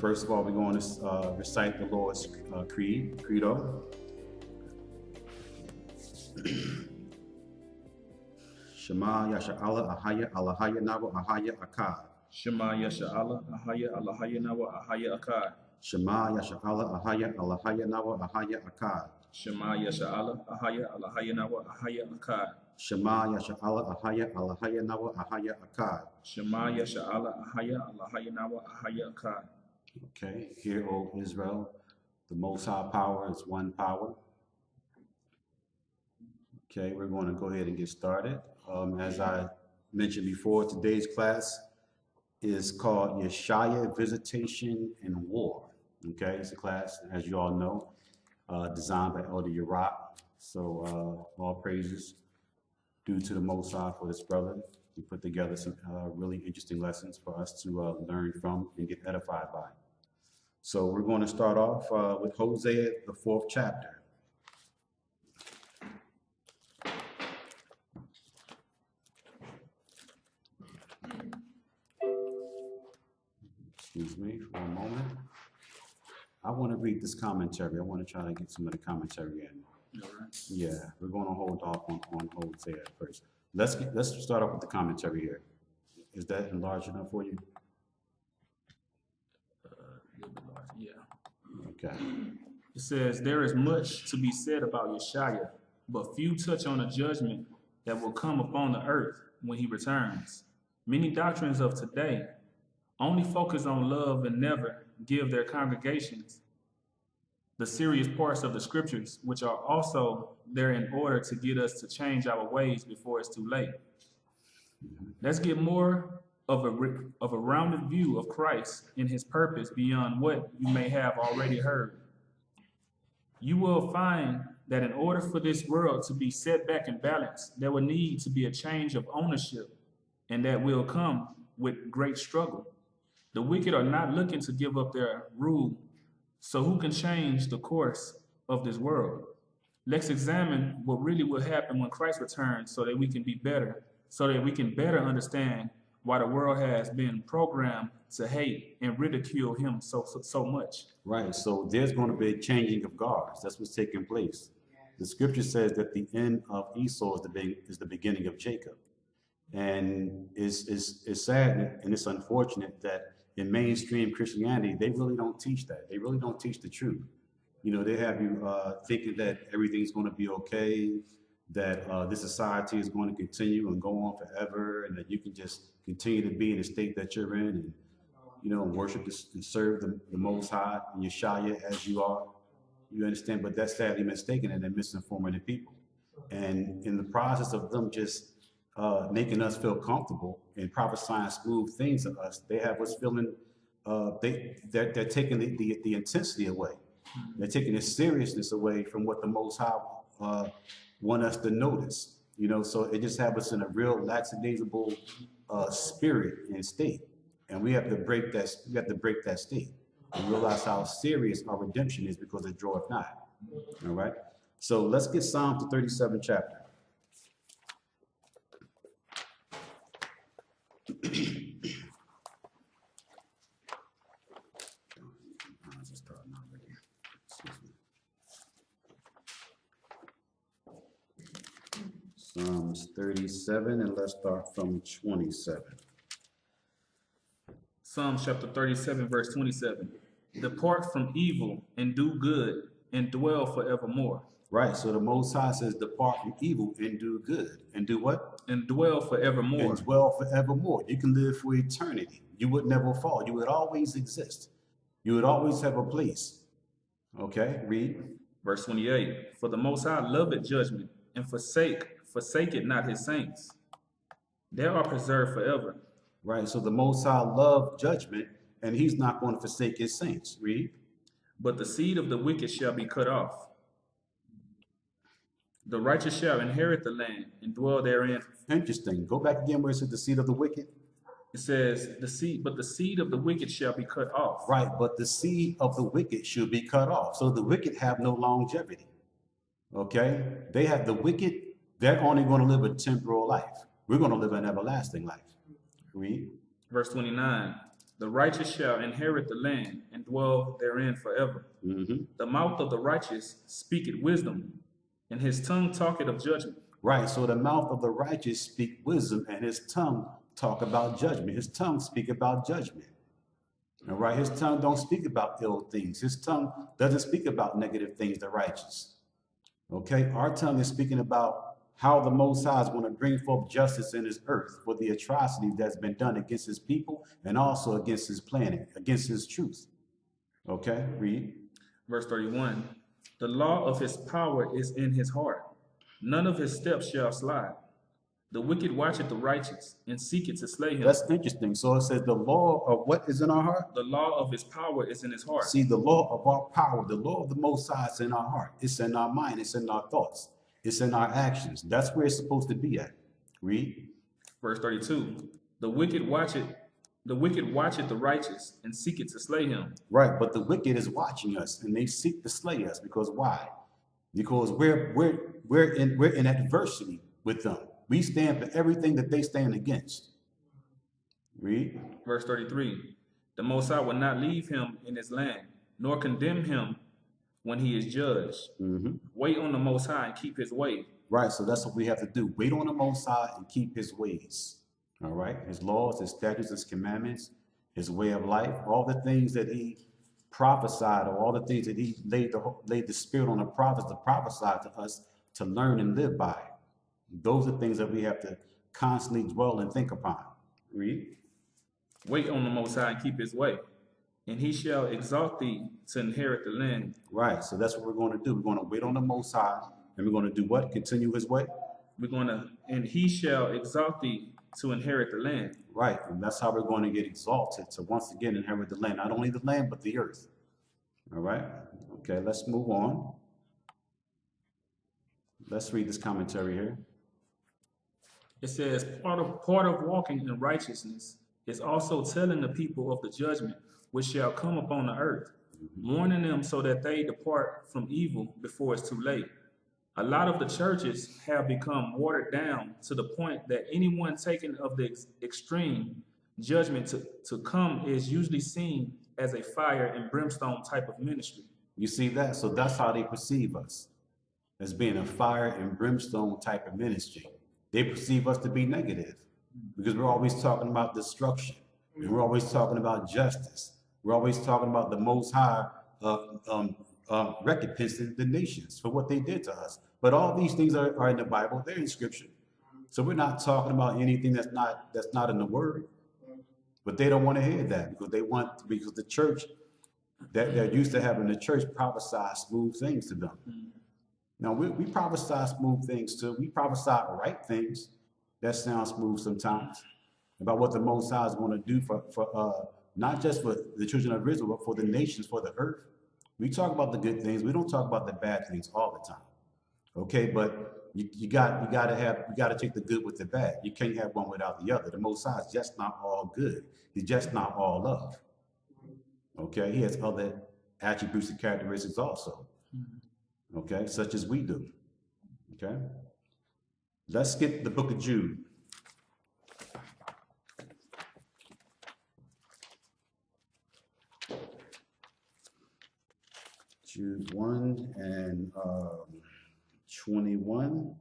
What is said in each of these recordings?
First of all, we're going to recite the Lord's Credo. Shema Yasha Allah Ahaya Allahaya Nawa Ahaya Akkad. Shema Yasha Allah Ahaya Allahaya Nawa Ahaya Akkad. Shema Yasha Allah Ahaya Allahaya Nawa Ahaya Akkad. Shema Yasha Allah Ahaya Allahaya Nawa Ahaya Akkad. Shema Yasha Allah Ahaya Allahaya Nawa Ahaya Akkad. Shema Yasha Allah Ahaya Allahaya Nawa Ahaya Akkad. Okay, hear, O Israel, the Most High Power is one power. Okay, we're going to go ahead and get started. As I mentioned before, today's class is called Yeshaya, Visitation, and War. Okay, it's a class, as you all know, designed by Elder Rawchaa. So all praises due to the Most High for this brother. He put together some really interesting lessons for us to learn from and get edified by. So we're going to start off with Hosea, the 4th chapter. Excuse me for a moment. I want to read this commentary. I want to try to get some of the commentary in. All right. Yeah, we're going to hold off on Hosea first. Let's start off with the commentary here. Is that enlarged enough for you? A little bit larger, yeah. Okay. It says, there is much to be said about Yeshaya, but few touch on the judgment that will come upon the earth when he returns. Many doctrines of today only focus on love and never give their congregations the serious parts of the scriptures, which are also there in order to get us to change our ways before it's too late. Let's get more of a rounded view of Christ and his purpose beyond what you may have already heard. You will find that in order for this world to be set back in balance, there will need to be a change of ownership, and that will come with great struggle. The wicked are not looking to give up their rule, so who can change the course of this world? Let's examine what really will happen when Christ returns so that we can be better, so that we can better understand why the world has been programmed to hate and ridicule him so much. Right, so there's going to be a changing of guards. That's what's taking place. The scripture says that the end of Esau is the beginning of Jacob. And it's sad and it's unfortunate that in mainstream Christianity, they really don't teach that. They really don't teach the truth. You know, they have you thinking that everything's going to be okay, that this society is going to continue and go on forever, and that you can just continue to be in the state that you're in and, you know, worship and serve the Most High and Yeshaya as you are. You understand? But that's sadly mistaken, and they're misinforming the people. And in the process of them just making us feel comfortable and prophesying smooth things to us, they have us feeling they're taking the intensity away. They're taking the seriousness away from what the Most High want us to notice. You know, so it just have us in a real lackadaisical spirit and state, and we have to break that. We have to break that state and realize how serious our redemption is, because it draweth nigh. All right. So let's get Psalm the 37th chapter. Psalms 37, and let's start from 27. Psalms chapter 37, verse 27. Depart from evil and do good and dwell forevermore. Right, so the Most High says, depart from evil and do good. And do what? And dwell forevermore. And dwell forevermore. You can live for eternity. You would never fall. You would always exist. You would always have a place. Okay, read. Verse 28. For the Most High loveth judgment, and forsaketh not his saints. They are preserved forever. Right, so the Most High loved judgment, and he's not going to forsake his saints. Read. But the seed of the wicked shall be cut off. The righteous shall inherit the land and dwell therein. Interesting. Go back again where it says the seed of the wicked. It says, but the seed of the wicked shall be cut off. Right, but the seed of the wicked should be cut off. So the wicked have no longevity. Okay? They have the wicked, they're only going to live a temporal life. We're going to live an everlasting life. Read. Verse 29. The righteous shall inherit the land and dwell therein forever. The mouth of the righteous speaketh wisdom, and his tongue talketh of judgment. Right. So the mouth of the righteous speak wisdom, and his tongue talk about judgment. His tongue speak about judgment. All right. His tongue don't speak about ill things. His tongue doesn't speak about negative things, the righteous. Okay. Our tongue is speaking about how the Most High is going to bring forth justice in his earth for the atrocity that's been done against his people and also against his planet, against his truth. Okay. Read. Verse 31. The law of his power is in his heart. None of his steps shall slide. The wicked watcheth the righteous and seeketh to slay him. That's interesting. So it says the law of what is in our heart? The law of his power is in his heart. See, the law of our power, the law of the Most High is in our heart. It's in our mind. It's in our thoughts. It's in our actions. That's where it's supposed to be at. Read. Verse 32. The wicked watcheth the righteous and seeketh to slay him. Right, but the wicked is watching us and they seek to slay us because why? Because we're in adversity with them. We stand for everything that they stand against. Read. Verse 33. The Most High will not leave him in his land, nor condemn him when he is judged. Wait on the Most High and keep his way. Right, so that's what we have to do. Wait on the Most High and keep his ways. All right, his laws, his statutes, his commandments, his way of life, all the things that he prophesied, or all the things that he laid the spirit on the prophets to prophesy to us to learn and live by. Those are things that we have to constantly dwell and think upon. Read. Wait on the Most High and keep his way, and he shall exalt thee to inherit the land. Right, so that's what we're going to do. We're going to wait on the Most High, and we're going to do what? Continue his way? And he shall exalt thee to inherit the land. Right, and that's how we're going to get exalted, to once again inherit the land, not only the land, but the earth. All right, okay, let's move on. Let's read this commentary here. It says, part of walking in righteousness is also telling the people of the judgment which shall come upon the earth, warning them so that they depart from evil before it's too late. A lot of the churches have become watered down to the point that anyone taken of the extreme judgment to come is usually seen as a fire and brimstone type of ministry. You see that? So that's how they perceive us, as being a fire and brimstone type of ministry. They perceive us to be negative because we're always talking about destruction. And we're always talking about justice. We're always talking about the Most High recompensing the nations for what they did to us. But all these things are in the Bible. They're in Scripture. So we're not talking about anything that's not in the Word. But they don't want to hear that because the church that they're used to having the church prophesy smooth things to them. Now we prophesy smooth things too. We prophesy right things that sound smooth sometimes about what the Most High is going to do for not just for the children of Israel, but for the nations, for the earth. We talk about the good things. We don't talk about the bad things all the time. Okay, but you got to take the good with the bad. You can't have one without the other. The Most High is just not all good. He's just not all love. Okay, he has other attributes and characteristics also. Okay, such as we do. Okay, let's get the book of Jude. Jude 1 and 21.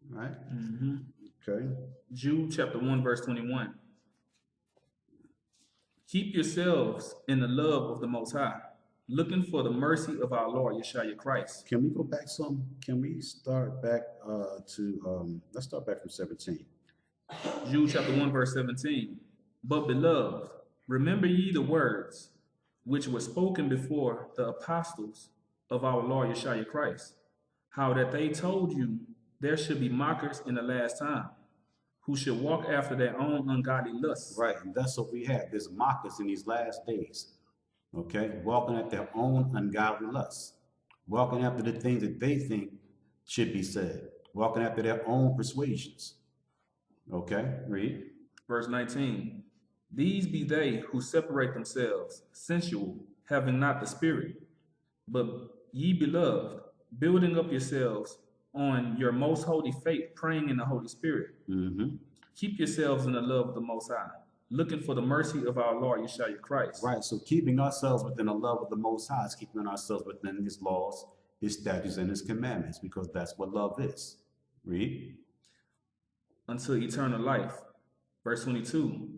Right? Okay. Jude chapter 1, verse 21. Keep yourselves in the love of the Most High, looking for the mercy of our Lord Yeshua Christ. Can we go back some? Can we start back let's start back from 17. Jude chapter 1, verse 17. But beloved, remember ye the words which were spoken before the apostles of our Lord Yeshua Christ, how that they told you there should be mockers in the last time, who should walk after their own ungodly lusts. Right, and that's what we have. There's mockers in these last days. Okay, walking at their own ungodly lusts, walking after the things that they think should be said, walking after their own persuasions. Okay, read. Verse 19. These be they who separate themselves, sensual, having not the Spirit. But ye beloved, building up yourselves on your most holy faith, praying in the Holy Spirit. Keep yourselves in the love of the Most High. looking for the mercy of our Lord Yeshua Christ. Right. So keeping ourselves within the love of the Most High is keeping ourselves within His laws, His statutes, and His commandments, because that's what love is. Read. Unto eternal life. Verse 22.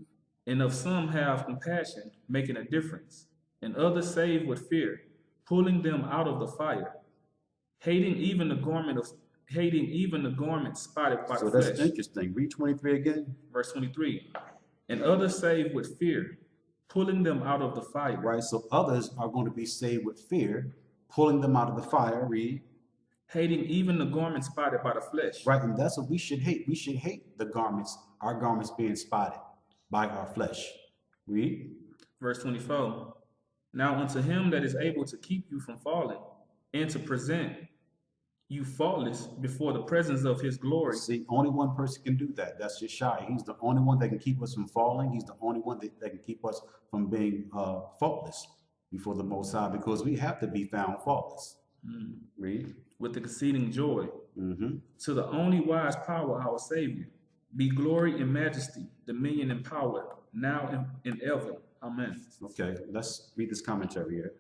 And of some have compassion, making a difference, and others save with fear, pulling them out of the fire, hating even the garment spotted by So the flesh. that's interesting. Read 23 again. Verse 23. And others save with fear, pulling them out of the fire. Right. So others are going to be saved with fear, pulling them out of the fire. Read. Hating even the garment spotted by the flesh. Right. And that's what we should hate. We should hate the garments, our garments being spotted by our flesh. Read. Verse 24. Now unto him that is able to keep you from falling, and to present you faultless before the presence of his glory. See, only one person can do that. That's Yeshua. He's the only one that can keep us from falling. He's the only one that can keep us from being faultless before the Most High, because we have to be found faultless. Read. With exceeding joy. To the only wise power, our Savior, be glory and majesty, dominion and power, now and ever. Amen. Okay, let's read this commentary here.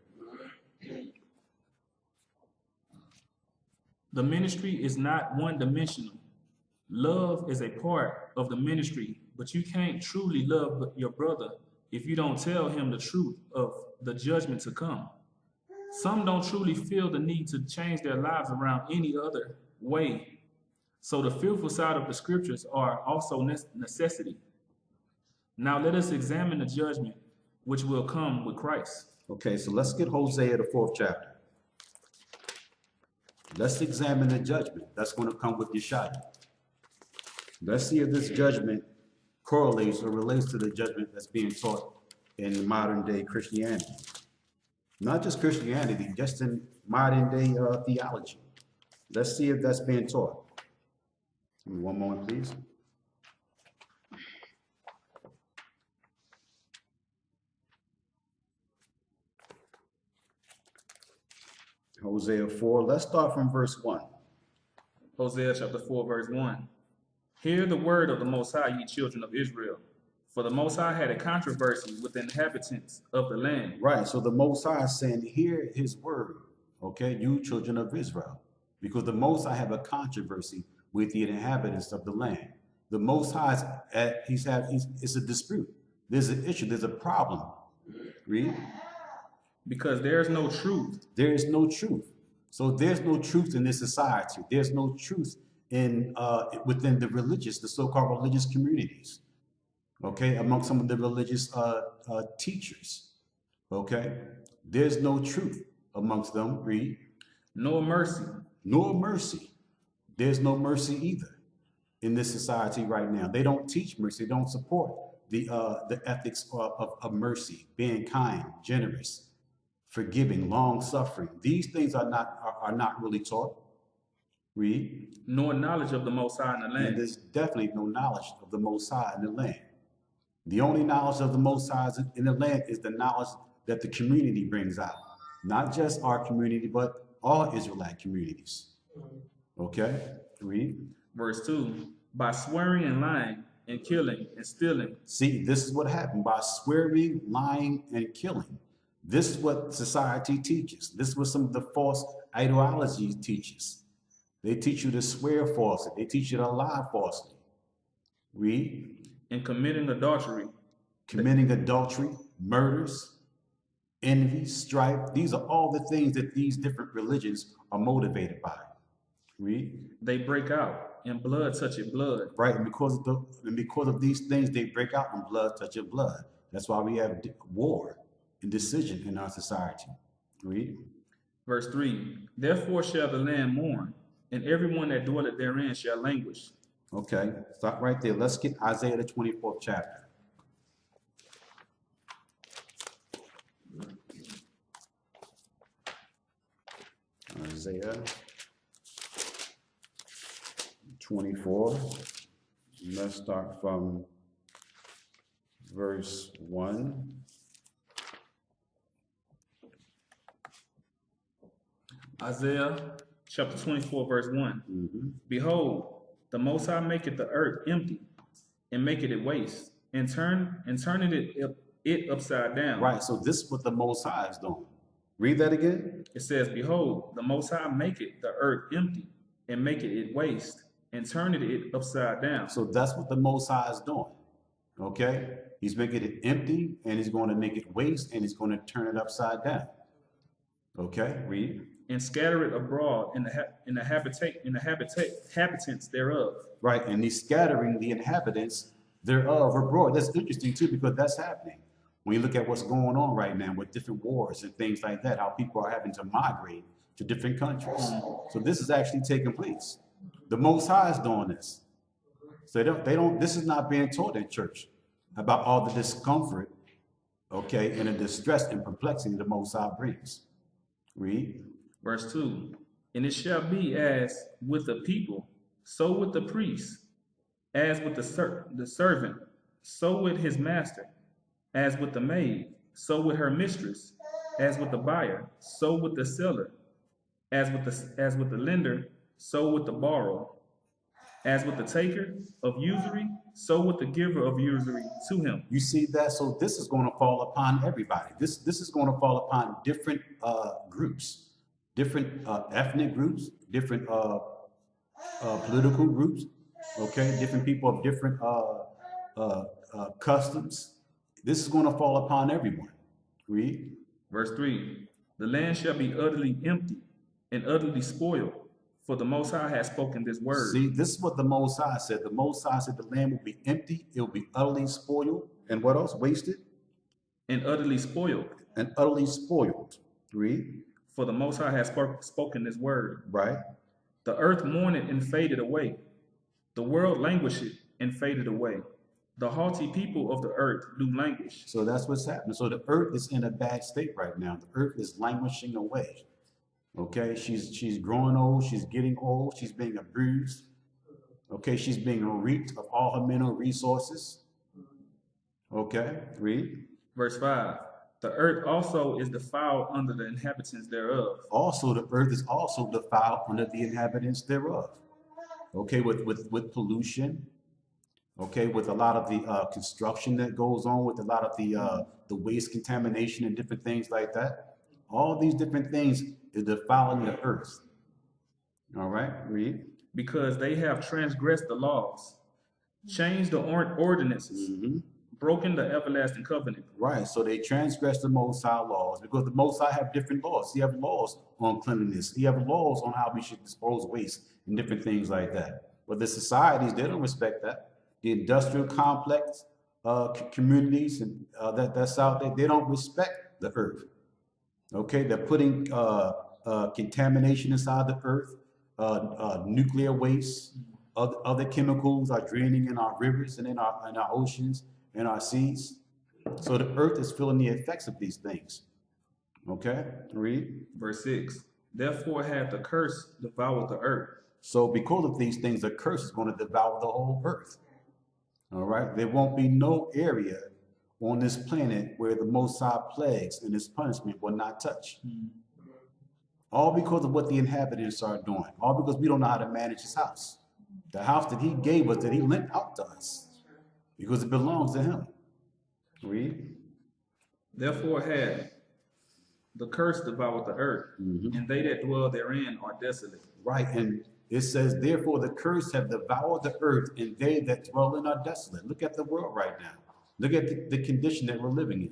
The ministry is not one-dimensional. Love is a part of the ministry, but you can't truly love your brother if you don't tell him the truth of the judgment to come. Some don't truly feel the need to change their lives around any other way. So the fearful side of the scriptures are also necessity. Now let us examine the judgment which will come with Christ. Okay, so let's get Hosea, the 4th chapter. Let's examine the judgment that's going to come with Yeshua. Let's see if this judgment correlates or relates to the judgment that's being taught in modern day Christianity. Not just Christianity, just in modern day theology. Let's see if that's being taught. Give me one moment, please. Hosea 4, let's start from verse 1. Hosea chapter 4, verse 1. Hear the word of the Most High, ye children of Israel. For the Most High had a controversy with the inhabitants of the land. Right, so the Most High is saying, hear his word, okay, you children of Israel. Because the Most High have a controversy with the inhabitants of the land. The Most High, it's a dispute. There's an issue, there's a problem. Read. Because there's no truth. There is no truth. So there's no truth in this society. There's no truth in within the so-called religious communities. Okay, among some of the religious teachers. Okay, there's no truth amongst them. Read. Nor mercy. Nor mercy. There's no mercy either in this society right now. They don't teach mercy. They don't support the ethics of mercy, being kind, generous, forgiving, long-suffering. These things are not really taught. Read. Nor knowledge of the Most High in the land. And there's definitely no knowledge of the Most High in the land. The only knowledge of the Most High in the land is the knowledge that the community brings out. Not just our community, but all Israelite communities. Okay? Read. Verse 2. By swearing and lying and killing and stealing. See, this is what happened. By swearing, lying, and killing. This is what society teaches. This is what some of the false ideology teaches. They teach you to swear falsely. They teach you to lie falsely. Read. And committing adultery. Committing adultery, murders, envy, strife. These are all the things that these different religions are motivated by. Read. They break out and blood touching blood. Right, and because of these things, they break out and blood touching blood. That's why we have war and decision in our society. Read. Verse 3. Therefore shall the land mourn, and everyone that dwelleth therein shall languish. Okay, stop right there. Let's get Isaiah the 24th chapter. Isaiah 24. Let's start from verse 1. Isaiah chapter 24, verse 1. Behold, the Most High maketh the earth empty, and maketh it waste, and turning it upside down. Right, so this is what the Most High is doing. Read that again. It says, Behold, the Most High maketh the earth empty, and maketh it waste, and turneth it upside down. So that's what the Most High is doing. Okay? He's making it empty, and he's going to make it waste, and he's going to turn it upside down. Okay, read. And scatter it abroad in the habitants thereof. Right, and he's scattering the inhabitants thereof abroad. That's interesting too, because that's happening. When you look at what's going on right now with different wars and things like that, how people are having to migrate to different countries. So this is actually taking place. The Most High is doing this. So this is not being taught in church about all the discomfort, okay, and the distress and perplexity the Most High brings. Read. Verse 2, and it shall be as with the people, so with the priest, as with the servant, so with his master, as with the maid, so with her mistress, as with the buyer, so with the seller, as with the lender, so with the borrower, as with the taker of usury, so with the giver of usury to him. You see that? So this is going to fall upon everybody. This is going to fall upon different groups, different ethnic groups, different political groups, okay, different people of different customs. This is going to fall upon everyone. Read. Verse 3, the land shall be utterly empty and utterly spoiled, for the Most High has spoken this word. See, this is what the Most High said. The Most High said the land will be empty, it will be utterly spoiled, and what else? Wasted? And utterly spoiled. And utterly spoiled. Read. For the Most High has spoken this word. Right. The earth mourned and faded away. The world languished and faded away. The haughty people of the earth do languish. So that's what's happening. So the earth is in a bad state right now. The earth is languishing away. Okay, she's growing old, she's getting old, she's being abused. Okay, she's being reaped of all her mineral resources. Okay, read. Verse 5. The earth also is defiled under the inhabitants thereof. Also, the earth is also defiled under the inhabitants thereof. Okay, with pollution. Okay, with a lot of the construction that goes on, with a lot of the waste contamination and different things like that. All these different things is defiling the earth. All right, read. Because they have transgressed the laws, changed the ordinances, broken the everlasting covenant. Right, so they transgress the Most High laws because the Most High have different laws. He have laws on cleanliness. He have laws on how we should dispose waste and different things like that. But the societies, they don't respect that. The industrial complex communities and that's out there, they don't respect the earth. Okay, they're putting contamination inside the earth, nuclear waste, other chemicals are draining in our rivers and in our oceans and our seas. So the earth is feeling the effects of these things. Okay, read. Verse 6. Therefore hath the curse devoured the earth. So because of these things, the curse is going to devour the whole earth. All right, there won't be no area on this planet where the Most High plagues and his punishment will not touch. All because of what the inhabitants are doing. All because we don't know how to manage his house. The house that he gave us, that he lent out to us. Because it belongs to him. Read. Therefore had the curse devoured the earth, and they that dwell therein are desolate. Right, and it says, therefore the curse have devoured the earth, and they that dwell in are desolate. Look at the world right now. Look at the condition that we're living in.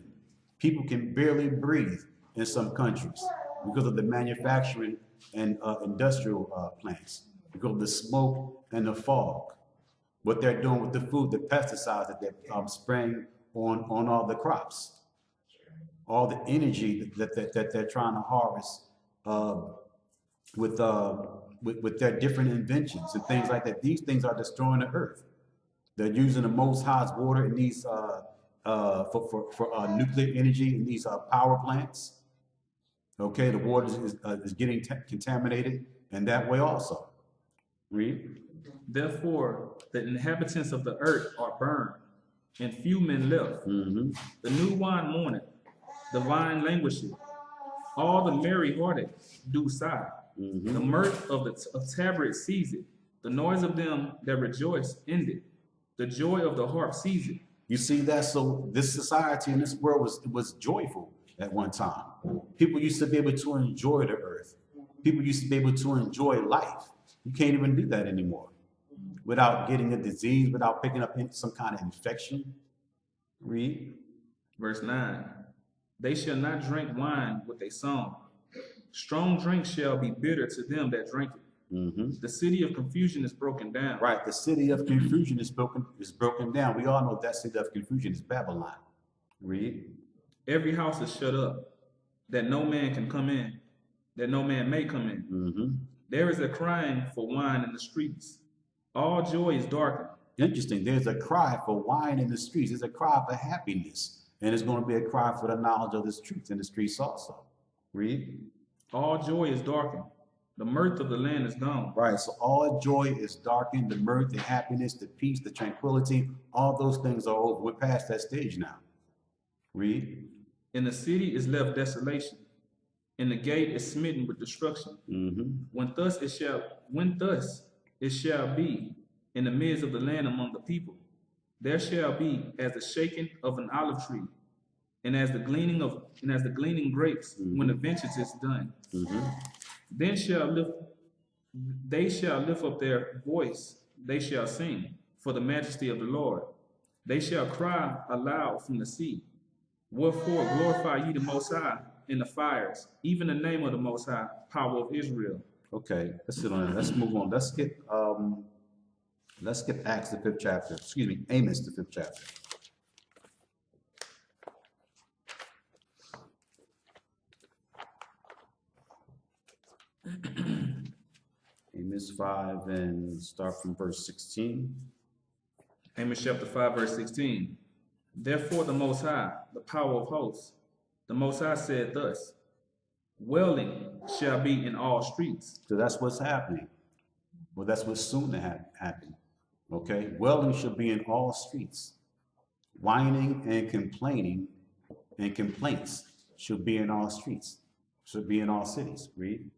People can barely breathe in some countries because of the manufacturing and industrial plants, because of the smoke and the fog. What they're doing with the food, the pesticides that they're spraying on all the crops, all the energy that they're trying to harvest with their different inventions and things like that. These things are destroying the earth. They're using the Most High's water in these for nuclear energy in these power plants. Okay, the water is getting contaminated, and that way also. Read. Therefore, the inhabitants of the earth are burned, and few men left. The new wine mourneth, the vine languisheth. All the merry-hearted do sigh. The mirth of tabrets ceaseth. The noise of them that rejoice ended. The joy of the harp ceaseth. You see that? So this society and this world was joyful at one time. People used to be able to enjoy the earth. People used to be able to enjoy life. You can't even do that anymore without getting a disease, without picking up some kind of infection. Read. Verse 9. They shall not drink wine with a song. Strong drink shall be bitter to them that drink it. The city of confusion is broken down. Right, the city of confusion is broken down. We all know that city of confusion is Babylon. Read. Every house is shut up, that no man can come in, that no man may come in. There is a crying for wine in the streets. All joy is darkened. Interesting. There's a cry for wine in the streets. There's a cry for happiness. And it's going to be a cry for the knowledge of this truth in the streets also. Read. All joy is darkened. The mirth of the land is gone. Right. So all joy is darkened. The mirth, the happiness, the peace, the tranquility, all those things are over. We're past that stage now. Read. And the city is left desolation, and the gate is smitten with destruction. When thus it shall be in the midst of the land among the people, there shall be as the shaking of an olive tree, and as the gleaning grapes when the vengeance is done. Then they shall lift up their voice, they shall sing for the majesty of the Lord. They shall cry aloud from the sea. Wherefore glorify ye the Most High in the fires, even the name of the Most High, power of Israel. Okay, let's sit on it. Let's move on. Let's skip Acts the 5th chapter. Excuse me, Amos the 5th chapter. Amos 5 and start from verse 16. Amos chapter 5, verse 16. Therefore the Most High, the power of hosts, the Most High said thus, wailing shall be in all streets. So that's what's happening. Well, that's what's soon to happen. Okay? Wailing shall be in all streets. Whining and complaining and complaints should be in all streets. Should be in all cities. Read.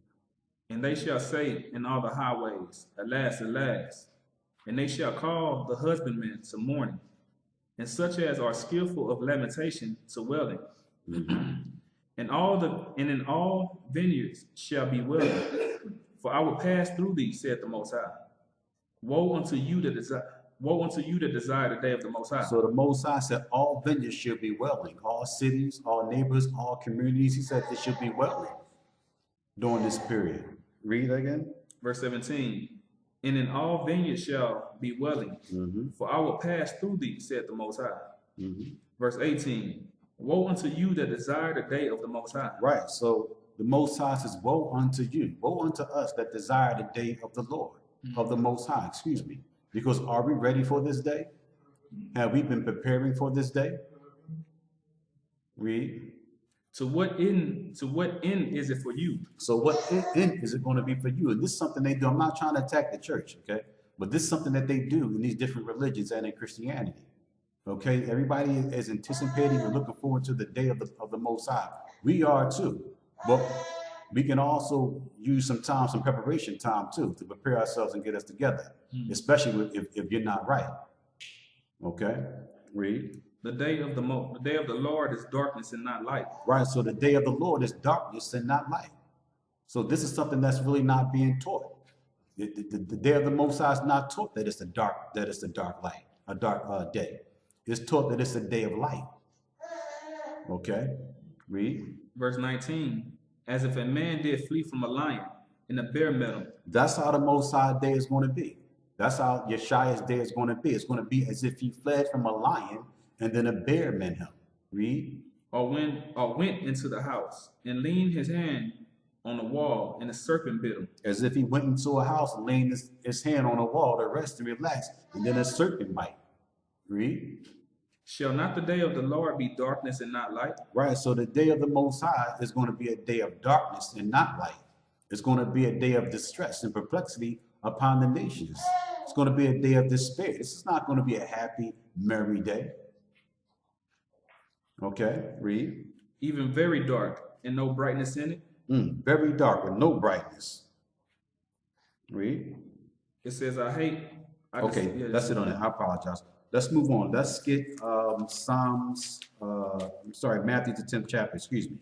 And they shall say in all the highways, alas, alas. And they shall call the husbandmen to mourning, and such as are skillful of lamentation to wailing. And in all vineyards shall be wailing. For I will pass through thee, saith the Most High. Woe unto you that desire the day of the Most High. So the Most High said all vineyards should be wailing. All cities, all neighbors, all communities. He said they should be wailing during this period. Read again. Verse 17. And in all vineyards shall be wailing. For I will pass through thee, saith the Most High. Verse 18. Woe unto you that desire the day of the Most High. Right. So the Most High says, woe unto you. Woe unto us that desire the day of the Lord, of the Most High, excuse me. Because are we ready for this day? Have we been preparing for this day? Read. To what end is it for you? So what end is it going to be for you? And this is something they do. I'm not trying to attack the church, okay? But this is something that they do in these different religions and in Christianity. Okay, everybody is anticipating and looking forward to the day of the Most High. We are too, but we can also use some time, some preparation time too, to prepare ourselves and get us together, especially if you're not right. Okay, read. The day of the Lord is darkness and not light. Right. So the day of the Lord is darkness and not light. So this is something that's really not being taught. The day of the Most High is not taught that it's a dark light, a dark day. It's taught that it's a day of light. Okay, read. Verse 19. As if a man did flee from a lion and a bear met him. That's how the Most High day is going to be. That's how Yeshua's day is going to be. It's going to be as if he fled from a lion and then a bear met him. Read. Or went into the house and leaned his hand on the wall, and a serpent bit him. As if he went into a house and leaned his hand on a wall to rest and relax, and then a serpent bite. Read. Shall not the day of the Lord be darkness and not light? Right, so the day of the Most High is going to be a day of darkness and not light. It's going to be a day of distress and perplexity upon the nations. It's going to be a day of despair. This is not going to be a happy, merry day. Okay, read. Even very dark and no brightness in it. Very dark and no brightness. Read. It says, I hate. Okay, that's it on it. I apologize. let's move on. Let's get Matthew the 10th chapter, excuse me.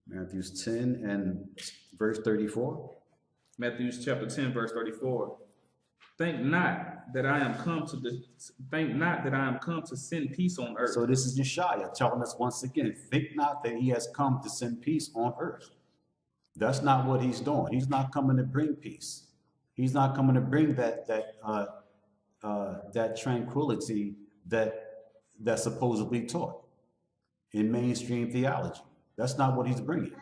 Matthew 10 and verse 34. Matthew chapter 10, verse 34. Think not that I am come to send peace on earth. So this is Yeshaya telling us once again, think not that he has come to send peace on earth. That's not what he's doing. He's not coming to bring peace. He's not coming to bring that tranquility that's supposedly taught in mainstream theology. That's not what he's bringing.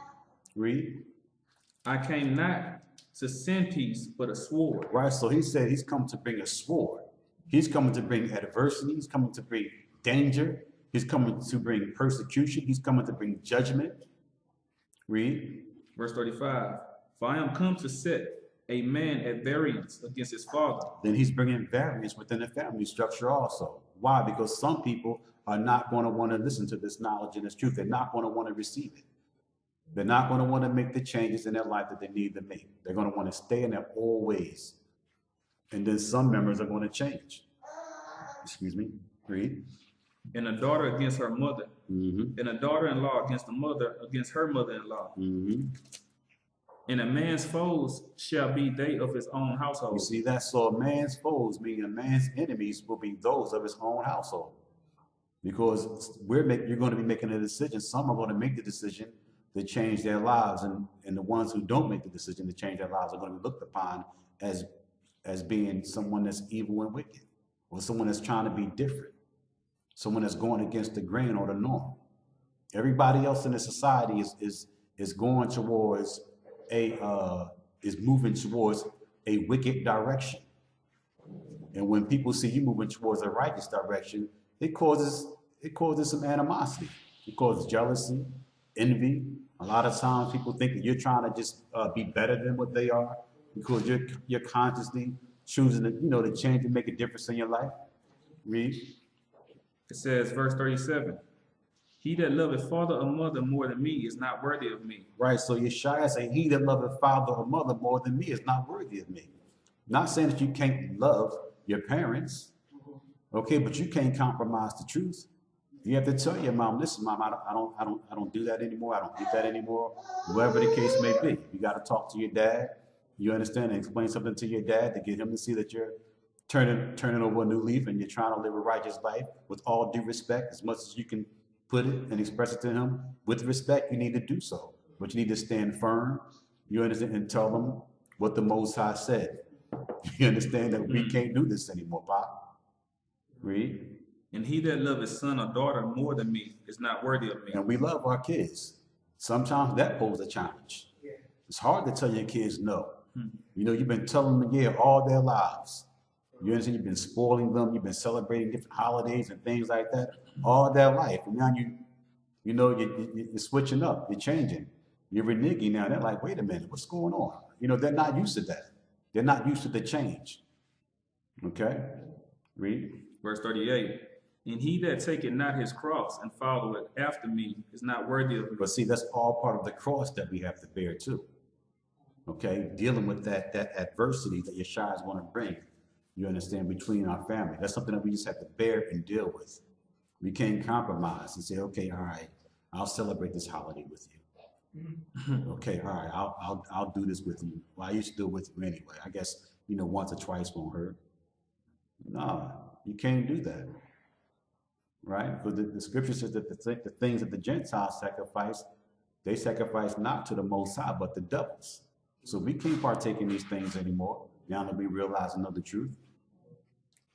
Read. I came not to send peace, but a sword. Right, so he said he's come to bring a sword. He's coming to bring adversity. He's coming to bring danger. He's coming to bring persecution. He's coming to bring judgment. Read. Verse 35. For I am come to set a man at variance against his father. Then he's bringing variance within the family structure also. Why? Because some people are not going to want to listen to this knowledge and this truth. They're not going to want to receive it. They're not going to want to make the changes in their life that they need to make. They're going to want to stay in their old ways. And then some members are going to change. Excuse me. Read. And a daughter against her mother. Mm-hmm. And a daughter-in-law against the mother against her mother-in-law. Mm-hmm. And a man's foes shall be they of his own household. You see that? So a man's foes, meaning a man's enemies, will be those of his own household. Because you're going to be making a decision. Some are going to make the decision to change their lives, and the ones who don't make the decision to change their lives are going to be looked upon as being someone that's evil and wicked, or someone that's trying to be different, someone that's going against the grain or the norm. Everybody else in the society is going towards is moving towards a wicked direction. And when people see you moving towards a righteous direction, it causes some animosity. It causes jealousy, envy. A lot of times people think that you're trying to just be better than what they are because you're consciously choosing to change and make a difference in your life. Read. It says, verse 37, he that loveth father or mother more than me is not worthy of me. Right, so Yeshaya saying, he that loveth father or mother more than me is not worthy of me. Not saying that you can't love your parents, okay, but you can't compromise the truth. You have to tell your mom, listen, mom, I don't do that anymore. I don't eat that anymore. Whatever the case may be, you got to talk to your dad. You understand, and explain something to your dad to get him to see that you're turning over a new leaf and you're trying to live a righteous life with all due respect. As much as you can put it and express it to him with respect, you need to do so. But you need to stand firm. You understand, and tell them what the Most High said. You understand that we can't do this anymore, Pop. Read. And he that loveth son or daughter more than me is not worthy of me. And we love our kids. Sometimes that poses a challenge. Yeah. It's hard to tell your kids no. You've been telling them yeah all their lives. You understand? You've been spoiling them. You've been celebrating different holidays and things like that all their life. And now you're switching up. You're changing. You're reneging now. They're like, wait a minute, what's going on? They're not used to that. They're not used to the change. Okay? Read. Verse 38. And he that taketh not his cross and followeth after me is not worthy of me. But see, that's all part of the cross that we have to bear too. Okay? Dealing with that adversity that Yeshua is going to bring, you understand, between our family. That's something that we just have to bear and deal with. We can't compromise and say, okay, all right, I'll celebrate this holiday with you. Okay, all right, I'll do this with you. Well, I used to do it with you anyway. I guess, once or twice won't hurt. No, you can't do that. Right? Because the scripture says that the things that the Gentiles sacrifice, they sacrifice not to the Most High, but the devils. So we can't partake in these things anymore, now that we realize and know the truth.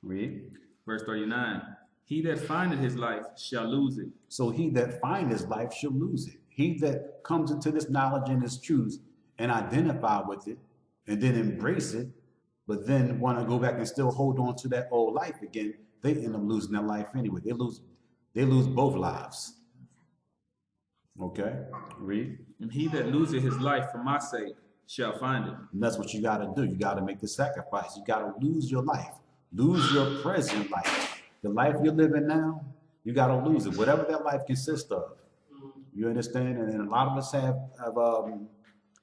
Read. Verse 39. He that findeth his life shall lose it. So he that findeth his life shall lose it. He that comes into this knowledge and this truth and identify with it and then embrace it, but then want to go back and still hold on to that old life again, they end up losing their life anyway. They lose both lives. Okay, read. And he that loseth his life for my sake shall find it. And that's what you got to do. You got to make the sacrifice. You got to lose your life. Lose your present life. The life you're living now, You got to lose it, whatever that life consists of. You understand? And a lot of us have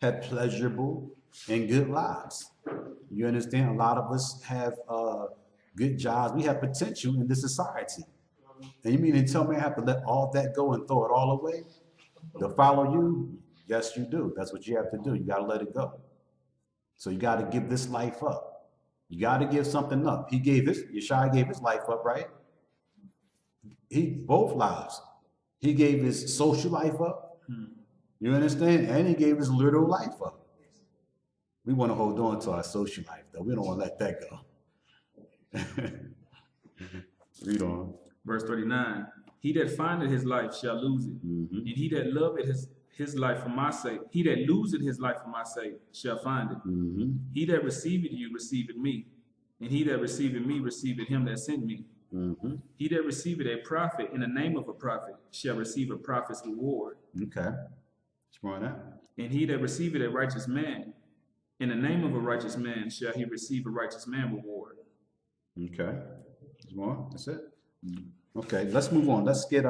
had pleasurable and good lives. You understand? A lot of us have good jobs. We have potential in this society. And you mean to tell me I have to let all that go and throw it all away to follow you? Yes, you do. That's what you have to do. You got to let it go. So you got to give this life up. You got to give something up. Yeshua gave his life up, right? Both lives. He gave his social life up. You understand? And he gave his literal life up. We want to hold on to our social life, though. We don't want to let that go. Read on. Verse 39. He that findeth his life shall lose it. And he that loveth his life for my sake, he that loseth his life for my sake shall find it. He that receiveth you receiveth me. And he that receiveth me receiveth him that sent me. He that receiveth a prophet in the name of a prophet shall receive a prophet's reward. Okay. What's more on that? And he that receiveth a righteous man in the name of a righteous man shall he receive a righteous man reward. Okay. There's more? That's it? Okay, let's move on. Let's get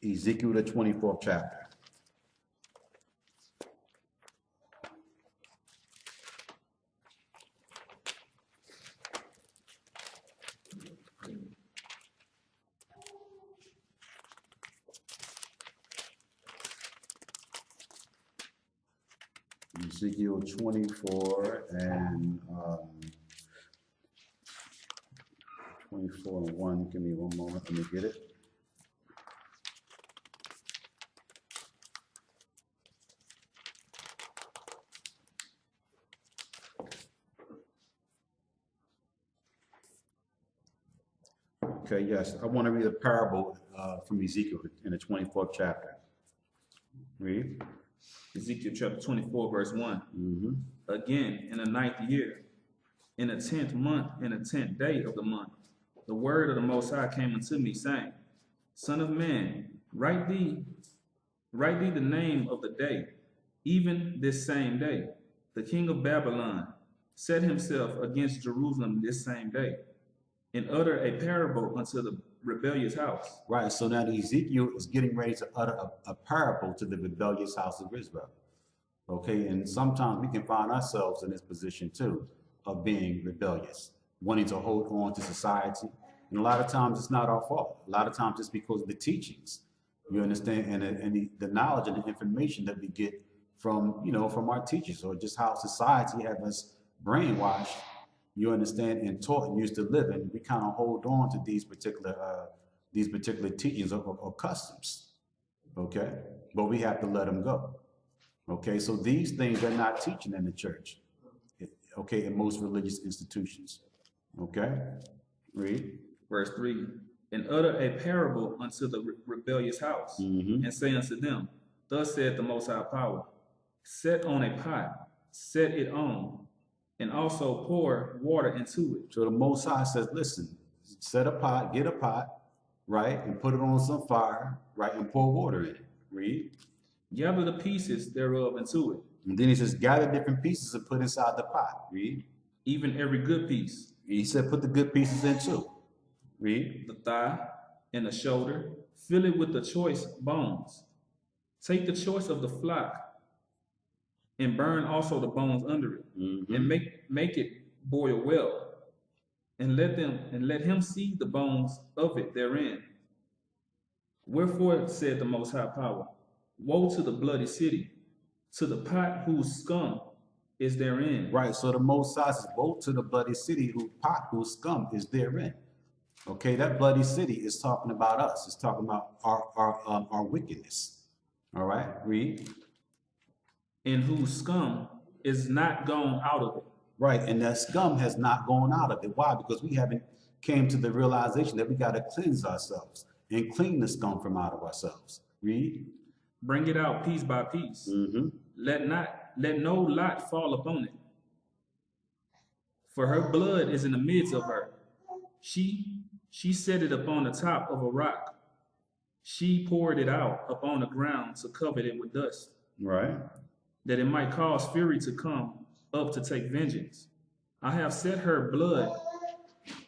Ezekiel, the 24th chapter. Ezekiel 24 and 24 and 1. Give me one moment. Let me get it. Okay, yes. I want to read a parable from Ezekiel in the 24th chapter. Read. Ezekiel chapter 24, verse 1. Again, in the 9th year, in the 10th month, in the 10th day of the month, the word of the Most High came unto me, saying, Son of man, write thee the name of the day, even this same day. The king of Babylon set himself against Jerusalem this same day, and utter a parable unto the rebellious house. Right, so now Ezekiel is getting ready to utter a parable to the rebellious house of Israel. Okay, and sometimes we can find ourselves in this position too, of being rebellious, wanting to hold on to society. And a lot of times it's not our fault. A lot of times it's because of the teachings, you understand, and the knowledge and the information that we get from, from our teachers, or just how society has us brainwashed, you understand, and taught and used to live in. We kind of hold on to these particular teachings or customs, okay? But we have to let them go, okay? So these things are not teaching in the church, okay, in most religious institutions, okay? Read. Verse 3, and utter a parable unto the rebellious house, and say unto them, Thus saith the Most High Power, set on a pot, set it on, and also pour water into it. So the Most High says, listen, set a pot, get a pot, right, and put it on some fire, right, and pour water in it. Read. Gather the pieces thereof into it. And then he says, gather different pieces and put inside the pot. Read. Even every good piece. He said, put the good pieces in too. Read. The thigh and the shoulder, fill it with the choice bones. Take the choice of the flock and burn also the bones under it, and make it boil well, and let him see the bones of it therein. Wherefore, said the Most High Power, woe to the bloody city, to the pot whose scum is therein. Right, so the Most High says, woe to the bloody city whose scum is therein. Okay, that bloody city is talking about us. It's talking about our wickedness. All right, read. And whose scum is not gone out of it. Right, and that scum has not gone out of it. Why? Because we haven't came to the realization that we got to cleanse ourselves and clean the scum from out of ourselves. Read. Bring it out piece by piece. Let no lot fall upon it. For her blood is in the midst of her. She set it upon the top of a rock. She poured it out upon the ground to cover it with dust. Right. That it might cause fury to come up to take vengeance. I have set her blood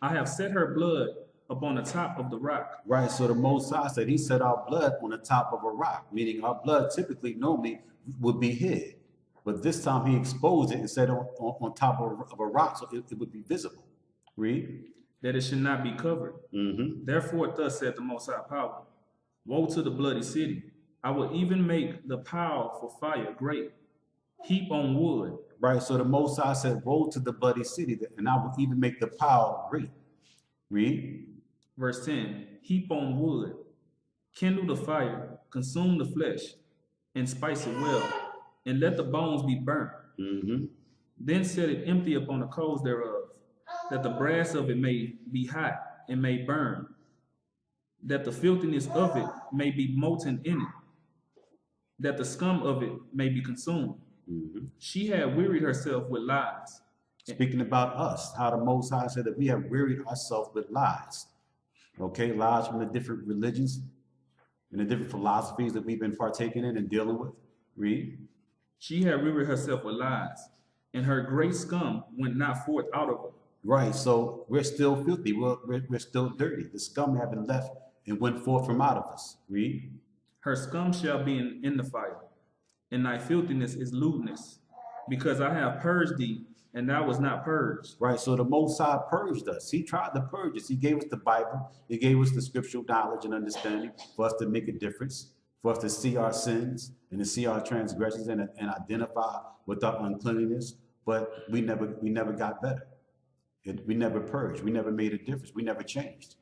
I have set her blood upon the top of the rock. Right, so the Most High said he set our blood on the top of a rock, meaning our blood typically normally would be hid. But this time he exposed it and set it on top of a rock so it would be visible. Read. That it should not be covered. Therefore, thus said the Most High Power, woe to the bloody city. I will even make the power for fire great. Heap on wood. Right, so the Most High said, woe to the bloody city, and I will even make the power great. Read. Verse 10, heap on wood, kindle the fire, consume the flesh, and spice it well, and let the bones be burnt. Then set it empty upon the coals thereof, that the brass of it may be hot and may burn, that the filthiness of it may be molten in it, that the scum of it may be consumed. She had wearied herself with lies. Speaking about us, how the Most High said that we have wearied ourselves with lies. Okay, lies from the different religions and the different philosophies that we've been partaking in and dealing with. Read. She had wearied herself with lies, and her great scum went not forth out of her. Right, so we're still filthy. We're still dirty. The scum haven't left and went forth from out of us. Read. Her scum shall be in the fire, and thy filthiness is lewdness, because I have purged thee, and thou was not purged. Right, so the Most High purged us. He tried to purge us. He gave us the Bible. He gave us the scriptural knowledge and understanding for us to make a difference, for us to see our sins and to see our transgressions and identify with our uncleanliness. But we never got better. We never purged. We never made a difference. We never changed.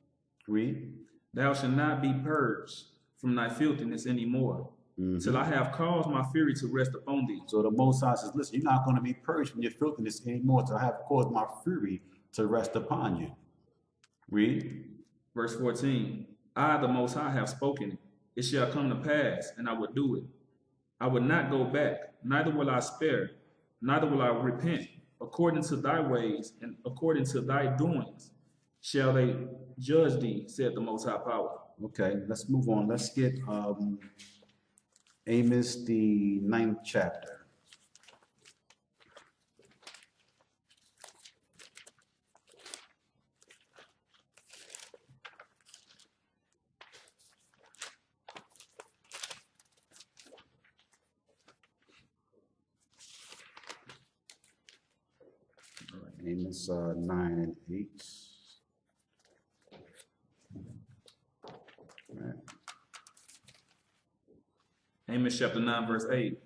Read. Thou shalt not be purged from thy filthiness anymore, till I have caused my fury to rest upon thee. So the Most High says, listen, you're not going to be purged from your filthiness anymore till I have caused my fury to rest upon you. Read. Verse 14, I, the Most High, have spoken it. It shall come to pass, and I will do it. I will not go back, neither will I spare, neither will I repent. According to thy ways and according to thy doings shall they judge thee, said the Most High Power. Okay, let's move on. Let's get Amos, the 9th chapter. Amos 9 and 8. Right. Amos chapter 9, verse 8.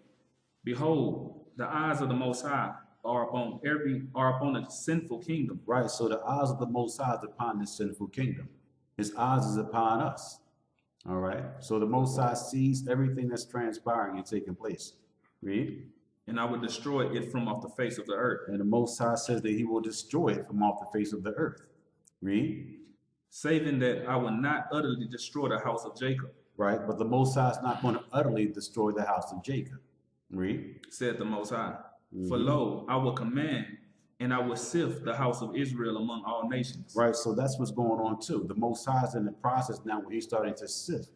Behold, the eyes of the Most High are upon the sinful kingdom. Right, so the eyes of the Most High is upon this sinful kingdom. His eyes is upon us. All right, so the Most High sees everything that's transpiring and taking place. Read. And I will destroy it from off the face of the earth. And the Most High says that he will destroy it from off the face of the earth. Read. Saving that I will not utterly destroy the house of Jacob. Right, but the Most High is not going to utterly destroy the house of Jacob. Read. Said the Most High. For lo, I will command, and I will sift the house of Israel among all nations. Right, so that's what's going on too. The Most High is in the process now where he's starting to sift.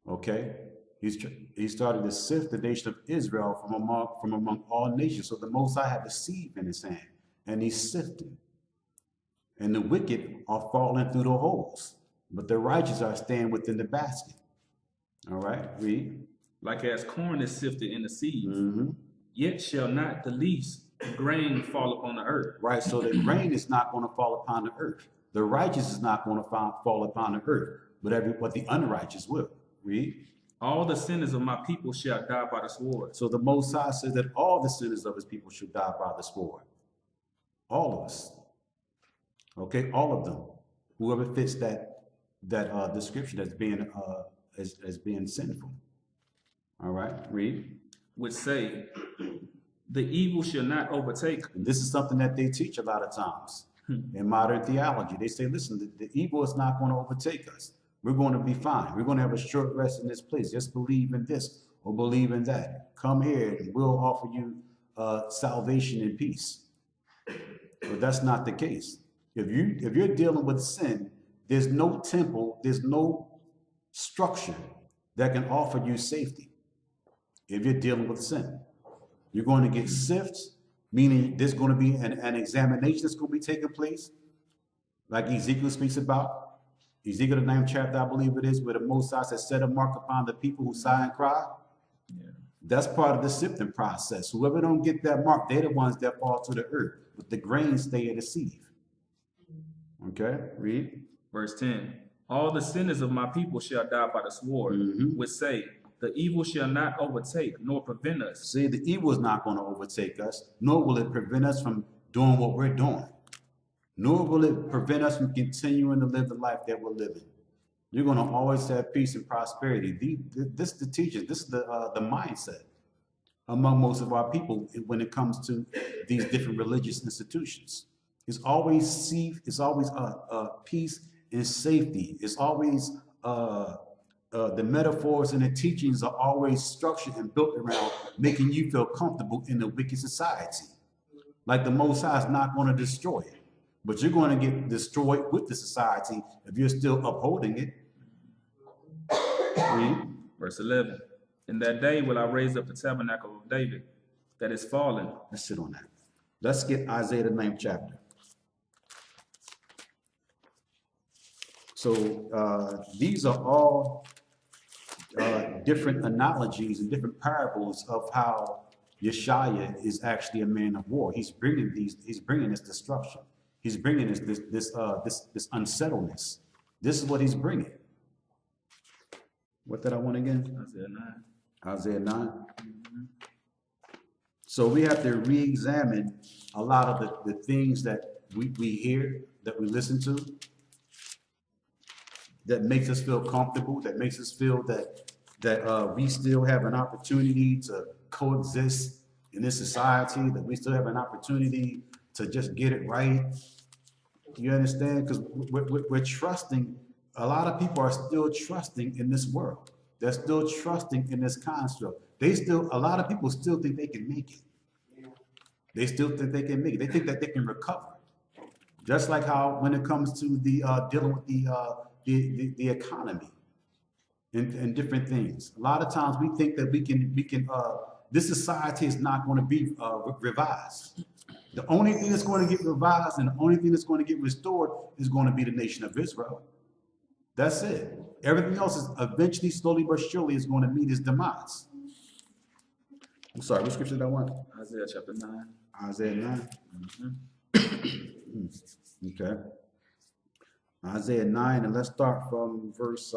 Okay? He's starting to sift the nation of Israel from among all nations. So the Most High had a sieve in his hand, and he's sifting. And the wicked are falling through the holes, but the righteous are staying within the basket. All right, read. Like as corn is sifted in the sieve, yet shall not the least grain fall upon the earth. Right, so the grain is not going to fall upon the earth. The righteous is not going to fall upon the earth, but the unrighteous will. Read. All the sinners of my people shall die by the sword. So the Most High says that all the sinners of his people should die by the sword. All of us. Okay, all of them. Whoever fits that description as being as being sinful. All right, read. Would say, the evil shall not overtake. And this is something that they teach a lot of times in modern theology. They say, listen, the evil is not going to overtake us. We're going to be fine. We're going to have a short rest in this place. Just believe in this or believe in that. Come here and we'll offer you salvation and peace. But that's not the case. If you're dealing with sin, there's no temple, there's no structure that can offer you safety. If you're dealing with sin, you're going to get sifted, meaning there's going to be an examination that's going to be taking place. like Ezekiel speaks about. Ezekiel, the 9th chapter, I believe it is, where the Most High says, set a mark upon the people who sigh and cry. Yeah. That's part of the sifting process. Whoever don't get that mark, they're the ones that fall to the earth. But the grains stay in the sieve. Okay, read. Verse 10. All the sinners of my people shall die by the sword, which say, the evil shall not overtake nor prevent us. See, the evil is not going to overtake us, nor will it prevent us from doing what we're doing. Nor will it prevent us from continuing to live the life that we're living. You're going to always have peace and prosperity. This is the teaching. This is the mindset among most of our people when it comes to these different religious institutions. It's always safe. It's always peace and safety. It's always the metaphors and the teachings are always structured and built around making you feel comfortable in a wicked society. Like the Most High is not going to destroy it, but you're going to get destroyed with the society if you're still upholding it. Read. Verse 11. In that day will I raise up the tabernacle of David that is fallen. Let's sit on that. Let's get Isaiah the 9th chapter. So these are all different analogies and different parables of how Yeshaya is actually a man of war. He's bringing this destruction. He's bringing this unsettledness. This is what he's bringing. What did I want again? Isaiah 9. Isaiah 9. So we have to re-examine a lot of the things that we hear, that we listen to, that makes us feel comfortable, that makes us feel that we still have an opportunity to coexist in this society, that we still have an opportunity to just get it right. You understand? Because we're trusting. A lot of people are still trusting in this world. They're still trusting in this construct. A lot of people still think they can make it. They still think they can make it. They think that they can recover. Just like how when it comes to the dealing with the economy and different things. A lot of times we think that we can this society is not going to be revised. The only thing that's going to get revised and the only thing that's going to get restored is going to be the nation of Israel. That's it. Everything else is eventually, slowly but surely, is going to meet its demise. I'm sorry, what scripture did I want? Isaiah chapter 9. Isaiah 9. Okay. Isaiah 9, and let's start from verse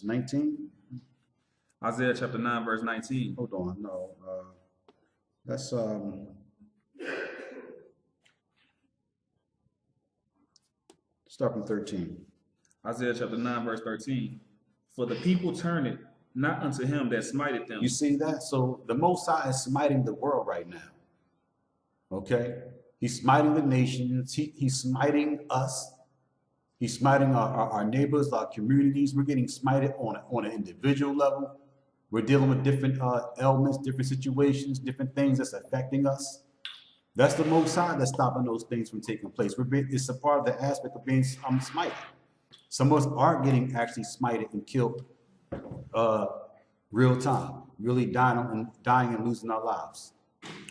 19. Isaiah chapter 9, verse 19. Hold on, no. Let's start from 13. Isaiah chapter 9, verse 13. For the people turn it not unto him that smited them. You see that? So the Most High is smiting the world right now. Okay? He's smiting the nations. He's smiting us. He's smiting our neighbors, our communities. We're getting smited on an individual level. We're dealing with different ailments, different situations, different things that's affecting us. That's the Most High that's stopping those things from taking place. It's a part of the aspect of being smited. Some of us are getting actually smited and killed real time, really dying and losing our lives.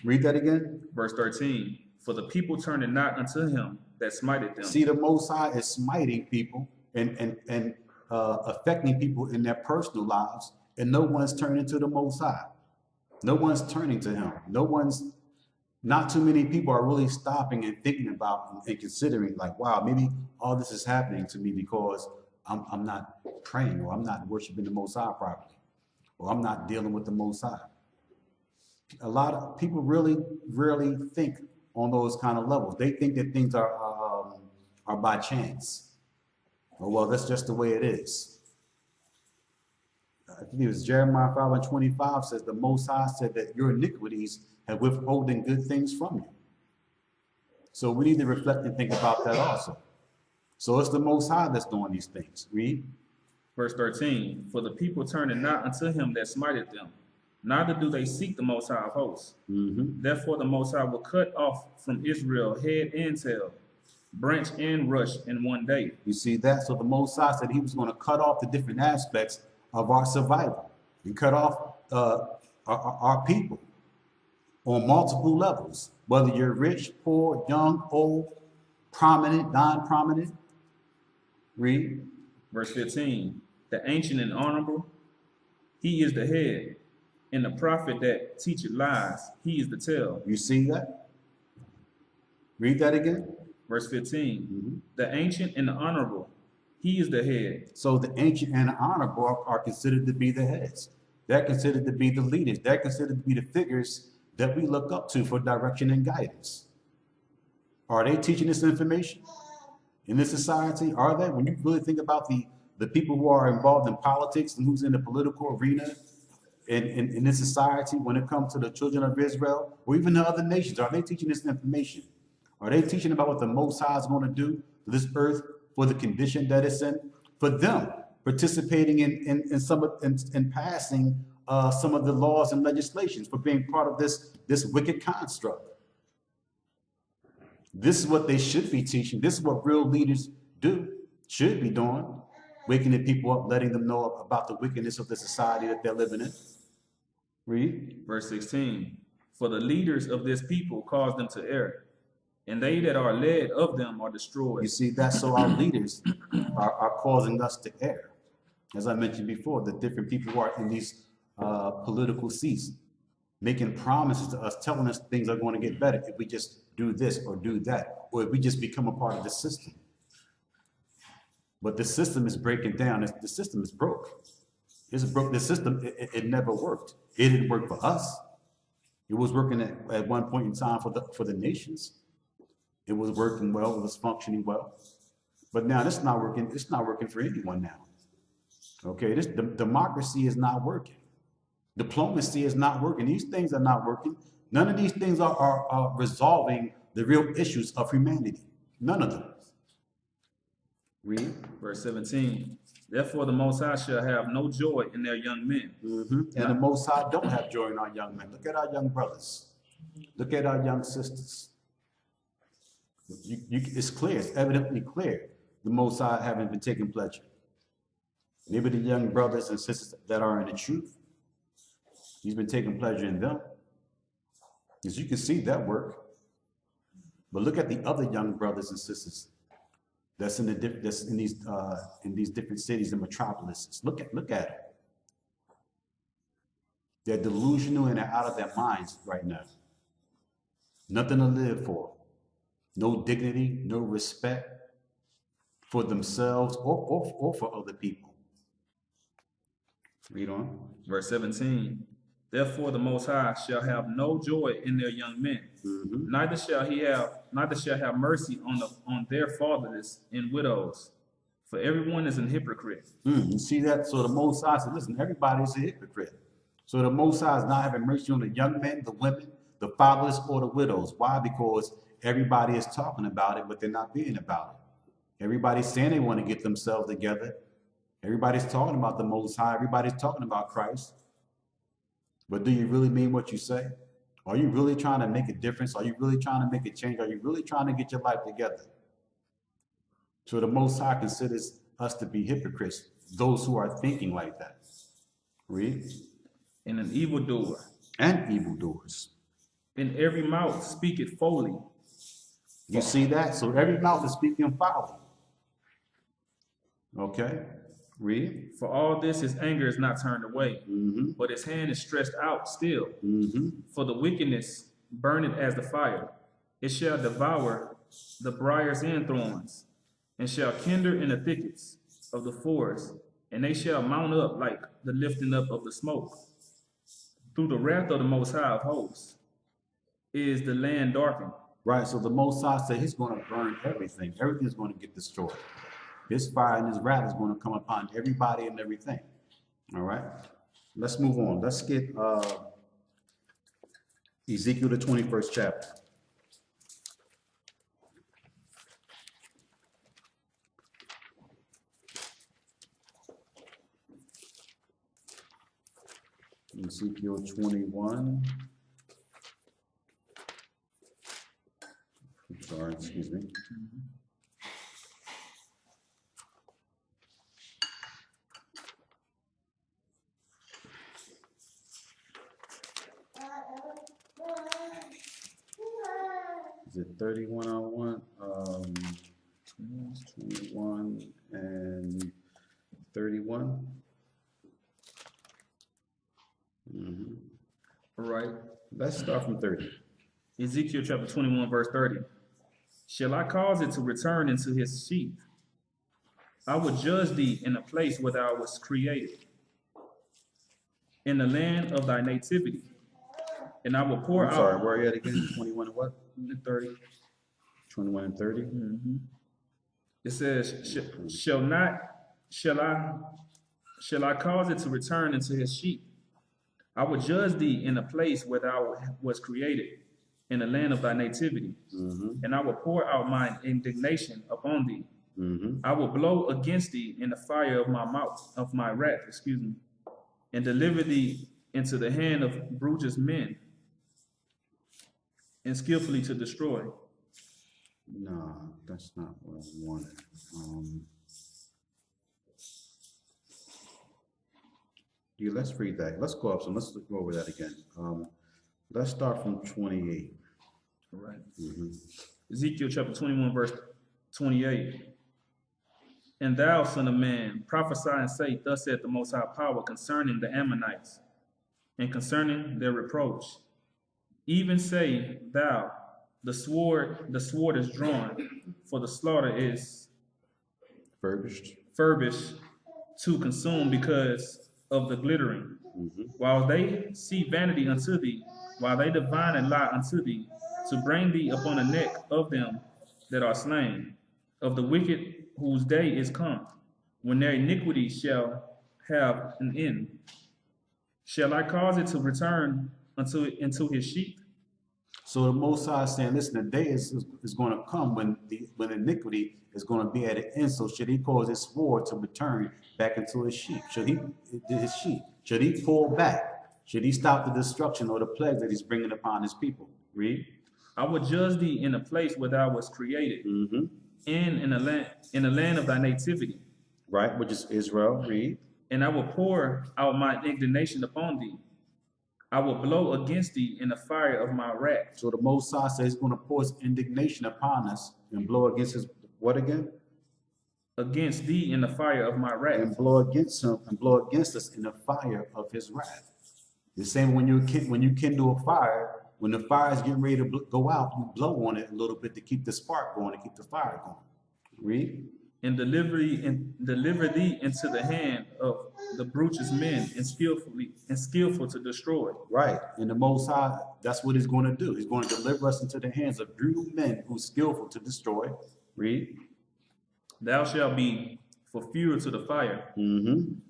Read that again. Verse 13. For the people turn it not unto him that smited them. See, the Most High is smiting people and affecting people in their personal lives, and no one's turning to the Most High. No one's turning to him. Not too many people are really stopping and thinking about and considering, like, wow, maybe all this is happening to me because I'm not praying, or I'm not worshiping the Most High properly, or I'm not dealing with the Most High. A lot of people really think on those kind of levels. They think that things are by chance. Or, well, that's just the way it is. I think it was Jeremiah 5:25 says, the Most High said that your iniquities have withholding good things from you. So we need to reflect and think about that also. So it's the Most High that's doing these things. Read. Verse 13. For the people turn it not unto him that smited them, neither do they seek the Most High of hosts. Therefore the Most High will cut off from Israel head and tail, branch and rush in one day. You see that? So the Most High said he was going to cut off the different aspects of our survival and cut off our people on multiple levels, whether you're rich, poor, young, old, prominent, non-prominent? Read. Verse 15. The ancient and honorable, he is the head, and the prophet that teacheth lies, he is the tail. You see that? Read that again. Verse 15. The ancient and the honorable, he is the head. So the ancient and the honorable are considered to be the heads. They're considered to be the leaders. They're considered to be the figures that we look up to for direction and guidance. Are they teaching this information in this society? Are they? When you really think about the people who are involved in politics and who's in the political arena in this society, when it comes to the children of Israel or even the other nations, are they teaching this information? Are they teaching about what the Most High is going to do to this earth for the condition that it's in? For them participating in passing some of the laws and legislations, for being part of this wicked construct. This is what they should be teaching. This is what real leaders should be doing, waking the people up, letting them know about the wickedness of the society that they're living in. Read. Verse 16. For the leaders of this people cause them to err, and they that are led of them are destroyed. You see, that's so our leaders are causing us to err. As I mentioned before, the different people who are in these political seats, making promises to us, telling us things are going to get better if we just do this or do that, or if we just become a part of the system. But the system is breaking down. The system is broke. It's broke. The system, it never worked. It didn't work for us. It was working at one point in time for the nations. It was working well. It was functioning well. But now it's not working. It's not working for anyone now. Okay, the democracy is not working. Diplomacy is not working. These things are not working. None of these things are resolving the real issues of humanity. None of them. Read. Verse 17. Therefore the Most High shall have no joy in their young men. And the Most High don't have joy in our young men. Look at our young brothers. Look at our young sisters. It's clear. It's evidently clear. The Most High haven't been taking pleasure. Maybe the young brothers and sisters that are in the truth, he's been taking pleasure in them. As you can see, that work. But look at the other young brothers and sisters that's in these different cities and metropolises. Look at them. They're delusional and they're out of their minds right now. Nothing to live for. No dignity, no respect for themselves or for other people. Read on. Verse 17. Therefore the Most High shall have no joy in their young men, neither shall have mercy on their fatherless and widows, for everyone is an hypocrite. You see that? So the Most High said, listen, everybody's a hypocrite. So the Most High is not having mercy on the young men, the women, the fatherless, or the widows. Why? Because everybody is talking about it, but they're not being about it. Everybody's saying they want to get themselves together. Everybody's talking about the Most High. Everybody's talking about Christ. But do you really mean what you say? Are you really trying to make a difference? Are you really trying to make a change? Are you really trying to get your life together? So the Most High considers us to be hypocrites, those who are thinking like that. Read. And an evildoer. And evildoers. In every mouth speaketh folly. You see that? So every mouth is speaking folly. Okay. Read. For all this his anger is not turned away, but his hand is stretched out still. For the wickedness burneth as the fire. It shall devour the briars and thorns, and shall kindle in the thickets of the forest, and they shall mount up like the lifting up of the smoke. Through the wrath of the Most High of hosts is the land darkened. Right, so the Most High said he's going to burn everything. Everything's going to get destroyed. His fire and his wrath is going to come upon everybody and everything. All right, let's move on. Let's get Ezekiel, the 21st chapter. Ezekiel 21. I'm sorry, excuse me. Is it 31 I want? 21 and 31. All right. Let's start from 30. Ezekiel chapter 21, verse 30. Shall I cause it to return into his sheath? I will judge thee in the place where thou wast created, in the land of thy nativity. And I will pour I'm sorry, out. where are you at again? 21 and what? 30. 21 and 30? It says, shall I cause it to return into his sheep? I will judge thee in the place where thou was created, in the land of thy nativity. And I will pour out mine indignation upon thee. I will blow against thee in the fire of my mouth, of my wrath, and deliver thee into the hand of brutish men, and skillfully to destroy. No, that's not what I wanted. Yeah, let's read that. Let's go up some. Let's go over that again. Let's start from 28. All right. Ezekiel chapter 21, verse 28. And thou, son of man, prophesy and say, thus saith the Most High Power concerning the Ammonites, and concerning their reproach. Even say thou, the sword is drawn, for the slaughter is furbished to consume because of the glittering. While they see vanity unto thee, while they divine and lie unto thee, to bring thee upon the neck of them that are slain, of the wicked whose day is come, when their iniquity shall have an end. Shall I cause it to return into his sheep? So the Most High is saying, listen, the day is going to come when iniquity is going to be at an end. So should he cause his sword to return back into his sheep? Should he pull back? Should he stop the destruction or the plague that he's bringing upon his people? Read. I will judge thee in the place where thou wast created, in the land of thy nativity. Right, which is Israel. Read. And I will pour out my indignation upon thee. I will blow against thee in the fire of my wrath. So the Most High says he's going to pour his indignation upon us and blow against his, what again? Against thee in the fire of my wrath. And blow against him and blow against us in the fire of his wrath. The same when you kindle a fire, when the fire is getting ready to go out, you blow on it a little bit to keep the spark going, to keep the fire going. Read. And deliver thee into the hand of the brutish men and skillful to destroy. Right. And the Most High, that's what he's going to do. He's going to deliver us into the hands of brutal men who's skillful to destroy. Read. Thou shalt be for fuel to the fire.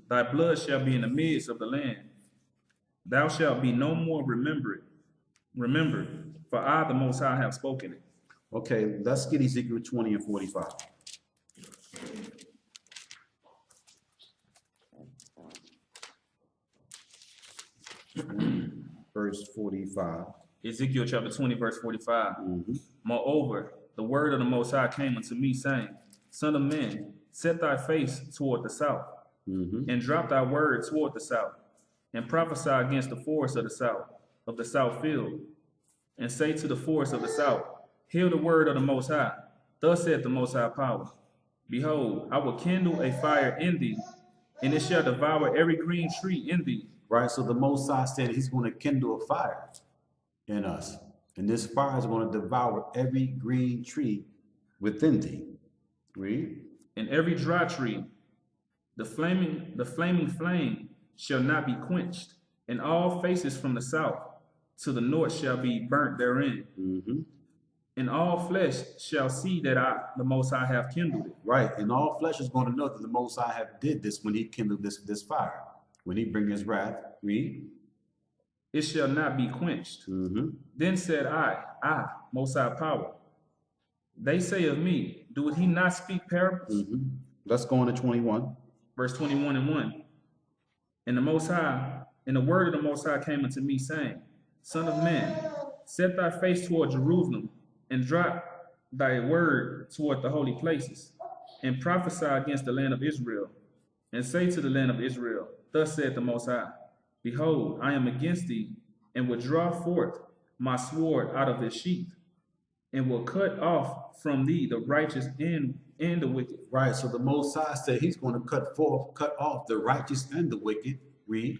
Thy blood shall be in the midst of the land. Thou shalt be no more remembered, for I, the Most High, have spoken it. Okay, let's get Ezekiel 20 and 45. Verse 45. Ezekiel chapter 20, verse 45. Moreover, the word of the Most High came unto me, saying, Son of man, set thy face toward the south, and drop thy word toward the south, and prophesy against the forest of the south field, and say to the forest of the south, Hear the word of the Most High. Thus saith the Most High Power. Behold, I will kindle a fire in thee, and it shall devour every green tree in thee. Right, so the Most High said he's going to kindle a fire in us. And this fire is going to devour every green tree within thee. Read. And every dry tree, the flaming flame shall not be quenched, and all faces from the south to the north shall be burnt therein. And all flesh shall see that I, the Most High, have kindled it. Right, and all flesh is going to know that the Most High have did this when he kindled this fire. When he bring his wrath, read. It shall not be quenched. Then said I, Most High Power, they say of me, doeth he not speak parables? Let's go on to 21. Verse 21 and 1. And the Most High, and the word of the Most High came unto me, saying, Son of man, set thy face toward Jerusalem, and drop thy word toward the holy places, and prophesy against the land of Israel, and say to the land of Israel, Thus saith the Most High, Behold, I am against thee, and will draw forth my sword out of his sheath, and will cut off from thee the righteous and the wicked. Right. So the Most High said he's going to cut off the righteous and the wicked. Read.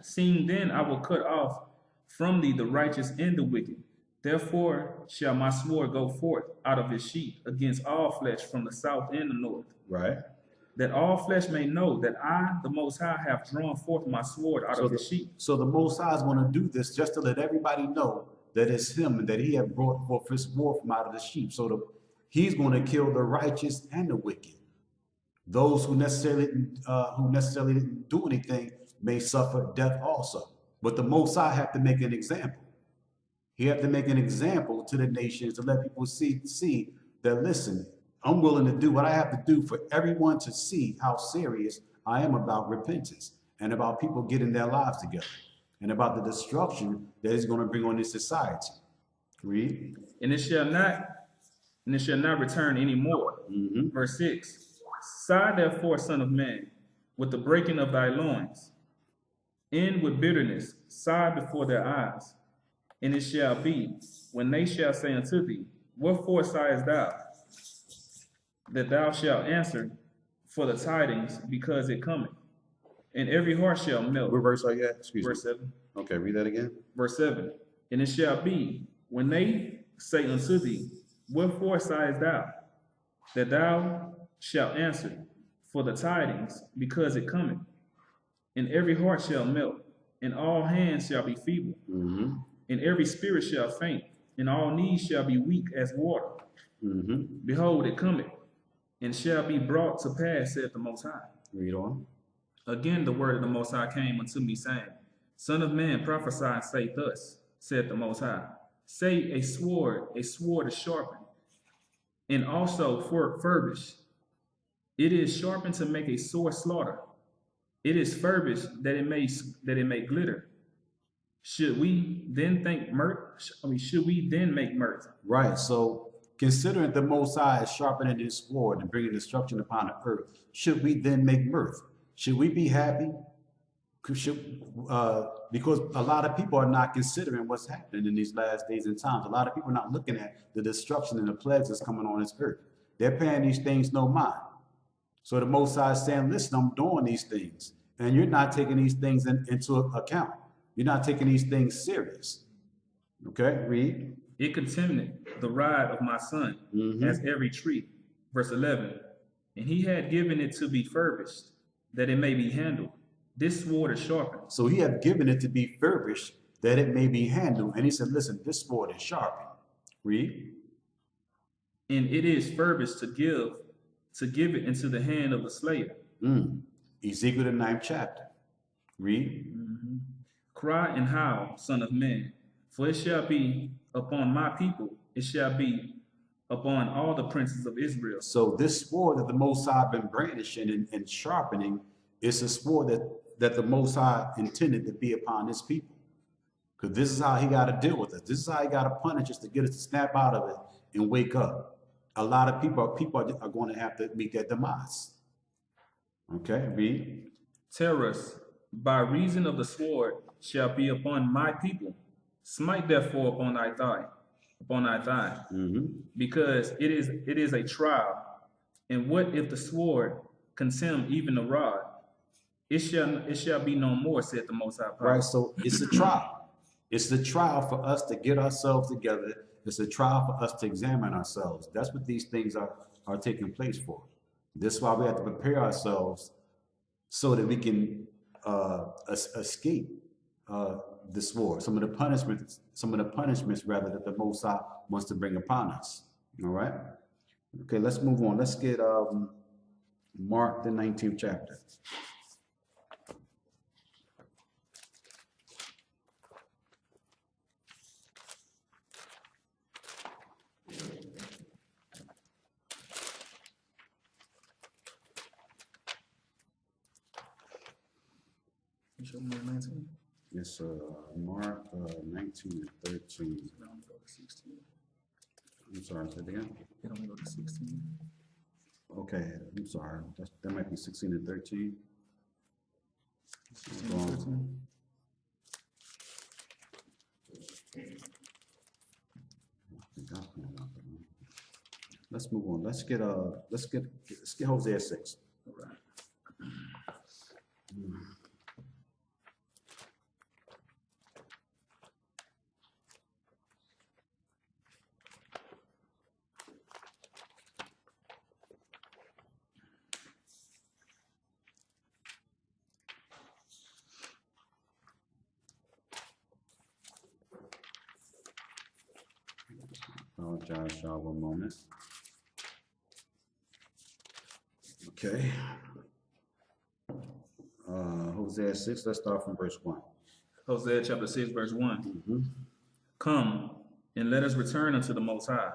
Seeing then I will cut off from thee the righteous and the wicked. Therefore shall my sword go forth out of his sheath against all flesh from the south and the north. Right. That all flesh may know that I, the Most High, have drawn forth my sword out of his sheath. So the Most High is going to do this just to let everybody know that it's him and that he have brought forth his sword from out of the sheep. So he's going to kill the righteous and the wicked. Those who necessarily didn't do anything may suffer death also. But the Most High have to make an example. He have to make an example to the nations to let people see that, listen, I'm willing to do what I have to do for everyone to see how serious I am about repentance and about people getting their lives together and about the destruction that he's going to bring on this society. Read. And it shall not return any more. Verse 6. Sigh therefore, son of man, with the breaking of thy loins, and with bitterness, sigh before their eyes. And it shall be, when they shall say unto thee, wherefore sighest thou? That thou shalt answer, for the tidings, because it cometh. And every heart shall melt. What verse are you at? Excuse me. Verse 7. Okay, read that again. Verse 7. And it shall be, when they say unto thee, wherefore sighest thou? That thou shalt answer, for the tidings, because it cometh. And every heart shall melt, and all hands shall be feeble. And every spirit shall faint, and all knees shall be weak as water. Behold, it cometh, and shall be brought to pass, saith the Most High. Read on. Again the word of the Most High came unto me, saying, Son of man, prophesy and say thus, saith the Most High. Say, a sword is sharpened, and also furbished. It is sharpened to make a sore slaughter. It is furbished that it may glitter. Should we then make mirth? Right. So considering the Most High is sharpening his sword and bringing destruction upon the earth, should we then make mirth? Should we be happy? Because a lot of people are not considering what's happening in these last days and times. A lot of people are not looking at the destruction and the plagues that's coming on this earth. They're paying these things no mind. So the Most High is saying, listen, I'm doing these things, and you're not taking these things into account. You're not taking these things serious. Okay, read. It contemneth the rod of my son as every tree. Verse 11. And he had given it to be furbished, that it may be handled. This sword is sharpened. So he had given it to be furbished, that it may be handled. And he said, listen, this sword is sharpened. Read. And it is furbished to give it into the hand of the slayer. Ezekiel the 9th chapter. Read. Cry and howl, son of man, for it shall be upon my people, it shall be upon all the princes of Israel. So this sword that the Most High been brandishing and sharpening is a sword that the Most High intended to be upon his people. Because this is how he got to deal with us. This is how he got to punish us to get us to snap out of it and wake up. A lot of people are going to have to meet their demise. Okay, read. Terrors, by reason of the sword, shall be upon my people. Smite therefore upon thy thigh, because it is a trial. And what if the sword consume even the rod? It shall be no more, said the Most High. Right, so it's a trial. It's the trial for us to get ourselves together. It's a trial for us to examine ourselves. That's what these things are taking place for. This is why we have to prepare ourselves so that we can escape the sword, some of the punishments rather that the Most High wants to bring upon us. All right. Okay, let's move on. Let's get Mark the 19th chapter. You show me 19? Yes, Mark 19 and 13. It only go to 16. I'm sorry, say it again. It only go to 16. Okay, I'm sorry. That might be 16 and 13. 16 and 13. I think I'm pulling up let's move on. Let's get Hosea 6. All right. Apologize, y'all, one moment. Okay. Hosea 6, let's start from verse 1. Hosea chapter 6, verse 1. Mhm. Come, and let us return unto the Most High,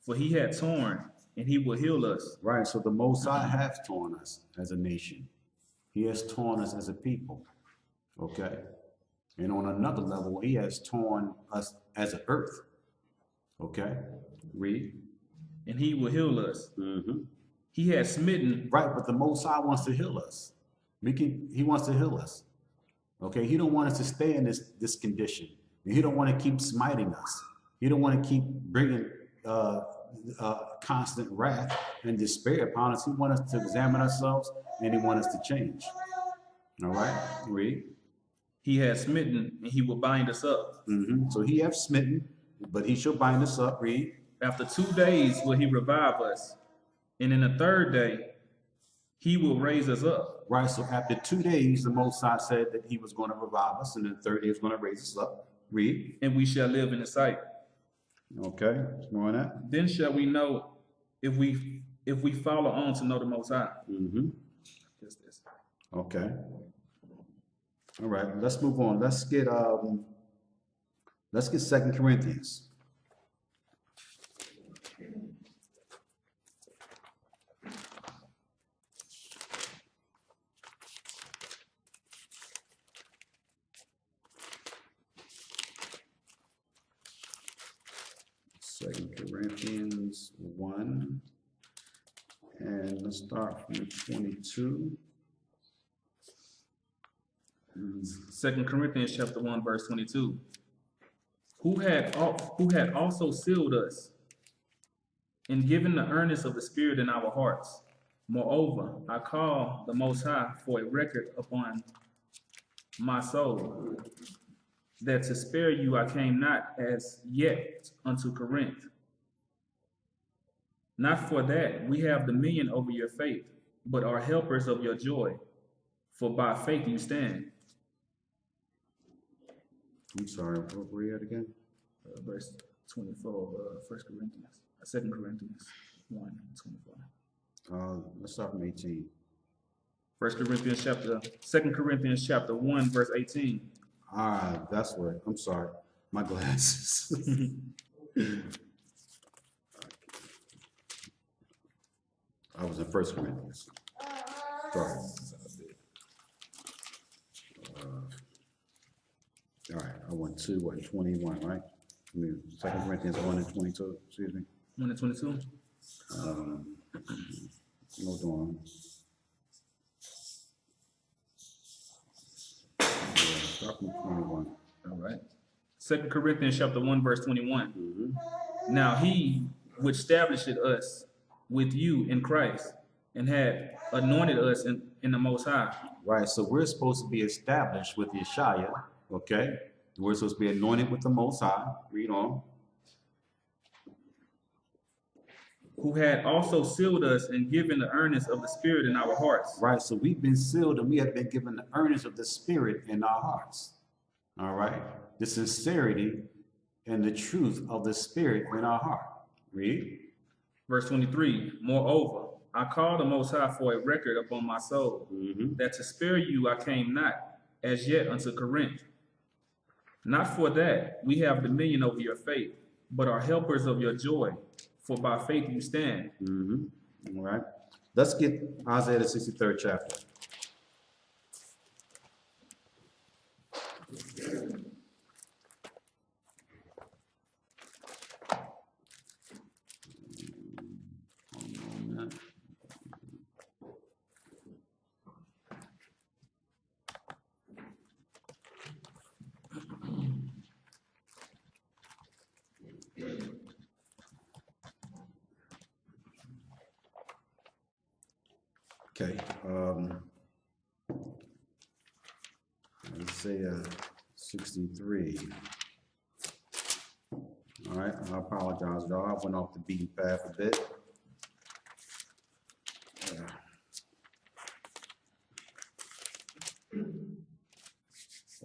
for he had torn, and he will heal us. Right, so the Most High has torn us as a nation. He has torn us as a people, okay? And on another level, he has torn us as an earth, okay? Read. And he will heal us. Mm-hmm. He had smitten. Right, but the Most High wants to heal us. He wants to heal us, okay? He don't want us to stay in this condition. And he don't want to keep smiting us. He don't want to keep bringing constant wrath and despair upon us. He wants us to examine ourselves, and he wants us to change. All right, read. He has smitten, and he will bind us up. Mm-hmm. So he has smitten, but he shall bind us up. Read. After 2 days will he revive us, and in the 3rd day he will raise us up. Right, so after 2 days, the Most High said that he was going to revive us, and the 3rd day he was going to raise us up. Read. And we shall live in his sight. Okay, more on that. Then shall we know if we follow on to know the Most High. Mm-hmm. Just this. Okay. All right, let's move on. Let's get 2 Corinthians. Second Corinthians 1, and let's start from 22. 2 Corinthians chapter 1, verse 22. Who had also sealed us and given the earnest of the Spirit in our hearts. Moreover, I call the Most High for a record upon my soul, that to spare you I came not as yet unto Corinth. Not for that we have dominion over your faith, but are helpers of your joy, for by faith you stand. I'm sorry, what were you at again? Verse 24 of 1 Corinthians, 2 Corinthians 1, 24. Let's start from 18. 2 Corinthians chapter 1, verse 18. That's what, I'm sorry, my glasses. I was in 1 Corinthians. Sorry. All right, I went to 21, right? I mean, 2 Corinthians 1 and 22, excuse me. 1 and 22. Hold on. Start from 21. All right. 2 Corinthians chapter 1, verse 21. Mm-hmm. Now he which established us with you in Christ and had anointed us in the Most High. Right, so we're supposed to be established with Yeshaya, okay? We're supposed to be anointed with the Most High. Read on. Who had also sealed us and given the earnest of the Spirit in our hearts. Right, so we've been sealed and we have been given the earnest of the Spirit in our hearts. All right, the sincerity and the truth of the Spirit in our heart. Read. Verse 23, moreover, I call the Most High for a record upon my soul, that to spare you I came not as yet unto Corinth. Not for that we have dominion over your faith, but are helpers of your joy, for by faith you stand. All right, let's get Isaiah the 63rd chapter. Okay. Let's say 63. All right. I apologize, y'all. I went off the beaten path a bit.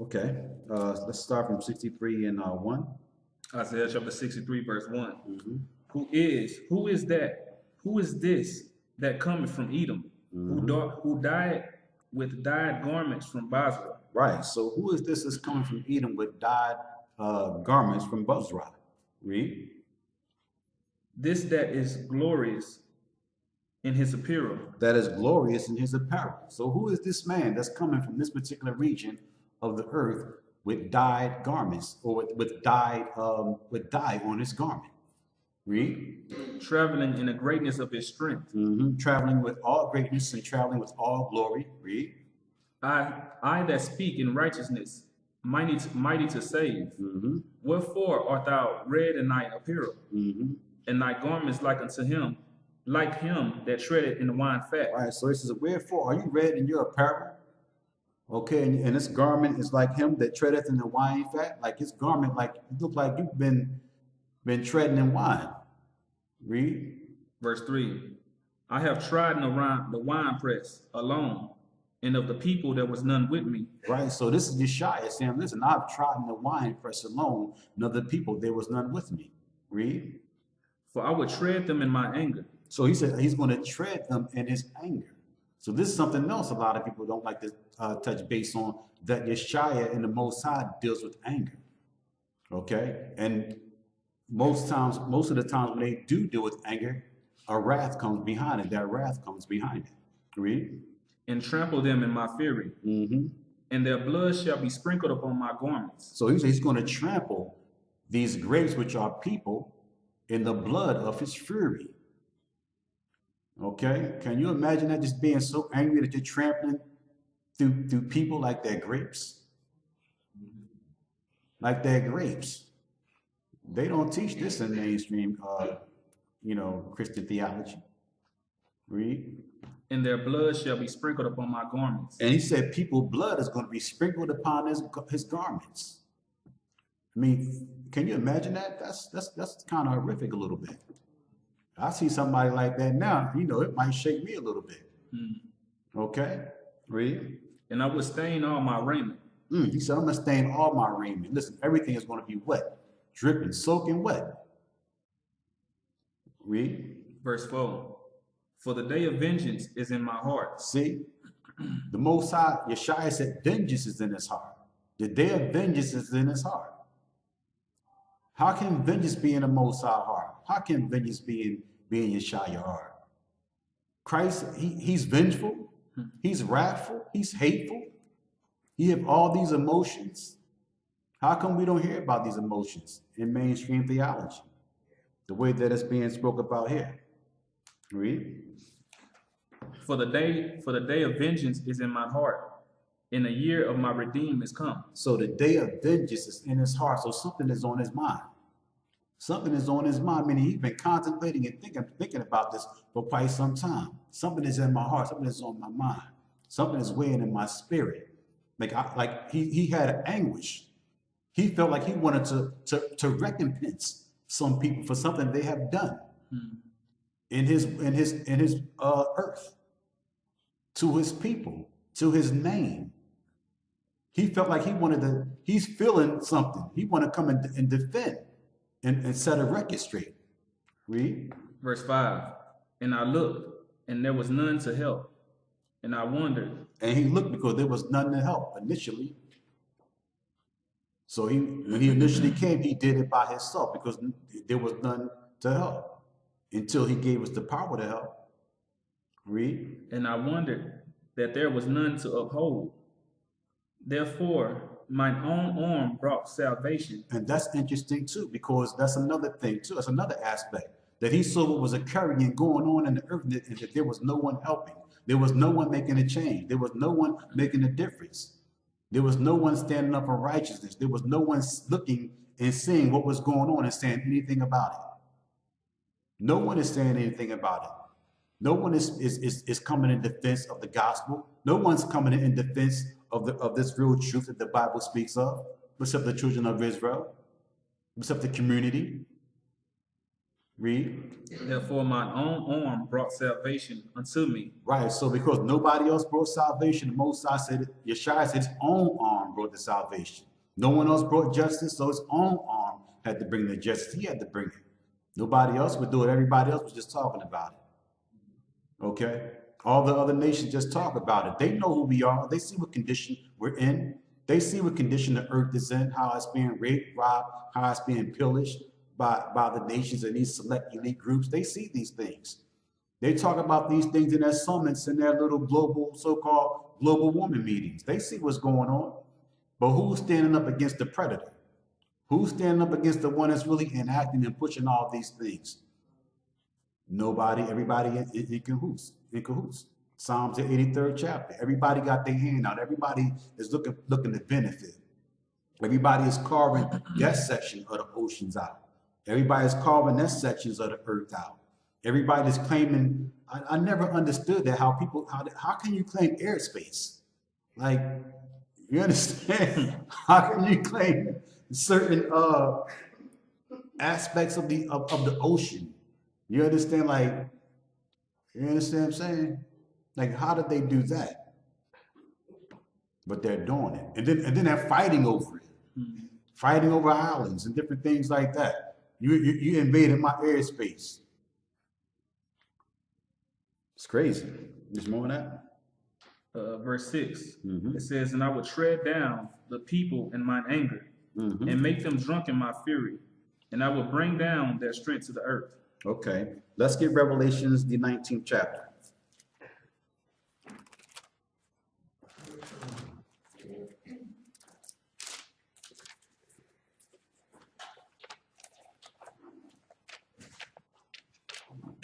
Okay. Let's start from 63 and 1. Isaiah chapter 63, verse 1. Mm-hmm. Who is this that cometh from Edom, who died with dyed garments from Basra? Right. So who is this that's coming from Edom with dyed garments from Basra? Read. This that is glorious in his apparel. That is glorious in his apparel. So who is this man that's coming from this particular region of the earth with dyed garments, or with dye on his garment? Read. Traveling in the greatness of his strength. Traveling with all greatness and traveling with all glory. Read. I that speak in righteousness, mighty to save. Wherefore art thou red in thy apparel, and thy garments like unto him, like him that treadeth in the wine fat. All right, so it says, wherefore are you red in your apparel? Okay, and this garment is like him that treadeth in the wine fat. Like his garment, like you look like you've been treading in wine. Read. Verse 3. I have trodden around the winepress alone, and of the people there was none with me. Right, so this is Yeshaya saying, listen, I've trodden the winepress alone, and of the people there was none with me. Read. For I would tread them in my anger. So he said he's going to tread them in his anger. So this is something else a lot of people don't like to touch base on, that Yeshaya and the Most High deals with anger. Okay, and most of the times when they do deal with anger, a wrath comes behind it. That wrath comes behind it. Read. And trample them in my fury, and their blood shall be sprinkled upon my garments. So he says he's going to trample these grapes, which are people, in the blood of his fury. Okay, can you imagine that, just being so angry that you're trampling through people like they're grapes? Like they're grapes. They don't teach this in mainstream, Christian theology. Read. And their blood shall be sprinkled upon my garments. And he said people's blood is going to be sprinkled upon his garments. I mean, can you imagine that? That's kind of horrific a little bit. I see somebody like that now, it might shake me a little bit. Okay, read. And I will stain all my raiment. He said, I'm going to stain all my raiment. Listen, everything is going to be wet, dripping, soaking wet. Read. Verse 4. For the day of vengeance is in my heart. See, the Most High, Yeshaya said, vengeance is in his heart. The day of vengeance is in his heart. How can vengeance be in the Most High heart? How can vengeance be in Yeshua's heart? Christ, he's vengeful, he's wrathful, he's hateful. He have all these emotions. How come we don't hear about these emotions in mainstream theology, the way that it's being spoke about here? Read. For the day of vengeance is in my heart, and the year of my redeem is come. So the day of vengeance is in his heart. So something is on his mind. Something is on his mind, meaning he's been contemplating and thinking about this for quite some time. Something is in my heart. Something is on my mind. Something is weighing in my spirit. Like he had anguish. He felt like he wanted to recompense some people for something they have done in his earth, to his people, to his name. He felt like he's feeling something. He wanted to come and defend and set a record straight. Read. Verse 5. And I looked, and there was none to help. And I wondered. And he looked because there was none to help initially. So when he initially came, he did it by himself because there was none to help until he gave us the power to help. Read. And I wondered that there was none to uphold. Therefore, mine own arm brought salvation. And that's interesting too, because that's another thing too. That's another aspect, that he saw what was occurring and going on in the earth, and that there was no one helping. There was no one making a change. There was no one making a difference. There was no one standing up for righteousness. There was no one looking and seeing what was going on and saying anything about it. No one is saying anything about it. No one is coming in defense of the gospel. No one's coming in defense of this real truth that the Bible speaks of, except the children of Israel, except the community. Read. Therefore, mine own arm brought salvation unto me. Right. So because nobody else brought salvation, the Most High said, Yeshua said his own arm brought the salvation. No one else brought justice, so his own arm had to bring the justice. He had to bring it. Nobody else would do it. Everybody else was just talking about it. Okay? All the other nations just talk about it. They know who we are. They see what condition we're in. They see what condition the earth is in, how it's being raped, robbed, how it's being pillaged by the nations and these select elite groups. They see these things. They talk about these things in their summits and their little global, so-called global woman meetings. They see what's going on. But who's standing up against the predator? Who's standing up against the one that's really enacting and pushing all these things? Nobody. Everybody in cahoots. In cahoots. Psalms, the 83rd chapter. Everybody got their hand out. Everybody is looking to benefit. Everybody is carving that section of the oceans out. Everybody is carving that sections of the earth out. Everybody is claiming. I never understood that, how people, how can you claim airspace? Like, you understand? How can you claim certain aspects of the ocean? You understand? Like, you understand what I'm saying? Like, how did they do that? But they're doing it, and then they're fighting over it, fighting over islands and different things like that. You invaded my airspace. It's crazy. There's more than that. Verse 6, it says, and I will tread down the people in mine anger, and make them drunk in my fury, and I will bring down their strength to the earth. Okay, let's get Revelations, the 19th chapter.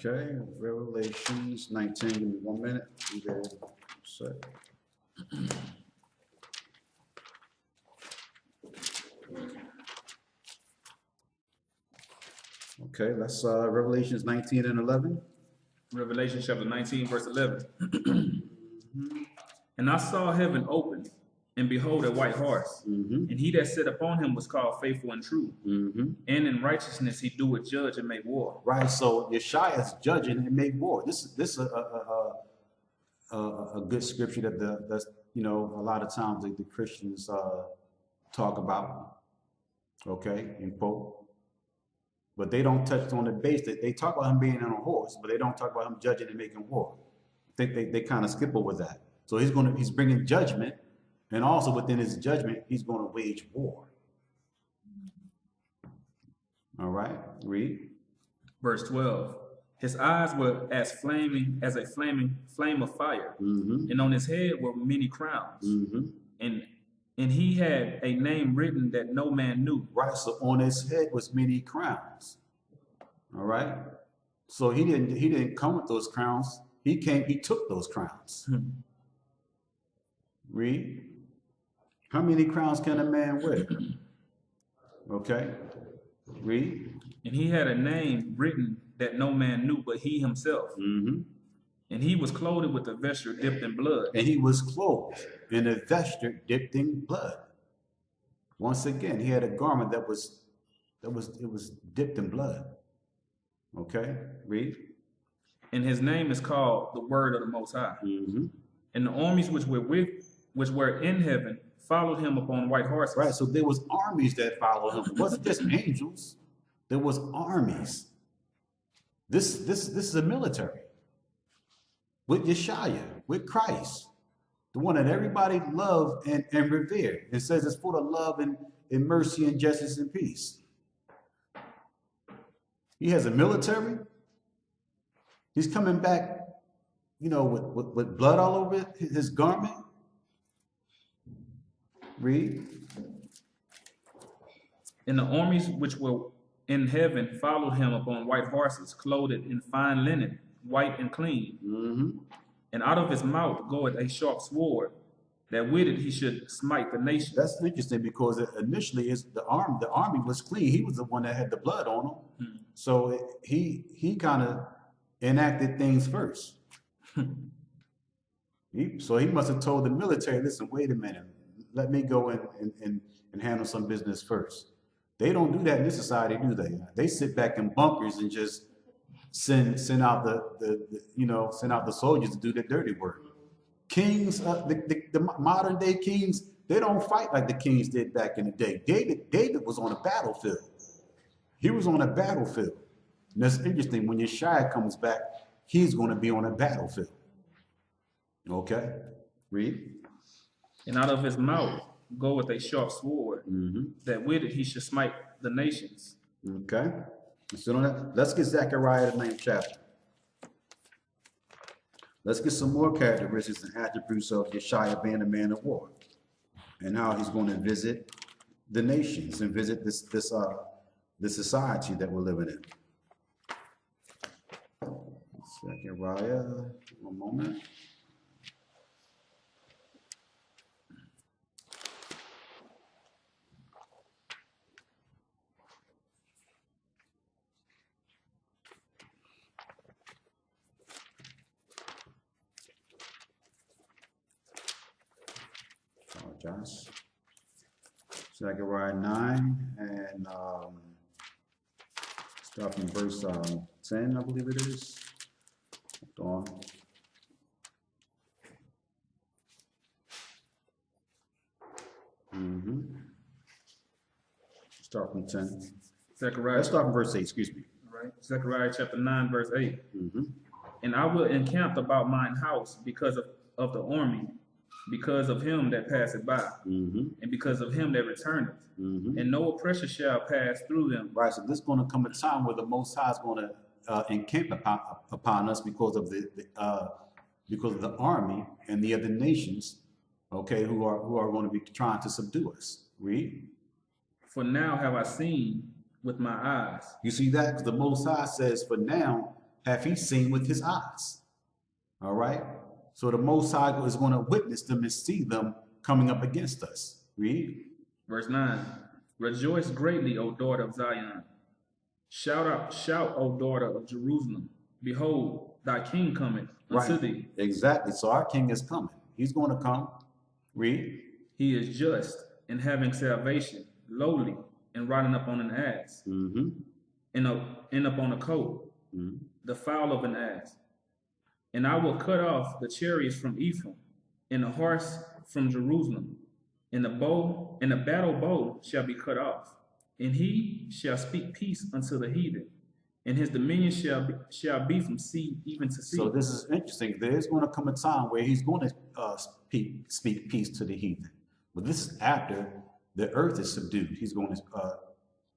Okay, Revelations 19, give me 1 minute. You go. Set. Okay, let's Revelations 19 and 11. Revelation chapter 19, verse 11. And I saw heaven open, and behold, a white horse. And he that sat upon him was called Faithful and True. And in righteousness he doeth judge and make war. Right, so Yeshua is judging and make war. This is a good scripture that's a lot of times the Christians talk about, okay, and quote. But they don't touch on the base. They talk about him being on a horse, but they don't talk about him judging and making war. I think they kind of skip over that. So he's bringing judgment, and also within his judgment, he's going to wage war. All right, read. Verse 12. His eyes were as a flaming flame of fire, and on his head were many crowns. And he had a name written that no man knew. Right, so on his head was many crowns. All right, so he didn't come with those crowns. He took those crowns. Read. How many crowns can a man wear? Okay, read. And he had a name written that no man knew but he himself. And he was clothed with a vesture dipped in blood. And he was clothed in a vesture dipped in blood. Once again, he had a garment that was dipped in blood. Okay, read. And his name is called the Word of the Most High. And the armies which were in heaven followed him upon white horses. Right, so there was armies that followed him. It wasn't just angels. There was armies. This is a military. With Yeshua, with Christ, the one that everybody loved and revered. It says it's full of love and mercy and justice and peace. He has a military. He's coming back, with blood all over his garment. Read. And the armies which were in heaven followed him upon white horses, clothed in fine linen, white and clean. And out of his mouth goeth a sharp sword, that with it he should smite the nation. That's interesting because initially the army was clean. He was the one that had the blood on him. So he kind of enacted things first. So he must have told the military, listen, wait a minute, let me go and handle some business first. They don't do that in this society, do they? They sit back in bunkers and just send out send out the soldiers to do the dirty work. Kings, the modern day kings, they don't fight like the kings did back in the day. David was on a battlefield. He was on a battlefield. And that's interesting. When Yeshua comes back, he's going to be on a battlefield. Okay, read. And out of his mouth goeth a sharp sword, that with it he should smite the nations. Okay, so let's get Zechariah the 9th chapter. Let's get some more characteristics and attributes of Yeshua being a man of war, and how he's going to visit the nations and visit this society that we're living in. Zechariah, one moment. Apologize. Zechariah 9 and start from verse 10, I believe it is. Hold on. Start from 10. Zechariah. Let's start from verse 8, excuse me. Right. Zechariah chapter 9, verse 8. And I will encamp about mine house because of the army, because of him that passeth by, and because of him that returneth, and no oppressor shall pass through them. Right, so this is going to come a time where the Most High is going to encamp upon us because of the army and the other nations, okay, who are going to be trying to subdue us. Read. For now have I seen with my eyes. You see that? Because the Most High says, for now have he seen with his eyes. All right? So the Most High is going to witness them and see them coming up against us. Read. Verse 9. Rejoice greatly, O daughter of Zion. Shout, O daughter of Jerusalem. Behold, thy king cometh unto thee. Exactly. So our king is coming. He's going to come. Read. He is just and having salvation, lowly and riding up on an ass, and up on a colt, the fowl of an ass. And I will cut off the chariots from Ephraim, and the horse from Jerusalem, and the battle bow shall be cut off, and he shall speak peace unto the heathen, and his dominion shall be from sea even to sea. So this is interesting. There is going to come a time where he's going to speak peace to the heathen, but this is after the earth is subdued. He's going to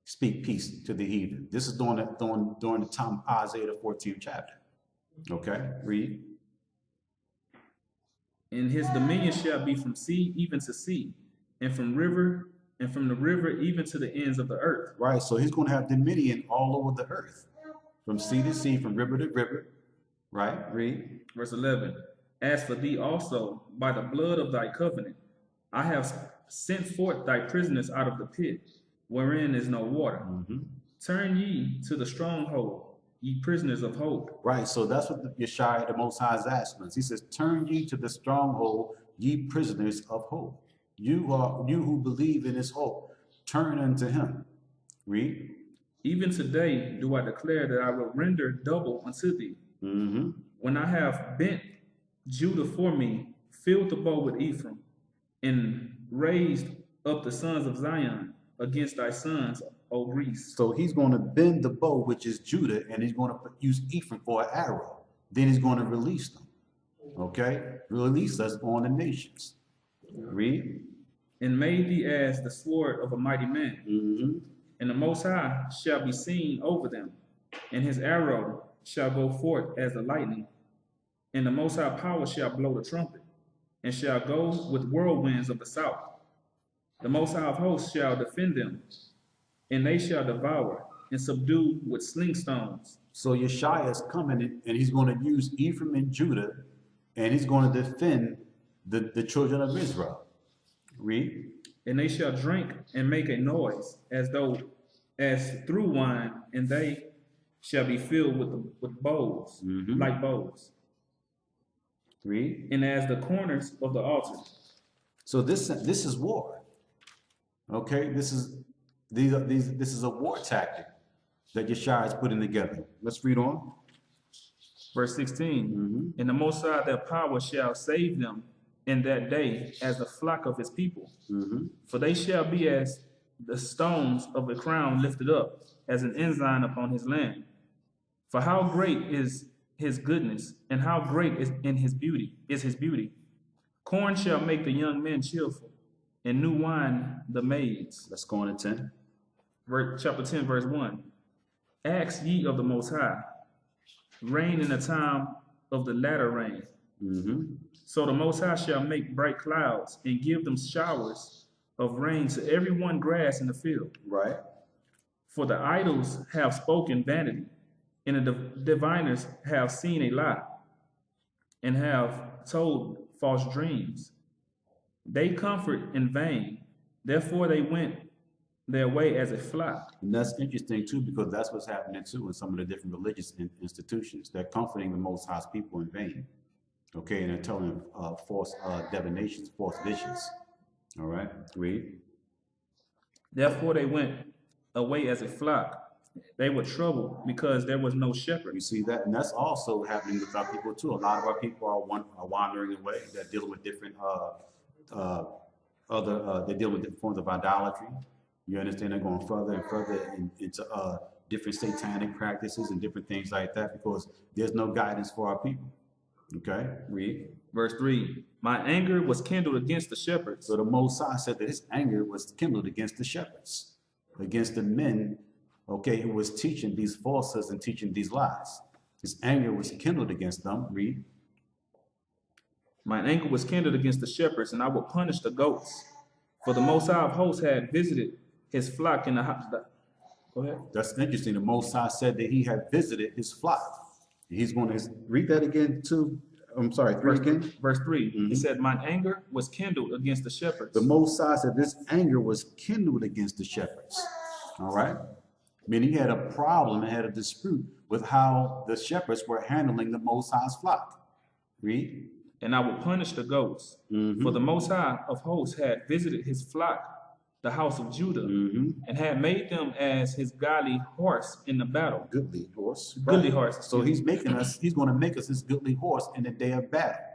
speak peace to the heathen. This is during the time of Isaiah the 14th chapter. Okay, read. And his dominion shall be from sea even to sea, and from the river even to the ends of the earth. Right, so he's going to have dominion all over the earth, from sea to sea, from river to river. Right, read. Verse 11. As for thee also, by the blood of thy covenant, I have sent forth thy prisoners out of the pit, wherein is no water. Turn ye to the stronghold, ye prisoners of hope. Right, so that's what Yeshua, the Most High, is asking us. He says, turn ye to the stronghold, ye prisoners of hope. You who believe in his hope, turn unto him. Read. Even today do I declare that I will render double unto thee. When I have bent Judah for me, filled the bow with Ephraim, and raised up the sons of Zion against thy sons, O Greece. So he's going to bend the bow, which is Judah, and he's going to use Ephraim for an arrow. Then he's going to release them. Okay? Release us on the nations. Read. And made thee as the sword of a mighty man. And the Most High shall be seen over them, and his arrow shall go forth as the lightning. And the Most High power shall blow the trumpet, and shall go with whirlwinds of the south. The Most High of hosts shall defend them, and they shall devour and subdue with sling stones. So Yeshua is coming, and he's going to use Ephraim and Judah, and he's going to defend the children of Israel. Read. And they shall drink and make a noise as through wine, and they shall be filled with bowls, like bowls. Read. And as the corners of the altar. So this is war. Okay, this is a war tactic that Yeshua is putting together. Let's read on. Verse 16. And the Most High their power shall save them in that day as the flock of his people. For they shall be as the stones of a crown lifted up, as an ensign upon his land. For how great is his goodness, and how great is his beauty. Corn shall make the young men cheerful, and new wine the maids. Let's go on to 10. Chapter 10, verse 1. Ask ye of the Most High, rain in the time of the latter rain. So the Most High shall make bright clouds, and give them showers of rain to every one grass in the field. Right. For the idols have spoken vanity, and the diviners have seen a lie, and have told false dreams. They comfort in vain, therefore they went their way as a flock. And that's interesting too, because that's what's happening too in some of the different religious institutions. They're comforting the Most High's people in vain. Okay, and they're telling false divinations, false visions. All right, read. Therefore they went away as a flock. They were troubled because there was no shepherd. You see that? And that's also happening with our people too. A lot of our people are wandering away. They're dealing with different they're dealing with different forms of idolatry. You understand? They're going further and further into different satanic practices and different things like that because there's no guidance for our people. Okay, read. Verse 3, my anger was kindled against the shepherds. So the Most High said that his anger was kindled against the shepherds, against the men, okay, who was teaching these falsehoods and teaching these lies. His anger was kindled against them. Read. My anger was kindled against the shepherds, and I will punish the goats. For the Most High of hosts had visited his flock in the house. Go ahead. That's interesting. The Most High said that he had visited his flock. He's going to read that again too. I'm sorry, verse 3. He said, my anger was kindled against the shepherds. The Most High said this anger was kindled against the shepherds. All right? Meaning he had a problem and had a dispute with how the shepherds were handling the Most High's flock. Read. And I will punish the goats. For the Most High of hosts had visited his flock, the house of Judah, and had made them as his godly horse in the battle. Goodly horse. Goodly horse. So he's going to make us his goodly horse in the day of battle.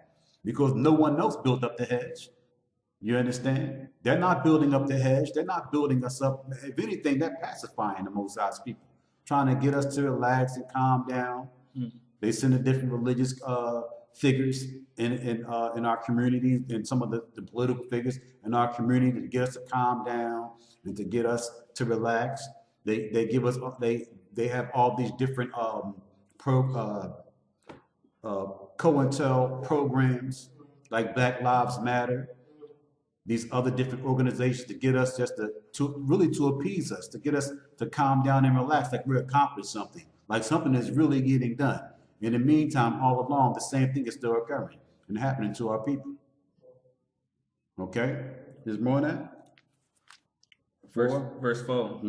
Because no one else built up the hedge. You understand? They're not building up the hedge. They're not building us up. If anything, they're pacifying the Most High's people, trying to get us to relax and calm down. They send the different religious figures in our community, and some of the political figures in our community to get us to calm down and to get us to relax. They give us they have all these different COINTEL programs like Black Lives Matter, these other different organizations to get us just to appease us, to get us to calm down and relax, like we're accomplished something, like something is really getting done. In the meantime, all along, the same thing is still occurring and happening to our people. Okay? There's more on that? Verse 4.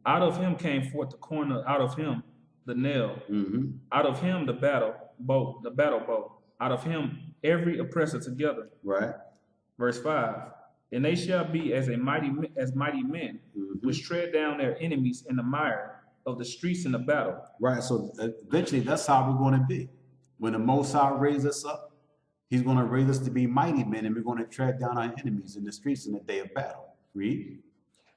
Out of him came forth the corner, out of him the nail, out of him the battle bow, out of him every oppressor together. Right. Verse 5. And they shall be as mighty men, which tread down their enemies in the mire of the streets in the battle. Right. So eventually that's how we're going to be. When the Most High raises us up, he's going to raise us to be mighty men, and we're going to tread down our enemies in the streets in the day of battle. Read.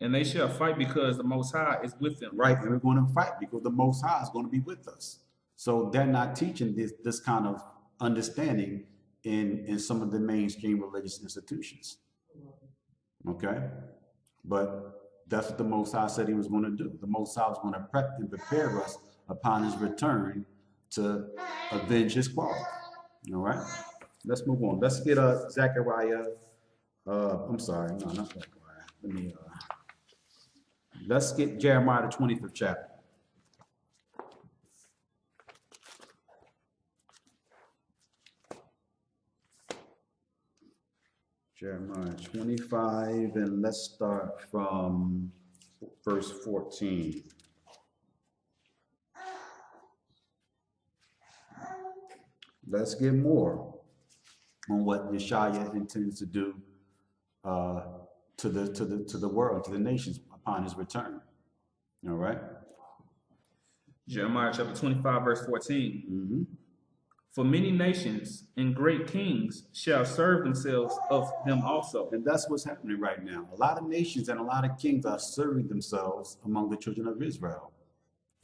And they shall fight because the Most High is with them. Right. And we're going to fight because the Most High is going to be with us. So they're not teaching this kind of understanding in some of the mainstream religious institutions. Okay. But that's what the Most High said he was going to do. The Most High was going to prep and prepare us upon his return to avenge his quarrel. All right? Let's move on. Let's get Zechariah. I'm sorry. No, not Zechariah. Let's get Jeremiah, the 25th chapter. Jeremiah 25, and let's start from verse 14. let's get more on what Yeshua intends to do to the world, to the nations upon his return. All right. Jeremiah chapter 25, verse 14. Mm-hmm. For many nations and great kings shall serve themselves of them also. And that's what's happening right now. A lot of nations and a lot of kings are serving themselves among the children of Israel.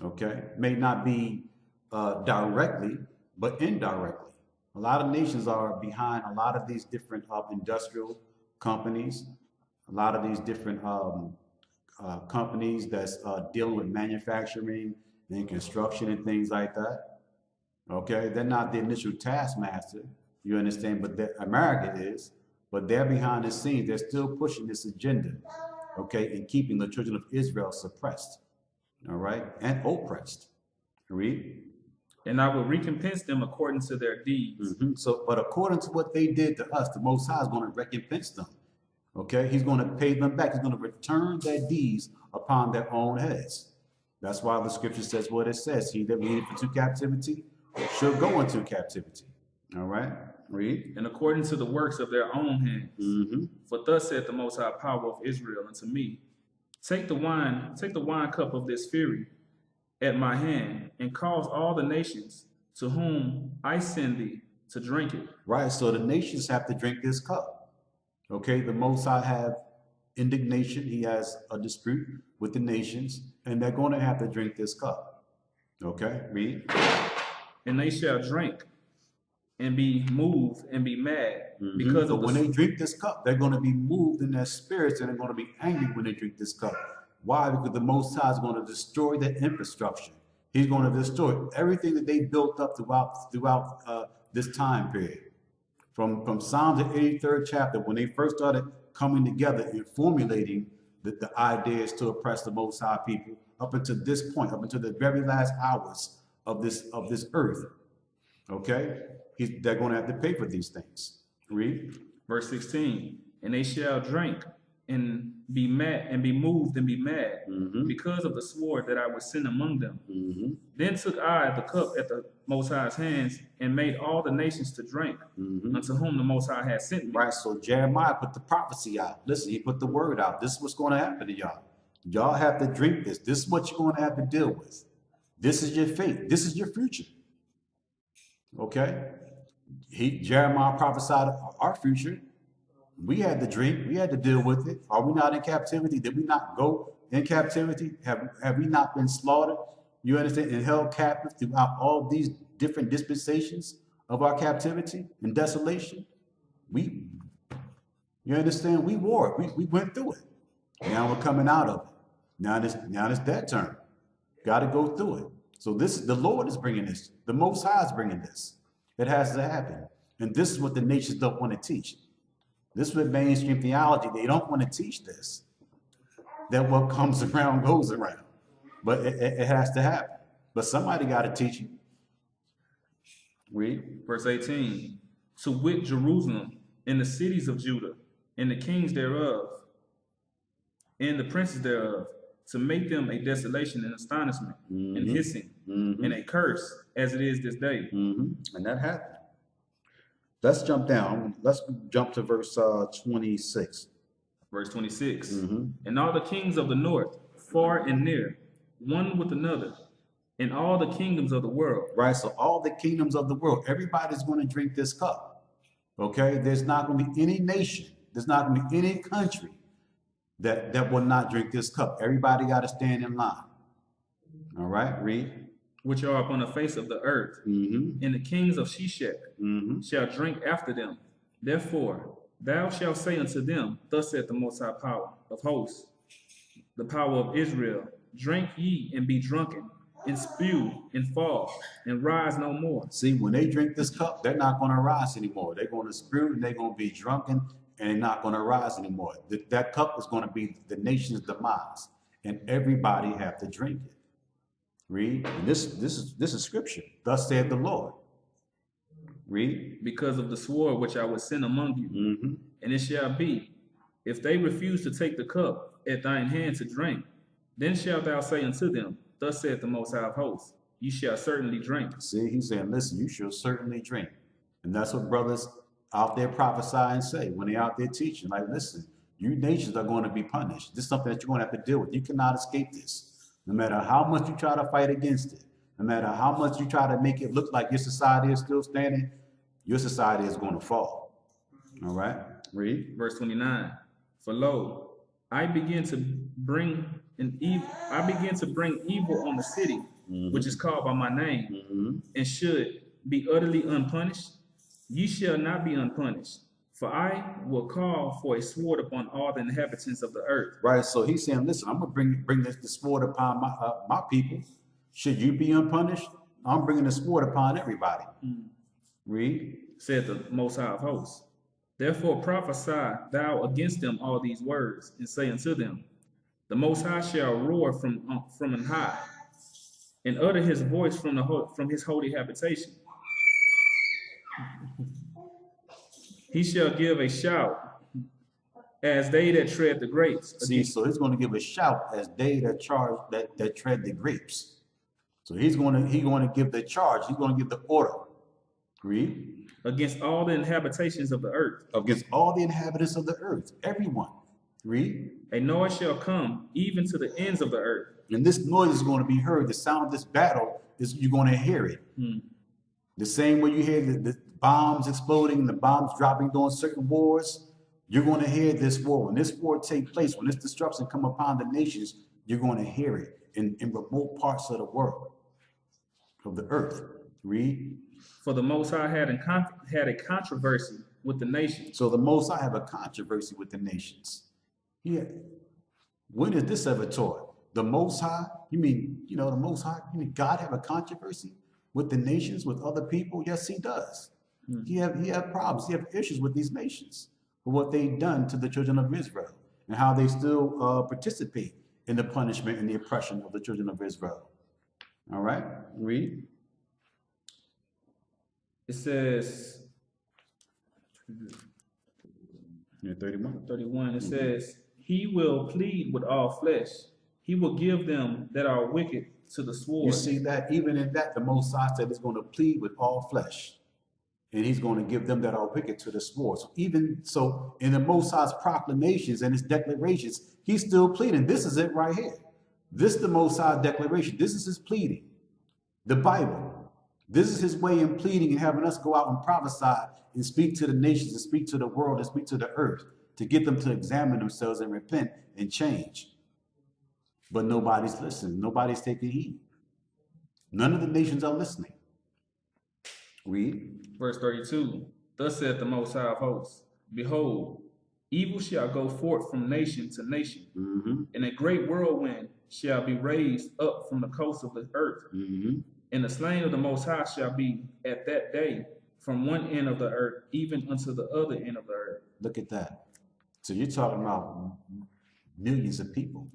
Okay? May not be directly, but indirectly. A lot of nations are behind a lot of these different industrial companies, a lot of these different companies that's dealing with manufacturing and construction and things like that. Okay, they're not the initial taskmaster, you understand, but America is, but they're behind the scenes. They're still pushing this agenda, okay, and keeping the children of Israel suppressed, all right, and oppressed. Read. And I will recompense them according to their deeds. Mm-hmm. So, but according to what they did to us, the Most High is going to recompense them, okay? He's going to pay them back. He's going to return their deeds upon their own heads. That's why the scripture says what it says. He that leadeth into captivity should go into captivity. All right, read. And according to the works of their own hands. Mm-hmm. For thus saith the Most High Power of Israel unto me, take the wine cup of this fury at my hand, and cause all the nations to whom I send thee to drink it. Right, so the nations have to drink this cup. Okay, the Most High have indignation. He has a dispute with the nations, and they're going to have to drink this cup. Okay, read. And they shall drink and be moved and be mad because of when they drink this cup, they're going to be moved in their spirits, and they're going to be angry when they drink this cup. Why? Because the Most High is going to destroy their infrastructure. He's going to destroy everything that they built up throughout this time period. From Psalms, the 83rd chapter, when they first started coming together and formulating the ideas to oppress the Most High people, up until this point, up until the very last hours of this earth. Okay? They're going to have to pay for these things. Read. Verse 16. And they shall drink and be mad and be moved and be mad because of the sword that I would send among them. Then took I the cup at the Most High's hands and made all the nations to drink unto whom the Most High had sent me. Right, so Jeremiah put the prophecy out. Listen, he put the word out. This is what's going to happen to y'all. Y'all have to drink this. This is what you're going to have to deal with. This is your fate. This is your future. Okay? Jeremiah prophesied our future. We had to drink. We had to deal with it. Are we not in captivity? Did we not go in captivity? Have we not been slaughtered? You understand? And held captive throughout all these different dispensations of our captivity and desolation? You understand? We wore it. We went through it. Now we're coming out of it. Now it's their turn. Got to go through it. So the Lord is bringing this. The Most High is bringing this. It has to happen. And this is what the nations don't want to teach. This is what mainstream theology, they don't want to teach this. That what comes around goes around. But it has to happen. But somebody got to teach you. Read. Verse 18. To wit Jerusalem and the cities of Judah and the kings thereof and the princes thereof, to make them a desolation and astonishment and hissing and a curse as it is this day. And that happened. Let's jump down. Let's jump to verse 26. Verse 26. And all the kings of the north, far and near, one with another, and all the kingdoms of the world. Right, so all the kingdoms of the world, everybody's going to drink this cup. Okay, there's not going to be any nation, there's not going to be any country that will not drink this cup. Everybody got to stand in line. All right, read. Which are upon the face of the earth, and the kings of Sheshach shall drink after them. Therefore, thou shalt say unto them, thus saith the Most High Power of hosts, the power of Israel, drink ye and be drunken, and spew and fall, and rise no more. See, when they drink this cup, they're not going to rise anymore. They're going to spew and they're going to be drunken, and they're not going to rise anymore. That cup is going to be the nation's demise, and everybody have to drink it. Read. And this is scripture. Thus saith the Lord. Read. Because of the sword which I will send among you. And it shall be, if they refuse to take the cup at thine hand to drink, then shalt thou say unto them, thus saith the Most High of hosts, you shall certainly drink. See, he's saying, listen, you shall certainly drink. And that's what brothers out there prophesy and say when they're out there teaching. Like, listen, you nations are going to be punished. This is something that you're going to have to deal with. You cannot escape this. No matter how much you try to fight against it, no matter how much you try to make it look like your society is still standing, your society is going to fall. All right? Read. Verse 29. For lo, I begin to bring evil on the city, which is called by my name, and should be utterly unpunished. Ye shall not be unpunished, for I will call for a sword upon all the inhabitants of the earth. Right. So he's saying, listen, I'm gonna bring the sword upon my people. Should you be unpunished? I'm bringing the sword upon everybody. Read. Said the Most High of hosts. Therefore prophesy thou against them all these words, and say unto them, the Most High shall roar from on high, and utter his voice from his holy habitation. He shall give a shout as they that tread the grapes. See, so he's going to give a shout as they that tread the grapes. So he's going to give the charge. He's going to give the order. Read. Against all the inhabitations of the earth. Against all the inhabitants of the earth. Everyone. Read. A noise shall come even to the ends of the earth. And this noise is going to be heard. The sound of this battle is you're going to hear it. The same way you hear the bombs exploding, the bombs dropping during certain wars, you're going to hear this war. When this war takes place, when this destruction come upon the nations, you're going to hear it in remote parts of the world, of the earth. Read. For the Most High had a controversy with the nations. So the Most High have a controversy with the nations. Yeah. When is this ever taught? The Most High? You mean, the Most High? You mean God have a controversy with the nations, with other people? Yes, he does. He have problems. He have issues with these nations for what they've done to the children of Israel and how they still participate in the punishment and the oppression of the children of Israel. All right, read. It says, 31. 31, it says, he will plead with all flesh. He will give them that are wicked to the sword. You see that? Even in that, the Most High said he's going to plead with all flesh. And he's going to give them that are wicked to the sword. So even so, in the Most High's proclamations and his declarations, he's still pleading. This is it right here. This is the Most High's declaration. This is his pleading. The Bible. This is his way in pleading and having us go out and prophesy and speak to the nations and speak to the world and speak to the earth to get them to examine themselves and repent and change. But nobody's listening. Nobody's taking heed. None of the nations are listening. Read. Verse 32, thus saith the Most High of hosts, behold, evil shall go forth from nation to nation, and a great whirlwind shall be raised up from the coast of the earth, and the slain of the Most High shall be at that day from one end of the earth even unto the other end of the earth. Look at that. So you're talking about millions of people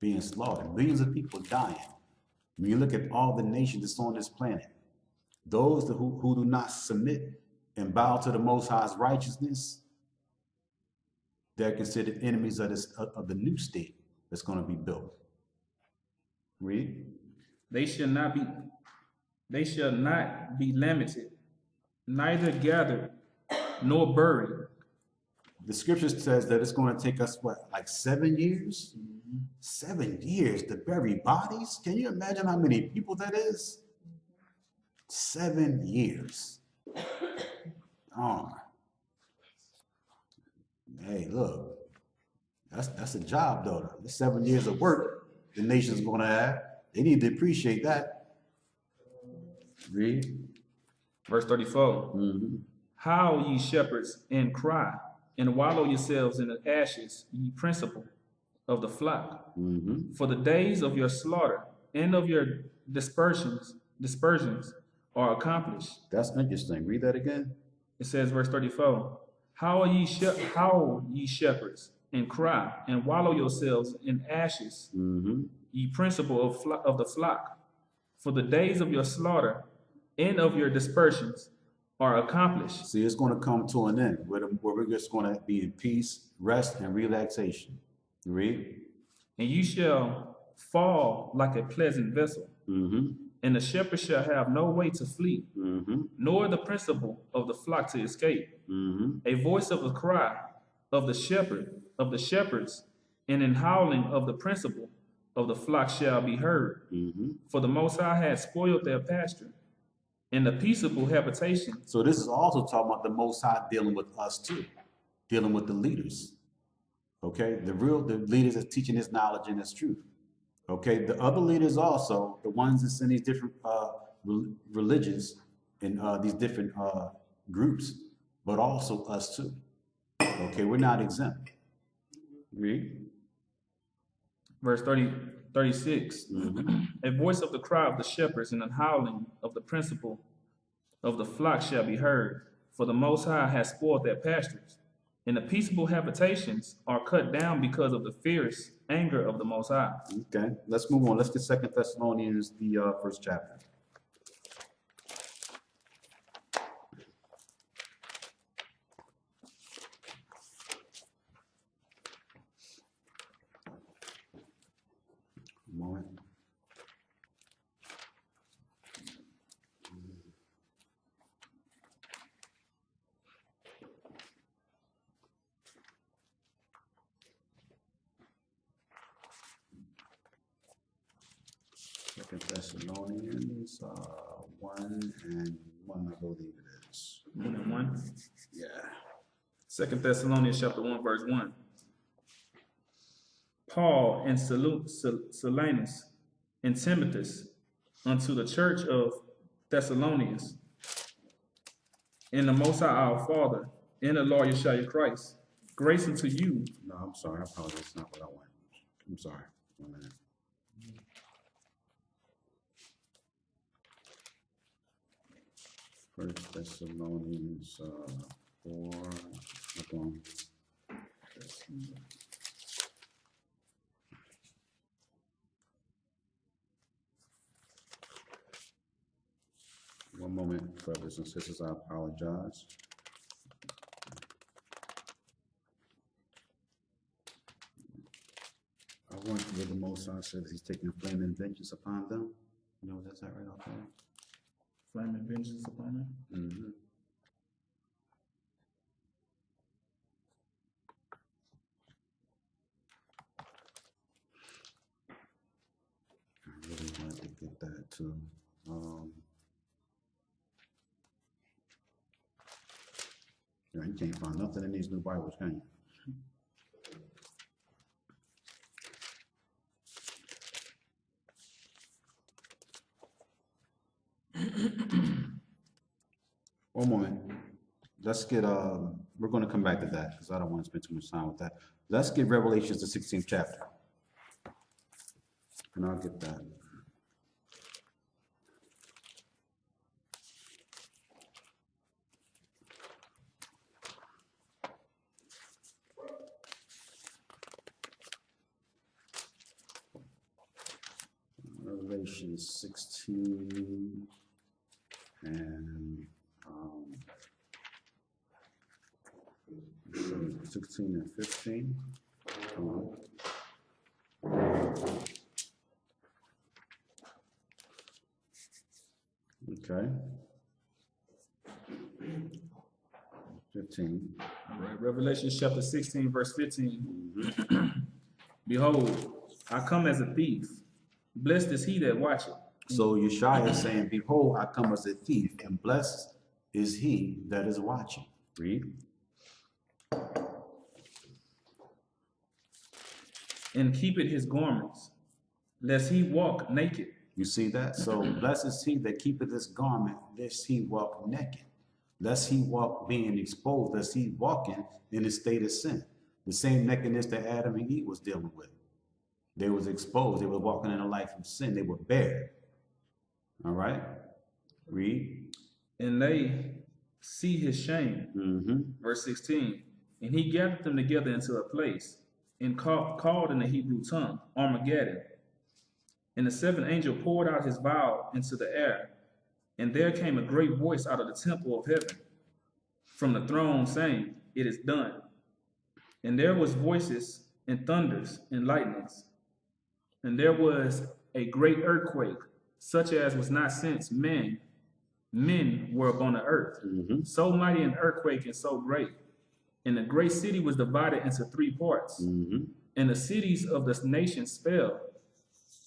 being slaughtered, millions of people dying. When you look at all the nations that's on this planet, those who do not submit and bow to the Most High's righteousness, they're considered enemies of the new state that's going to be built. Read. They shall not be lamented, neither gathered nor buried. The scripture says that it's going to take us, like 7 years? 7 years to bury bodies? Can you imagine how many people that is? 7 years. Oh. Hey, look. That's a job, though. That's 7 years of work the nation's going to have. They need to appreciate that. Read. Verse 34. Howl, ye shepherds, and cry, and wallow yourselves in the ashes, ye principal of the flock. For the days of your slaughter and of your dispersions are accomplished. That's interesting. Read that again. It says, verse 34, howl, ye shepherds, and cry, and wallow yourselves in ashes, ye principal of the flock. For the days of your slaughter and of your dispersions are accomplished. See, it's going to come to an end where we're just going to be in peace, rest, and relaxation. You read? And you shall fall like a pleasant vessel, and the shepherd shall have no way to flee, Mm-hmm. nor the principal of the flock to escape. Mm-hmm. A voice of a cry of the shepherds, and an howling of the principal of the flock shall be heard. Mm-hmm. For the Most High had spoiled their pasture, and the peaceable habitation. So this is also talking about the Most High dealing with us too, dealing with the leaders. Okay, the leaders that's teaching His knowledge and His truth. Okay, the other leaders also, the ones that's in these different religions and these different groups, but also us too. Okay, we're not exempt. Read. Verse 36. Mm-hmm. A voice of the cry of the shepherds and the howling of the principal of the flock shall be heard. For the Most High has spoiled their pastures, and the peaceable habitations are cut down because of the fierce anger of the Most High. Okay, let's move on. Let's get 2 Thessalonians, the first chapter. A moment. Second Thessalonians 1 and 1, I believe it is. 1 and 1. Yeah. 2 Thessalonians chapter 1, verse 1. Paul and Silanus and Timothy unto the church of Thessalonians, in the Most High our Father, in the Lawya and Christ, grace unto you. No, I'm sorry. I apologize. That's not what I want. I'm sorry. 1 minute. First Thessalonians 4. Hold on. One moment, brothers and sisters. I apologize. I want where the Most High says He's taking flaming vengeance upon them. You know, that's that right off there? Flaming vengeance upon them. Mm-hmm. I really wanted to get that too. Yeah, you can't find nothing in these new Bibles, can you? One moment. Let's get we're going to come back to that because I don't want to spend too much time with that. Let's get Revelations, the 16th chapter. And I'll get that. Revelation 16 and 16 and 15. Okay. 15. All right, Revelation chapter 16, verse 15. Mm-hmm. Behold, I come as a thief. Blessed is he that watcheth. So Yeshua is saying, behold, I come as a thief, and blessed is he that is watching. Read. And keepeth his garments, lest he walk naked. You see that? So blessed is he that keepeth his garment, lest he walk naked. Lest he walk being exposed, lest he walking in a state of sin. The same nakedness that Adam and Eve was dealing with. They was exposed. They were walking in a life of sin. They were bare. All right? Read. And they see his shame. Mm-hmm. Verse 16. And he gathered them together into a place, and called in the Hebrew tongue, Armageddon. And the seventh angel poured out his vial into the air, and there came a great voice out of the temple of heaven, from the throne, saying, It is done. And there was voices and thunders and lightnings. And there was a great earthquake, such as was not since men were upon the earth. Mm-hmm. So mighty an earthquake and so great. And the great city was divided into 3 parts. Mm-hmm. And the cities of the nations fell.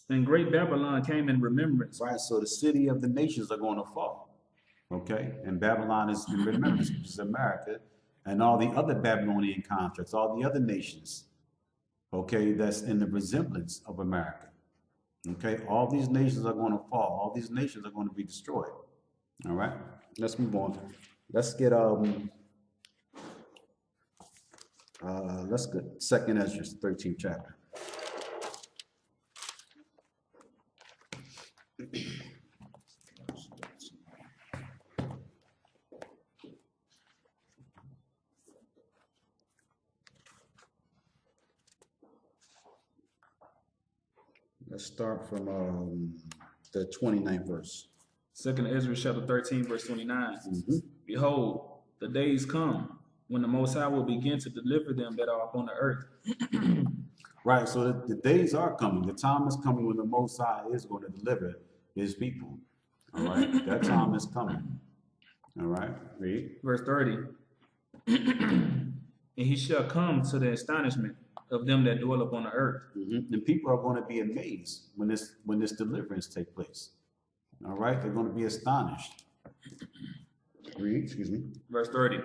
And great Babylon came in remembrance. Right, so the city of the nations are going to fall. Okay, and Babylon is in remembrance, which is America, and all the other Babylonian contracts, all the other nations, okay, that's in the resemblance of America. Okay, all these nations are going to fall. All these nations are going to be destroyed. All right, let's move on. Let's get 2nd Ezra, 13th chapter. Let's start from the 29th verse. 2nd Ezra chapter 13, verse 29. Mm-hmm. Behold, the days come when the Most High will begin to deliver them that are upon the earth. Right, so the days are coming. The time is coming when the Most High is going to deliver his people. All right, that time is coming. All right, read. Verse 30. And he shall come to the astonishment of them that dwell upon the earth. Mm-hmm. And people are going to be amazed when this deliverance take place. All right, they're going to be astonished. Read, excuse me. Verse 30.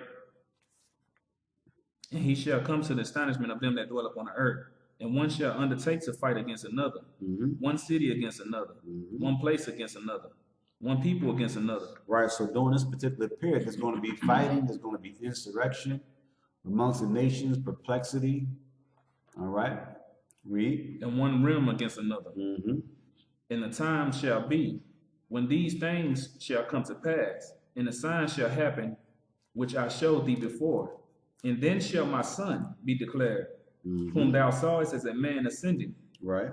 And he shall come to the astonishment of them that dwell upon the earth. And one shall undertake to fight against another. Mm-hmm. One city against another. Mm-hmm. One place against another. One people against another. Right, so during this particular period, there's going to be fighting, there's going to be insurrection amongst the nations, perplexity. All right, read. And one realm against another. Mm-hmm. And the time shall be when these things shall come to pass, and the sign shall happen, which I showed thee before. And then shall my son be declared, whom thou sawest as a man ascending. Right.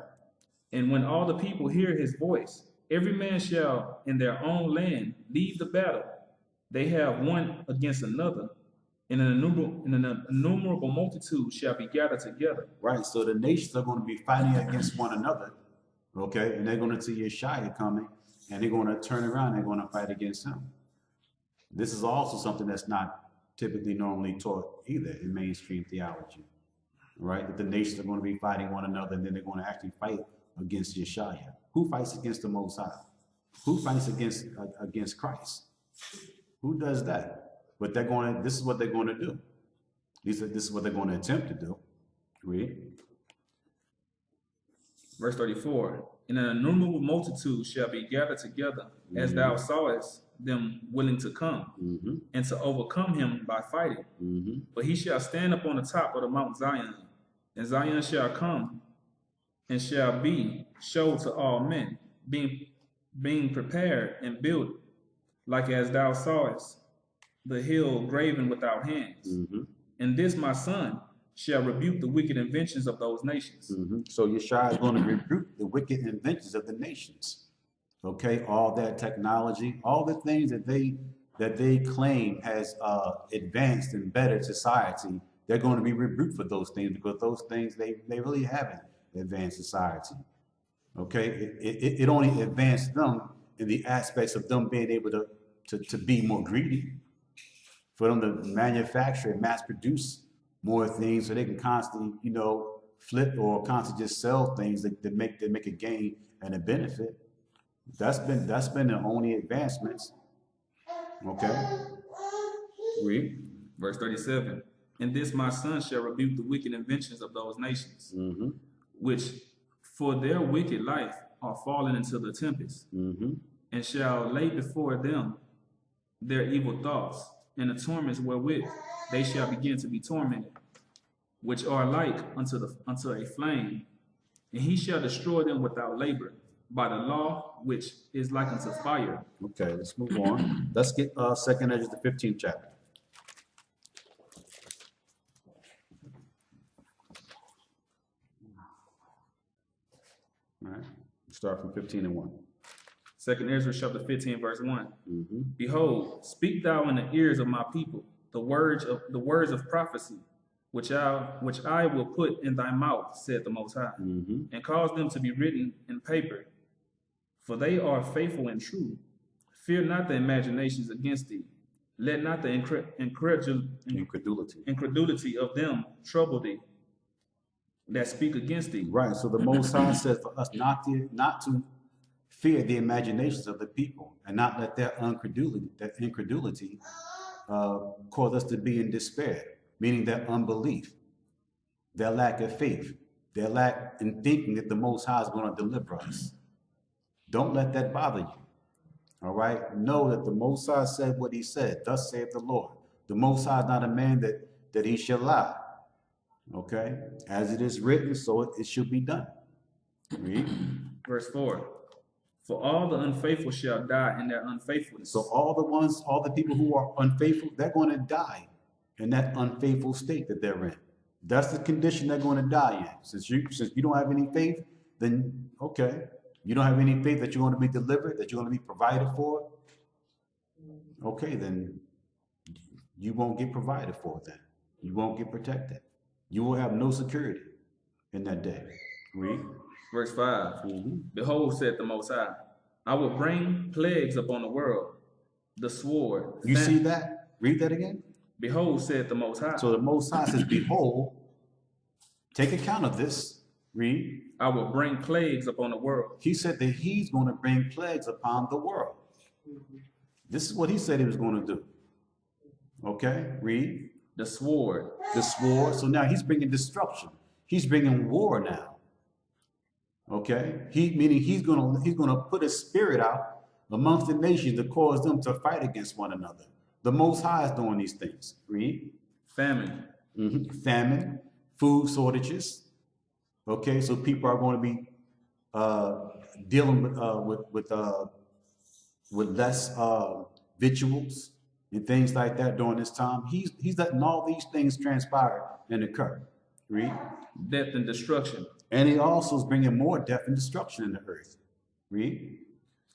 And when all the people hear his voice, every man shall in their own land leave the battle. They have one against another, and an innumerable multitude shall be gathered together. Right, so the nations are going to be fighting against one another, okay, and they're going to see Yeshua coming, and they're going to turn around and they're going to fight against him. This is also something that's not typically normally taught either in mainstream theology, right? That the nations are going to be fighting one another, and then they're going to actually fight against Yeshua. Who fights against the Most High? Who fights against Christ? Who does that? But this is what they're going to do. This is what they're going to attempt to do. Read. Verse 34. And an innumerable multitude shall be gathered together, as thou sawest them willing to come, and to overcome him by fighting. But he shall stand upon the top of the Mount Zion, and Zion shall come, and shall be showed to all men, being prepared and built, like as thou sawest the hill graven without hands. And this my son shall rebuke the wicked inventions of those nations. So Yeshua is going to rebuke the wicked inventions of the nations. Okay, all that technology, all the things that they claim has advanced and bettered society, they're going to be rebuked for those things, because those things they really haven't advanced society. Okay, it only advanced them in the aspects of them being able to be more greedy, for them to manufacture and mass produce more things, so they can constantly, flip or constantly just sell things that make a gain and a benefit. That's been the only advancements. Okay. Read. Verse 37. And this my son shall rebuke the wicked inventions of those nations, which for their wicked life are fallen into the tempest, and shall lay before them their evil thoughts, and the torments wherewith they shall begin to be tormented, which are like unto a flame, and he shall destroy them without labor, by the law which is like unto fire. Okay, let's move on. Let's get 2nd Ezra, the 15th chapter. All right, start from 15 and 1. 2nd Ezra chapter 15, verse 1. Behold, speak thou in the ears of my people the words of prophecy, which I will put in thy mouth, said the Most High, and cause them to be written in paper For they are faithful and true. Fear not the imaginations against thee. Let not the incredulity of them trouble thee that speak against thee. Right. So the Most High says for us not to fear the imaginations of the people and not let their incredulity cause us to be in despair, meaning their unbelief, their lack of faith, their lack in thinking that the Most High is going to deliver us. Don't let that bother you. All right? Know that the Most High said what he said. Thus saith the Lord. The Most High is not a man that he shall lie. Okay? As it is written, so it should be done. Read. Verse 4. For all the unfaithful shall die in their unfaithfulness. So all the people who are unfaithful, they're going to die in that unfaithful state that they're in. That's the condition they're going to die in. Since you don't have any faith, then okay. You don't have any faith that you're going to be delivered, that you're going to be provided for. Okay, then you won't get provided for then. You won't get protected. You will have no security in that day. Read. Verse 5. Behold, said the Most High, I will bring plagues upon the world, the sword. You see that? Read that again. Behold, said the Most High. So the Most High says, behold, take account of this. Read. I will bring plagues upon the world. He said that he's going to bring plagues upon the world. This is what he said he was going to do. Okay, read. The sword. The sword. So now he's bringing destruction. He's bringing war now. Okay, meaning he's gonna put a spirit out amongst the nations to cause them to fight against one another. The Most High is doing these things. Read. Famine. Famine, food shortages. Okay, so people are going to be dealing with less victuals and things like that during this time. He's letting all these things transpire and occur. Read. Death and destruction. And he also is bringing more death and destruction in the earth. Read.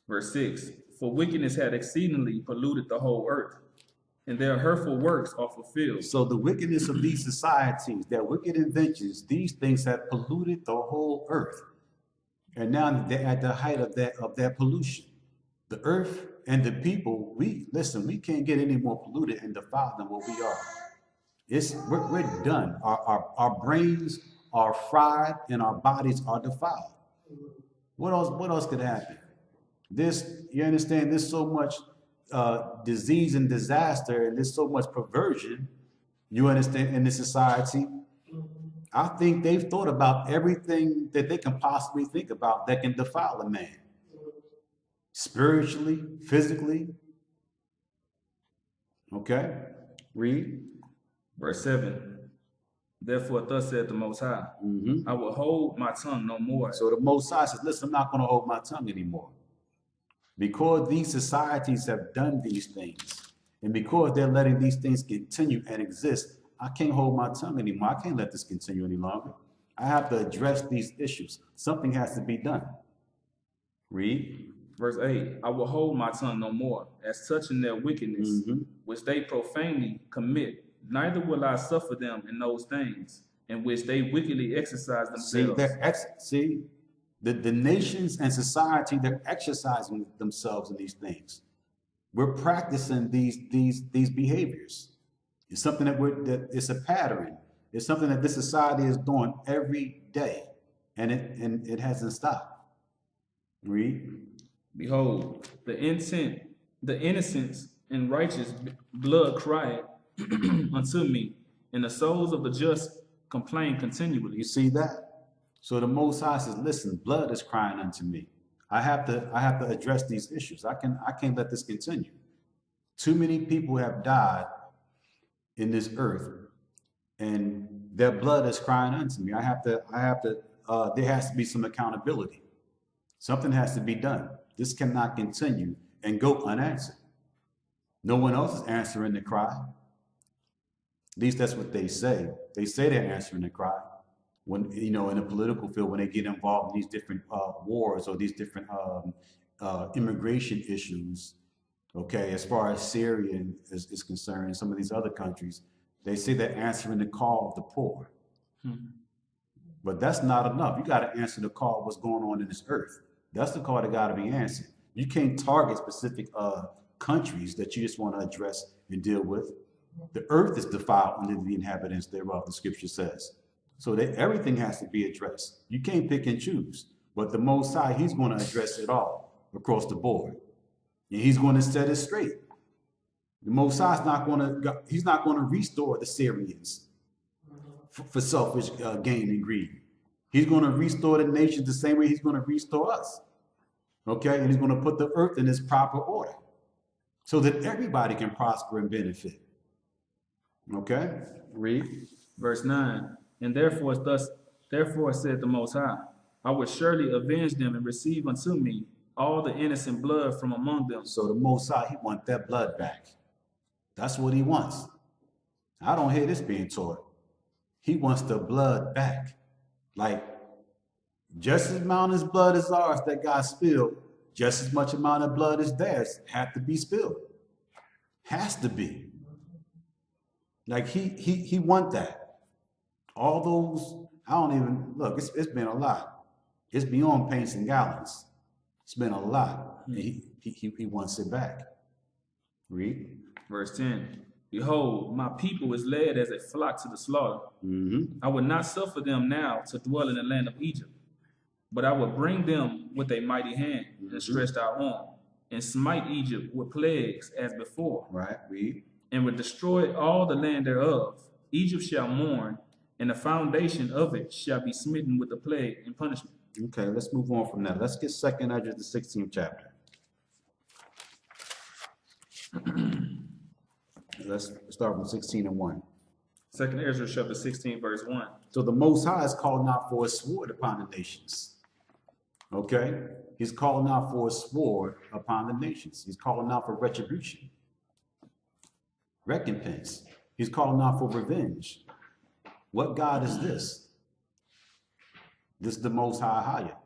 Verse 6. For wickedness had exceedingly polluted the whole earth, and their hurtful works are fulfilled. So the wickedness of these societies, their wicked inventions, these things have polluted the whole earth. And now they're at the height of their pollution. The earth and the people, we can't get any more polluted and defiled than what we are. We're done. Our brains are fried and our bodies are defiled. What else could happen? You understand, there's so much disease and disaster, and there's so much perversion, you understand, in this society. I think they've thought about everything that they can possibly think about that can defile a man. Spiritually, physically. Okay? Read. Verse 7. Therefore, thus said the Most High, I will hold my tongue no more. So the Most High says, listen, I'm not going to hold my tongue anymore. Because these societies have done these things, and because they're letting these things continue and exist, I can't hold my tongue anymore. I can't let this continue any longer. I have to address these issues. Something has to be done. Read. Verse 8, I will hold my tongue no more, as touching their wickedness, which they profanely commit. Neither will I suffer them in those things in which they wickedly exercise themselves. The nations and society, they're exercising themselves in these things. We're practicing these behaviors. It's something that it's a pattern. It's something that this society is doing every day, and it hasn't stopped. Read. Behold, the innocence and righteous blood cried unto me, and the souls of the just complain continually. You see that? So the Most High says, listen, blood is crying unto me. I have to address these issues. I can't let this continue. Too many people have died in this earth, and their blood is crying unto me. there has to be some accountability. Something has to be done. This cannot continue and go unanswered. No one else is answering the cry. At least that's what they say. They say they're answering the cry. When, in the political field, when they get involved in these different wars or these different immigration issues, okay, as far as Syria is concerned, some of these other countries, they say they're answering the call of the poor. But that's not enough. You got to answer the call of what's going on in this earth. That's the call that got to be answered. You can't target specific countries that you just want to address and deal with. The earth is defiled under the inhabitants thereof, the scripture says. So that everything has to be addressed. You can't pick and choose. But the Most High, he's going to address it all across the board. And he's going to set it straight. The Most High is not going to, he's not going to restore the Syrians for selfish gain and greed. He's going to restore the nations the same way he's going to restore us. Okay? And he's going to put the earth in its proper order so that everybody can prosper and benefit. Okay? Read. Verse 9. And therefore said the Most High, I will surely avenge them and receive unto me all the innocent blood from among them. So the Most High, he wants that blood back. That's what he wants. I don't hear this being taught. He wants the blood back. Like, just as amount of blood is ours that got spilled, just as much amount of blood is theirs have to be spilled. Has to be. Like, he want that. All those, I don't even, look, it's been a lot. It's beyond paints and gallons. It's been a lot. And he wants it back. Read. Verse 10. Behold, my people is led as a flock to the slaughter. I will not suffer them now to dwell in the land of Egypt, but I will bring them with a mighty hand and stretched out arm, and smite Egypt with plagues as before. Right, read. And will destroy all the land thereof. Egypt shall mourn, and the foundation of it shall be smitten with the plague and punishment. Okay, let's move on from that. Let's get 2nd Ezra, the 16th chapter. Let's start from 16 and 1. 2nd Ezra chapter 16, verse 1. So the Most High is calling out for a sword upon the nations. Okay? He's calling out for a sword upon the nations. He's calling out for retribution, recompense. He's calling out for revenge. What God is this? This is the Most High higher.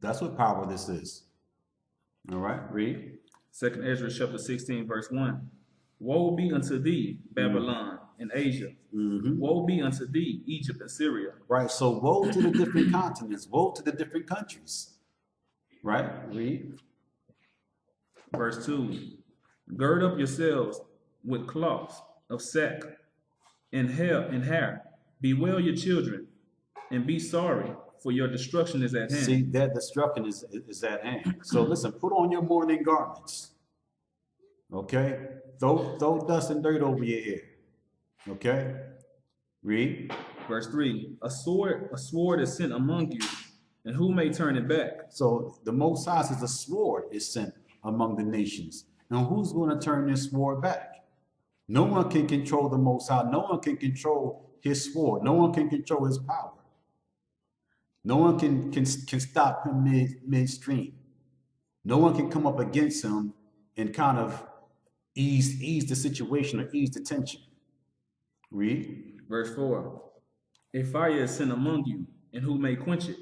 That's what power this is. All right, read. 2nd Ezra chapter 16, verse 1. Woe be unto thee, Babylon and Asia. Woe be unto thee, Egypt and Syria. Right, so woe to the different continents. Woe to the different countries. Right, read. Verse 2. Gird up yourselves with cloths of sack and hair. Bewail your children and be sorry, for your destruction is at hand. See, that destruction is at hand. So listen, put on your mourning garments. Okay? Throw dust and dirt over your head. Okay? Read. Verse 3. A sword is sent among you, and who may turn it back? So the Most High says a sword is sent among the nations. Now who's going to turn this sword back? No one can control the Most High. No one can control his sword. No one can control his power. No one can stop him midstream. No one can come up against him and kind of ease the situation or ease the tension. Read. Verse 4. A fire is sent among you, and who may quench it?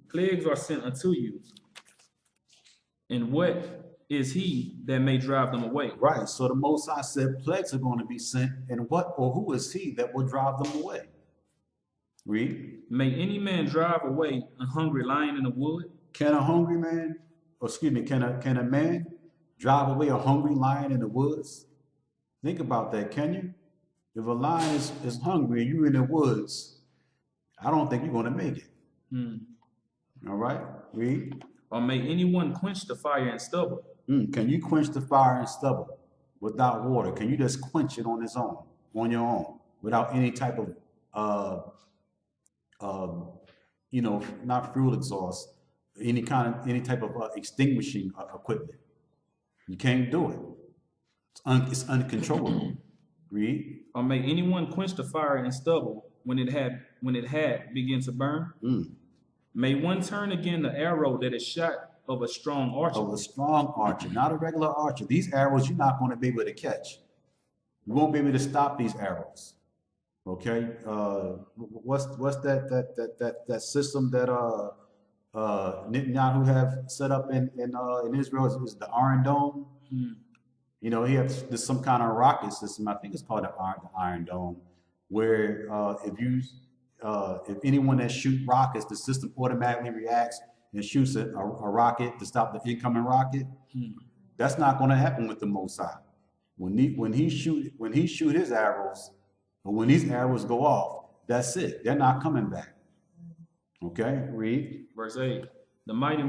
Plagues are sent unto you, and what is he that may drive them away? Right. So the Most High said plagues are going to be sent, and what or who is he that will drive them away? Read. May any man drive away a hungry lion in the wood? Can a hungry man, or excuse me, can a man drive away a hungry lion in the woods? Think about that, can you? If a lion is hungry and you're in the woods, I don't think you're going to make it. All right, read. Or may anyone quench the fire and stubble? Can you quench the fire and stubble without water? Can you just quench it on its own, on your own, without any type of, not fuel exhaust, any type of extinguishing equipment? You can't do it. It's uncontrollable. Read. Or may anyone quench the fire and stubble when it had begun to burn? May one turn again the arrow that is shot of a strong archer? Of a strong archer, not a regular archer. These arrows you're not going to be able to catch. You won't be able to stop these arrows. Okay. What's that system that Netanyahu have set up in Israel? Is the Iron Dome? You know, there's some kind of rocket system. I think it's called the Iron Dome, where if anyone that shoot rockets, the system automatically reacts and shoots a rocket to stop the incoming rocket. That's not going to happen with the Most High. When he shoot his arrows, or when these arrows go off, that's it. They're not coming back. Okay, read. Verse 8. The mighty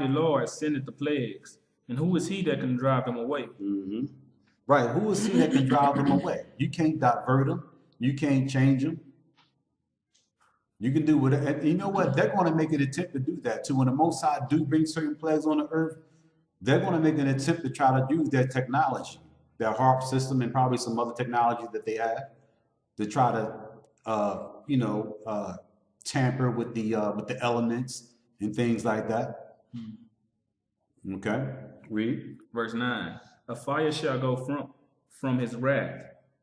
Lord sendeth the plagues, and who is he that can drive them away? Mm-hmm. Right. Who is he that can drive them away? You can't divert them. You can't change them. You can do whatever. And you know what? They're going to make an attempt to do that too. When the Most High do bring certain plagues on the earth, they're going to make an attempt to try to use their technology, their harp system, and probably some other technology that they have to try to, tamper with the elements and things like that. Okay, read. Verse 9. A fire shall go from his wrath,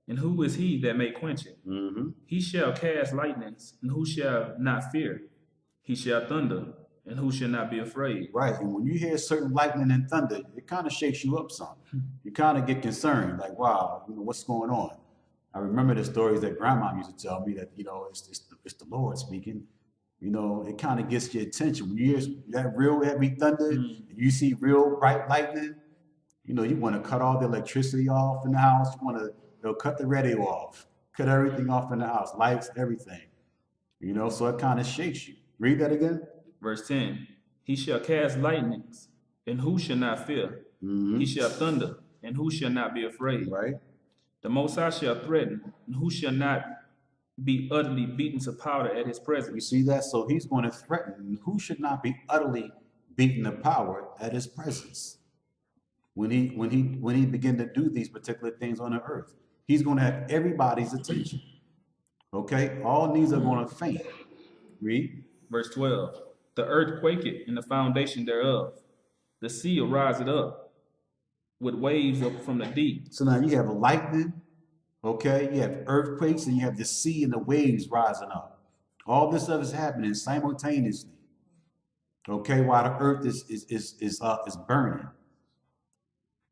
and who is he that may quench it? Mm-hmm. He shall cast lightnings, and who shall not fear? He shall thunder, and who shall not be afraid? Right, and when you hear certain lightning and thunder, it kind of shakes you up some. You kind of get concerned, like, wow, what's going on? I remember the stories that Grandma used to tell me that, it's the Lord speaking. It kind of gets your attention. When you hear that real heavy thunder, and you see real bright lightning, you want to cut all the electricity off in the house. You want to cut the radio off, cut everything off in the house, lights, everything. So it kind of shakes you. Read that again. Verse 10. He shall cast lightnings, and who shall not fear? Mm-hmm. He shall thunder, and who shall not be afraid? Right. The Most High shall threaten, and who shall not be utterly beaten to powder at his presence? You see that? So he's going to threaten, and who should not be utterly beaten to powder at his presence? When he begin to do these particular things on the earth, he's going to have everybody's attention. Okay, all knees are going to faint. Read. Verse 12. The earth quaketh in the foundation thereof. The sea ariseth up with waves up from the deep. So now you have lightning, okay? You have earthquakes, and you have the sea and the waves rising up. All this stuff is happening simultaneously. Okay, while the earth is burning.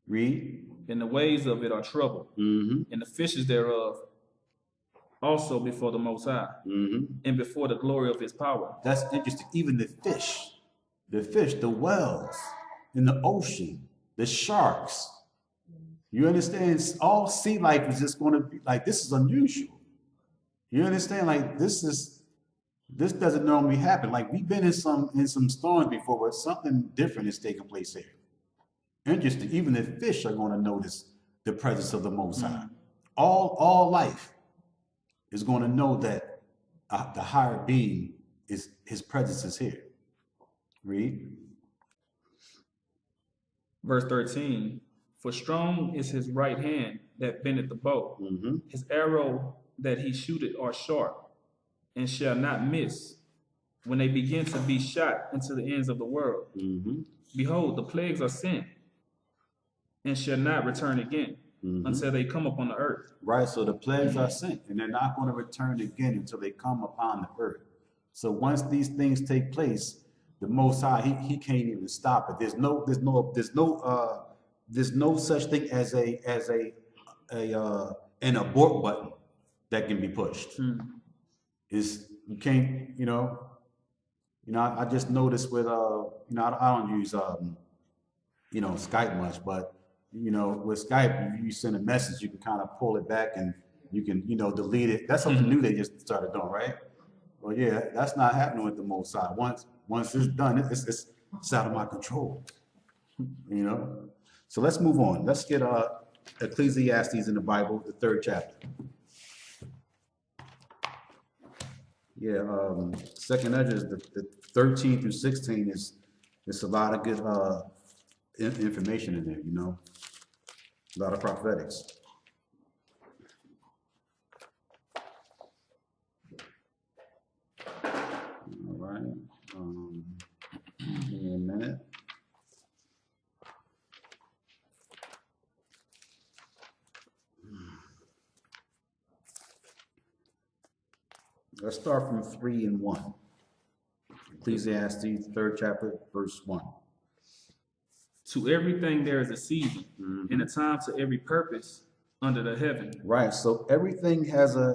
Read. And the waves of it are troubled, Mm-hmm. and the fishes thereof also before the Most High, Mm-hmm. and before the glory of his power. That's interesting. Even the fish, the whales in the ocean, the sharks. You understand? All sea life is just going to be like, this is unusual. You understand? Like this doesn't normally happen. Like we've been in some storms before, but something different is taking place here. Interesting. Even the fish are going to notice the presence of the Most High. All life is going to know that the higher being is his presence is here. Read. Verse 13. For strong is his right hand that bendeth the bow. Mm-hmm. His arrow that he shooteth are sharp, and shall not miss when they begin to be shot into the ends of the world. Mm-hmm. Behold, the plagues are sent, and shall not return again until they come upon the earth. Right, so the plagues are sent, and they're not going to return again until they come upon the earth. So once these things take place, the Most High, he can't even stop it. There's no such thing as an abort button that can be pushed. You can't, I just noticed with I don't use Skype much, but with Skype, you send a message, you can kind of pull it back and you can, delete it. That's something new they just started doing, right? Well, yeah, that's not happening with the Most High. Once it's done, it's out of my control. So let's move on. Let's get Ecclesiastes in the Bible, the 3rd chapter. Yeah, Second Edges, the 13 through 16 is a lot of good information in there. A lot of prophetics. All right. Give me a minute. Let's start from 3 and 1. Ecclesiastes, 3rd chapter, verse 1. To everything there is a season, and a time to every purpose under the heaven. Right. So everything has a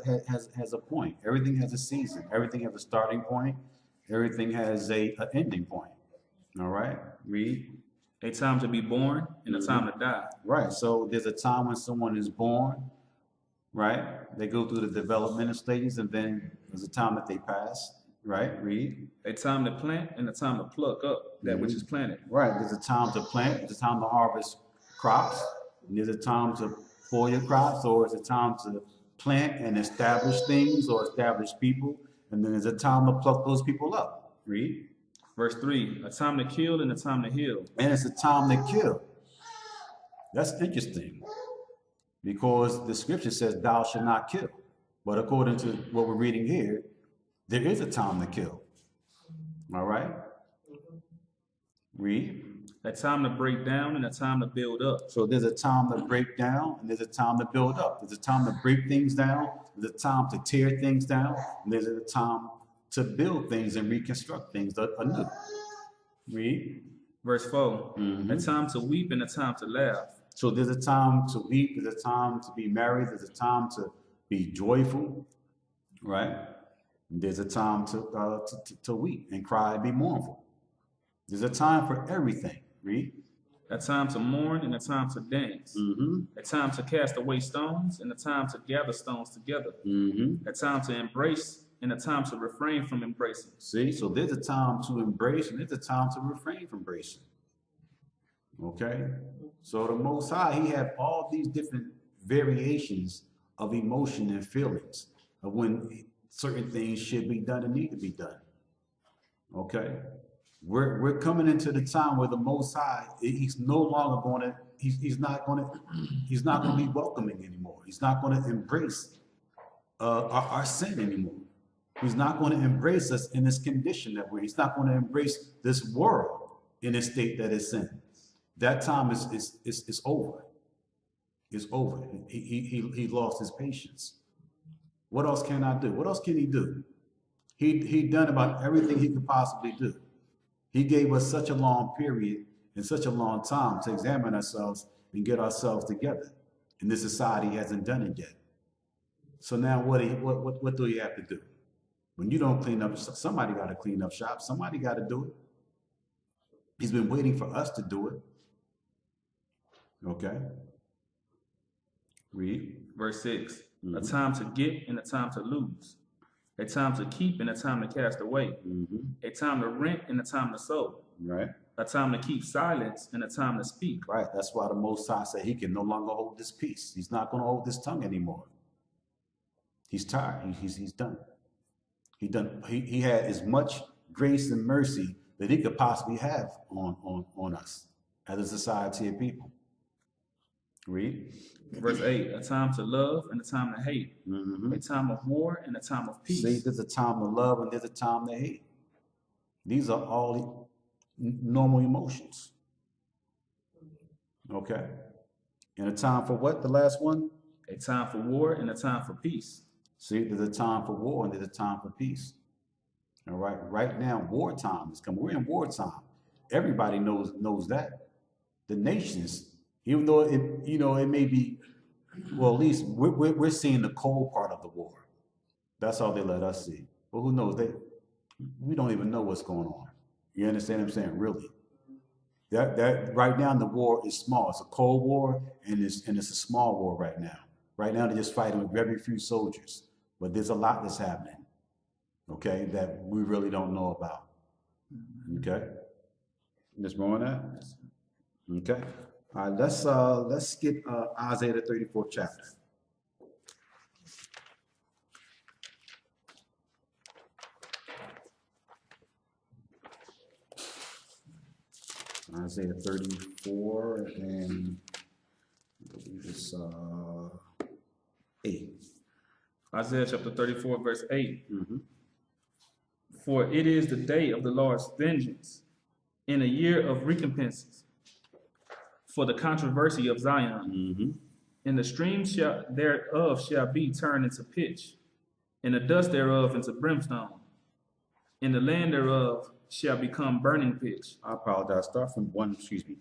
point. Everything has a season. Everything has a starting point. Everything has a ending point. All right, read. A time to be born and a time to die. Right, so there's a time when someone is born, right? They go through the developmental stages, and then there's a time that they pass, right? Read. A time to plant and a time to pluck up that which is planted. Right, there's a time to plant, there's a time to harvest crops, and there's a time to pull your crops, or it's a time to plant and establish things or establish people, and then there's a time to pluck those people up. Read. Verse 3, a time to kill and a time to heal. And it's a time to kill. That's interesting, because the scripture says thou shalt not kill. But according to what we're reading here, there is a time to kill. All right? Read. A time to break down and a time to build up. So there's a time to break down and there's a time to build up. There's a time to break things down, there's a time to tear things down, and there's a time to build things and reconstruct things anew. Read. Verse 4, a time to weep and a time to laugh. So there's a time to weep, there's a time to be merry, there's a time to be joyful, right? There's a time to weep and cry and be mournful. There's a time for everything. Read. A time to mourn and a time to dance. A time to cast away stones and a time to gather stones together. A time to embrace and a time to refrain from embracing. See, so there's a time to embrace and there's a time to refrain from embracing. Okay? So the Most High, he had all these different variations of emotion and feelings of when certain things should be done and need to be done. Okay? We're coming into the time where the Most High, he's no longer going to, he's not going to be welcoming anymore. He's not going to embrace our sin anymore. He's not going to embrace us in this condition that we're in. He's not going to embrace this world in a state that it's in. That time is over. It's over. He lost his patience. What else can I do? What else can he do? He done about everything he could possibly do. He gave us such a long period and such a long time to examine ourselves and get ourselves together. And this society hasn't done it yet. So now what do you have to do? When you don't clean up, somebody got to clean up shop. Somebody got to do it. He's been waiting for us to do it. Okay. Read. Verse 6, a time to get and a time to lose. A time to keep and a time to cast away. A time to rent and a time to sow. Right. A time to keep silence and a time to speak. Right. That's why the Most High said he can no longer hold this peace. He's not going to hold this tongue anymore. He's tired. He's done. He had as much grace and mercy that he could possibly have on us as a society of people. Read. Verse 8, a time to love and a time to hate. A time of war and a time of peace. See, there's a time to love and there's a time to hate. These are all normal emotions. Okay. And a time for what? The last one? A time for war and a time for peace. See, there's a time for war and there's a time for peace. All right. Right now, wartime is coming. We're in wartime. Everybody knows that. The nations, even though it may be, well, at least we're seeing the cold part of the war. That's all they let us see. But who knows? We don't even know what's going on. You understand what I'm saying? Really. That right now the war is small. It's a cold war and it's a small war right now. Right now they're just fighting with very few soldiers. But there's a lot that's happening, okay, that we really don't know about. Okay? Ms. More on that? Okay. All right, let's get Isaiah the 34th chapter. Isaiah 34 and I believe it's 8. Isaiah chapter 34, verse 8. For it is the day of the Lord's vengeance, in a year of recompenses, for the controversy of Zion. And the streams thereof shall be turned into pitch, and the dust thereof into brimstone, and the land thereof shall become burning pitch. I apologize. Start from 1, excuse me.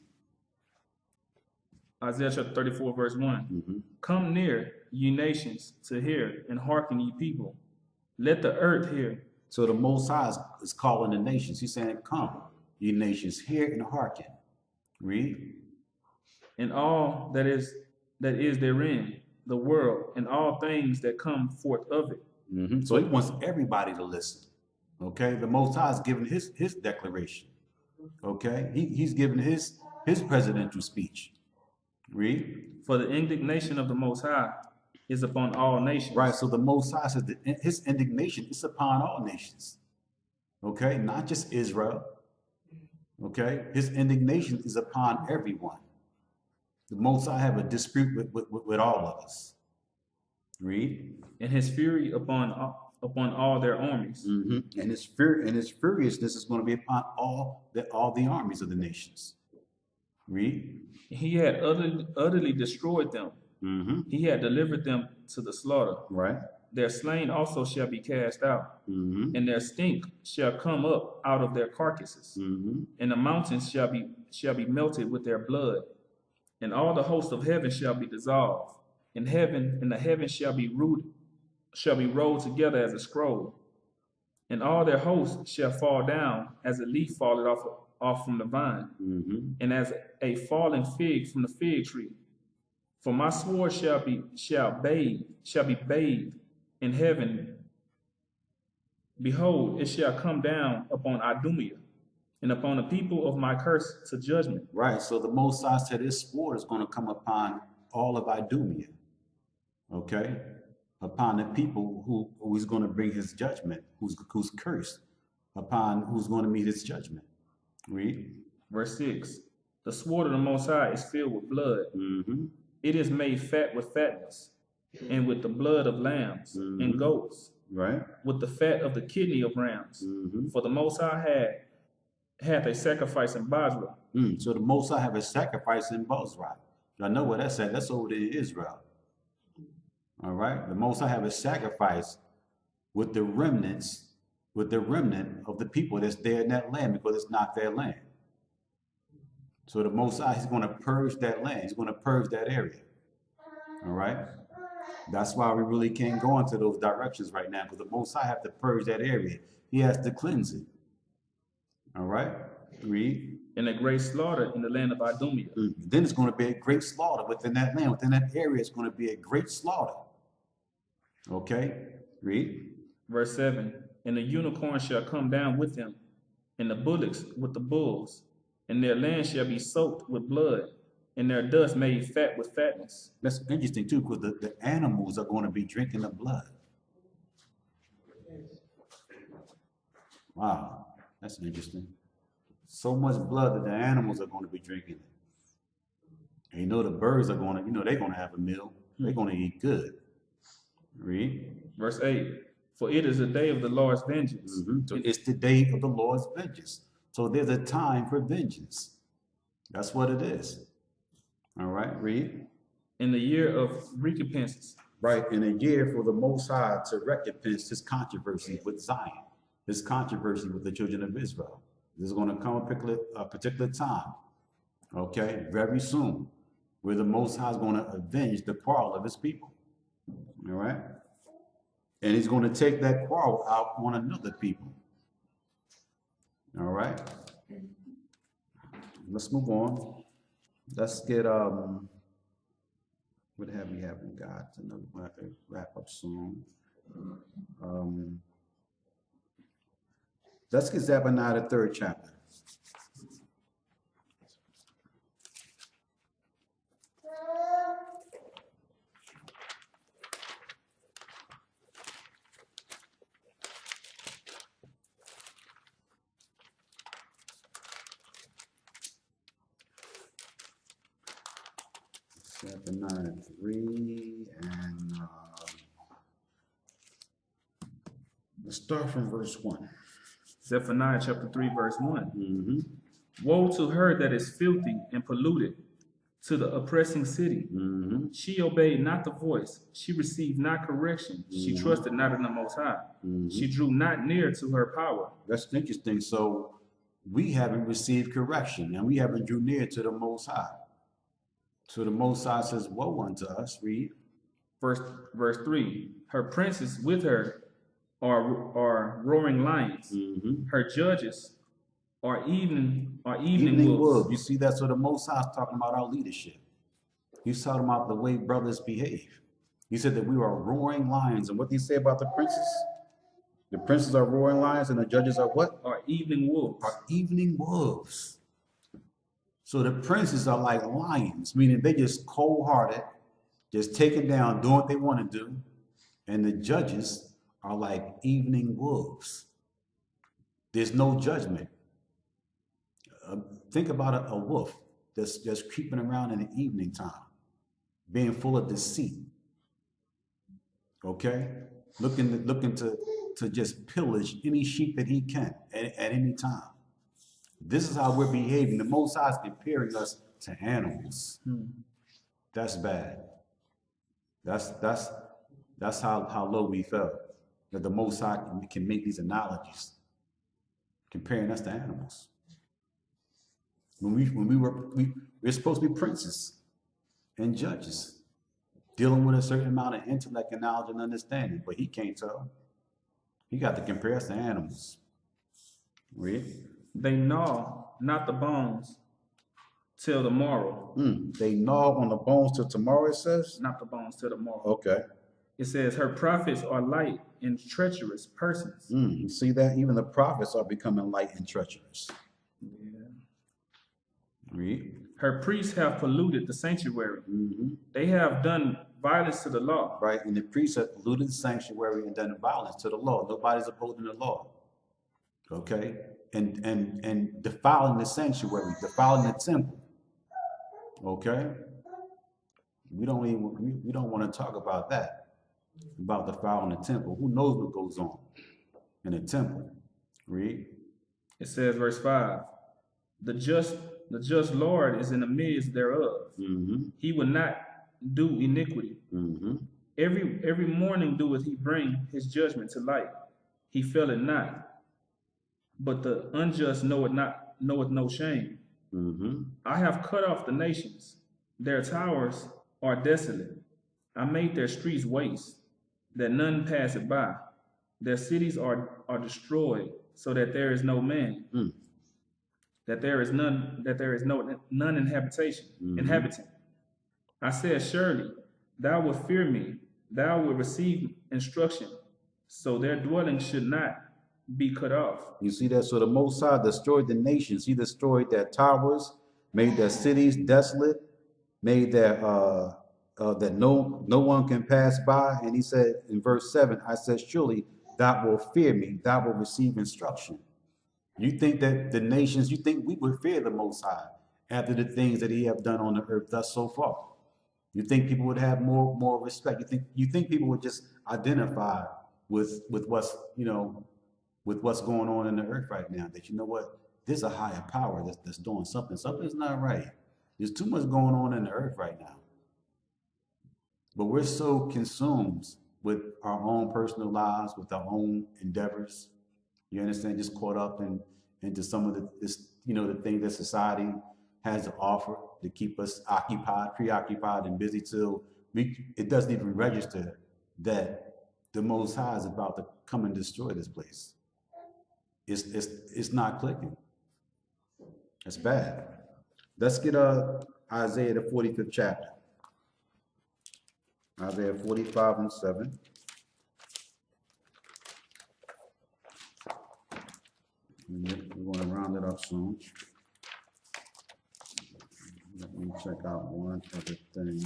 Isaiah chapter 34, verse 1. Come near, ye nations, to hear, and hearken, ye people. Let the earth hear. So the Most High is calling the nations. He's saying, come. ye nations, hear and hearken. Read. And all that is therein, the world, and all things that come forth of it. So he wants everybody to listen. Okay, the Most High is giving his declaration. Okay, he's giving his presidential speech. Read. For the indignation of the Most High is upon all nations. Right, so the Most High says that his indignation is upon all nations. Okay, not just Israel. Okay, his indignation is upon everyone. The Most High have a dispute with all of us. Read. And his fury upon all their armies. And his furiousness is going to be upon all the armies of the nations. Read. He had utterly destroyed them. He had delivered them to the slaughter. Right. Their slain also shall be cast out, and their stink shall come up out of their carcasses, and the mountains shall be melted with their blood, and all the host of heaven shall be dissolved, and the heavens shall be rolled together as a scroll, and all their hosts shall fall down as a leaf falleth off from the vine, and as a fallen fig from the fig tree. For my sword shall be bathed in heaven. Behold, it shall come down upon Idumea, and upon the people of my curse to judgment. Right. So the Most High said his sword is going to come upon all of Idumea. Okay, upon the people who is going to bring his judgment, who's cursed, upon who's going to meet his judgment. Read. Verse 6. The sword of the Most High is filled with blood. It is made fat with fatness, and with the blood of lambs and goats, right, with the fat of the kidney of rams. For the Most High hath a sacrifice in Basra. So the Most High have a sacrifice in Basra. I know where that's at. That's over there in Israel. All right. The Most High have a sacrifice with the remnant of the people that's there in that land, because it's not their land. So the Most High, he's going to purge that land. He's going to purge that area. All right. That's why we really can't go into those directions right now, because the Most High have to purge that area. He has to cleanse it. All right. Read. And a great slaughter in the land of Idumea. Then it's going to be a great slaughter within that land. Within that area, it's going to be a great slaughter. Okay. Read. Verse 7. And the unicorn shall come down with them, and the bullocks with the bulls, and their land shall be soaked with blood, and their dust made fat with fatness. That's interesting too, because the animals are going to be drinking the blood. Wow, that's interesting. So much blood that the animals are going to be drinking. And you know the birds are going to, they're going to have a meal. They're going to eat good. Read. Verse 8. For it is the day of the Lord's vengeance. So it's the day of the Lord's vengeance. So there's a time for vengeance. That's what it is. All right, read. In the year of recompenses. Right, in a year for the Most High to recompense his controversy with Zion, his controversy with the children of Israel. This is going to come a particular time, okay, very soon, where the Most High is going to avenge the quarrel of his people. All right? And he's going to take that quarrel out on another people. All right? Let's move on. Let's get, what have we haven't got? We'll have to wrap up soon. Let's get Zephaniah, the 3rd chapter. Zephaniah 3, and let's start from verse 1. Zephaniah chapter 3, verse 1. Woe to her that is filthy and polluted, to the oppressing city. She obeyed not the voice. She received not correction. She trusted not in the Most High. She drew not near to her power. That's interesting. So we haven't received correction, and we haven't drew near to the Most High. So the Most High says, woe unto us. Read. Verse 3. Her princes with her are roaring lions. Her judges evening Evening wolves. wolves. You see that? So the Most High is talking about our leadership. He's talking about the way brothers behave. He said that we are roaring lions. And what did he say about the princes? The princes are roaring lions and the judges are what? Are evening wolves. Are evening wolves. So the princes are like lions, meaning they just cold-hearted, just taking down, doing what they want to do. And the judges are like evening wolves. There's no judgment. Think about a wolf that's just creeping around in the evening time, being full of deceit. Okay? Looking to just pillage any sheep that he can at any time. This is how we're behaving. The Most High is comparing us to animals. That's bad. That's how low we fell. That the Most High can make these analogies, comparing us to animals. We're supposed to be princes and judges, dealing with a certain amount of intellect and knowledge and understanding, but he can't tell. He got to compare us to animals. Read. They gnaw not the bones till the morrow. They gnaw on the bones till tomorrow, it says? Not the bones till the morrow. Okay. It says, her prophets are light and treacherous persons. You see that? Even the prophets are becoming light and treacherous. Yeah. Read. Her priests have polluted the sanctuary. They have done violence to the law. Right, and the priests have polluted the sanctuary and done violence to the law. Nobody's upholding the law. Okay? And defiling the sanctuary, defiling the temple. Okay? We don't want to talk about that, about defiling the temple. Who knows what goes on in the temple? Read. It says, verse 5, the just Lord is in the midst thereof. He will not do iniquity. Every morning doeth he bring his judgment to light. He faileth not. But the unjust knoweth no shame. I have cut off the nations. Their towers are desolate. I made their streets waste, that none pass it by. Their cities are destroyed, so that there is no man. That there is none inhabitant. I said, surely thou wilt fear me, thou wilt receive instruction, so their dwelling should not be cut off. You see that? So the Most High destroyed the nations. He destroyed their towers, made their cities desolate, made their that no one can pass by. And he said in verse 7, I said, surely thou wilt fear me, thou wilt receive instruction. You think that the nations, you think we would fear the Most High after the things that he have done on the earth thus so far? You think people would have more respect? You think people would just identify with what's, with what's going on in the earth right now? That, you know what, there's a higher power that's doing something. Something's not right. There's too much going on in the earth right now. But we're so consumed with our own personal lives, with our own endeavors. You understand? Just caught up into some of the things that society has to offer to keep us preoccupied, and busy till it doesn't even register that the Most High is about to come and destroy this place. It's not clicking. It's bad. Let's get Isaiah the 45th chapter. Isaiah 45 and 7. We're going to round it up soon. Let me check out one other thing.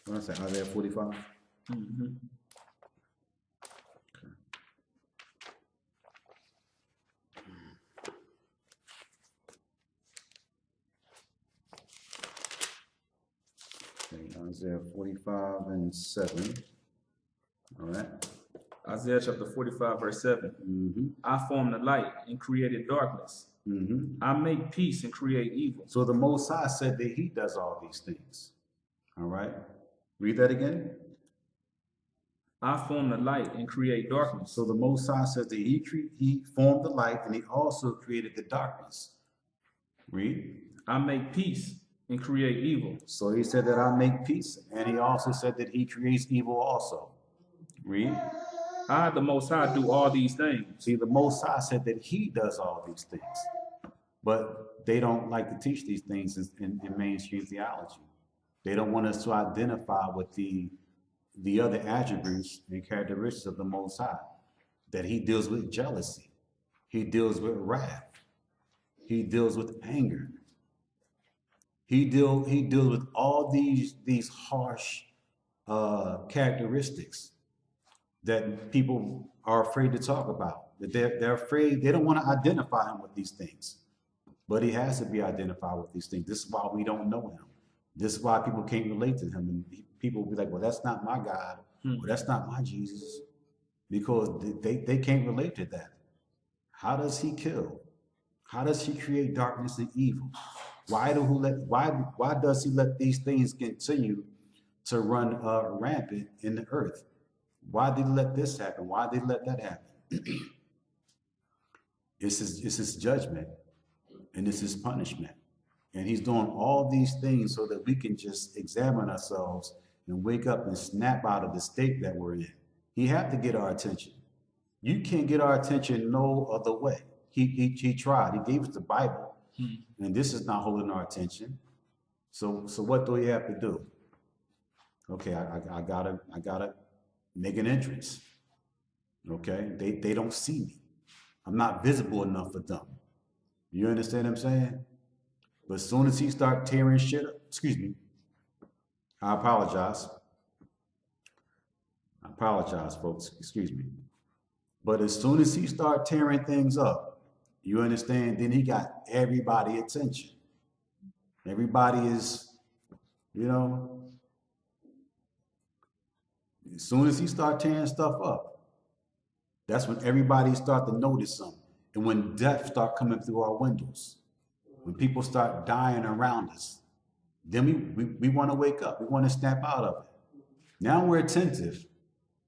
What did I say, Isaiah 45? Okay, Isaiah 45 and 7. All right. Isaiah chapter 45, verse 7. I formed the light and created darkness. I make peace and create evil. So the Most High said that he does all these things. All right. Read that again. I form the light and create darkness. So the Most High says that he formed the light and he also created the darkness. Read. I make peace and create evil. So he said that I make peace, and he also said that he creates evil also. Read. I, the Most High, do all these things. See, the Most High said that he does all these things, but they don't like to teach these things in mainstream theology. They don't want us to identify with the other attributes and characteristics of the Most High, that he deals with jealousy, he deals with wrath, he deals with anger, he deals with all these harsh characteristics that people are afraid to talk about. That they're afraid, they don't want to identify him with these things, but he has to be identified with these things. This is why we don't know him. This is why people can't relate to him, and people will be like, well, that's not my God, or that's not my Jesus, because they can't relate to that. How does he kill? How does he create darkness and evil? Why does he let these things continue to run rampant in the earth? Why did he let this happen? Why did he let that happen? It's his judgment, and it's his punishment. And he's doing all these things so that we can just examine ourselves and wake up and snap out of the state that we're in. He had to get our attention. You can't get our attention no other way. He tried. He gave us the Bible, and this is not holding our attention. So what do we have to do? Okay, I gotta make an entrance. Okay, they don't see me. I'm not visible enough for them. You understand what I'm saying? But as soon as he start tearing shit up, excuse me, I apologize, folks, excuse me. But as soon as he start tearing things up, you understand, then he got everybody attention. Everybody is, you know, as soon as he start tearing stuff up, that's when everybody start to notice something. And when death start coming through our windows, when people start dying around us, then we want to wake up. We want to snap out of it. Now we're attentive.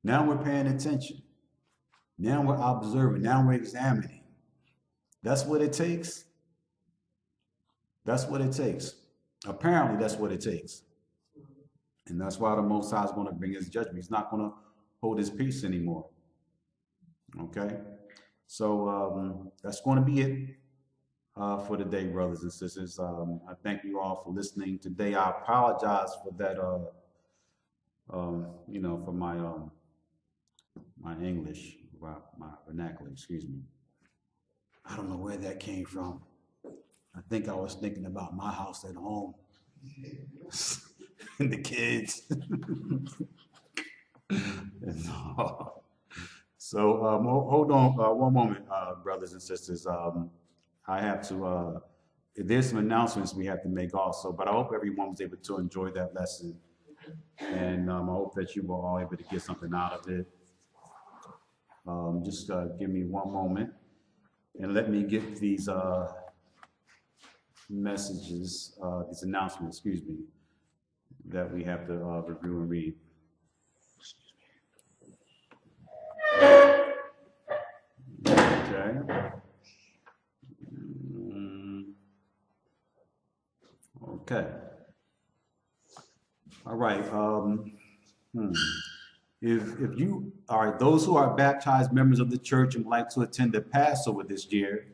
Now we're paying attention. Now we're observing. Now we're examining. That's what it takes. That's what it takes. Apparently, that's what it takes. And that's why the Most High is going to bring his judgment. He's not going to hold his peace anymore. Okay? So that's going to be it for today, brothers and sisters. I thank you all for listening today. I apologize for that, you know, for my my English, my vernacular, excuse me. I don't know where that came from. I think I was thinking about my house at home and the kids. So hold on one moment, brothers and sisters. I have to, there's some announcements we have to make also, but I hope everyone was able to enjoy that lesson. And I hope that you were all able to get something out of it. Just give me one moment and let me get these messages, these announcements, excuse me, that we have to review and read. Okay. Okay. All right. If you are those who are baptized members of the church and would like to attend the Passover this year,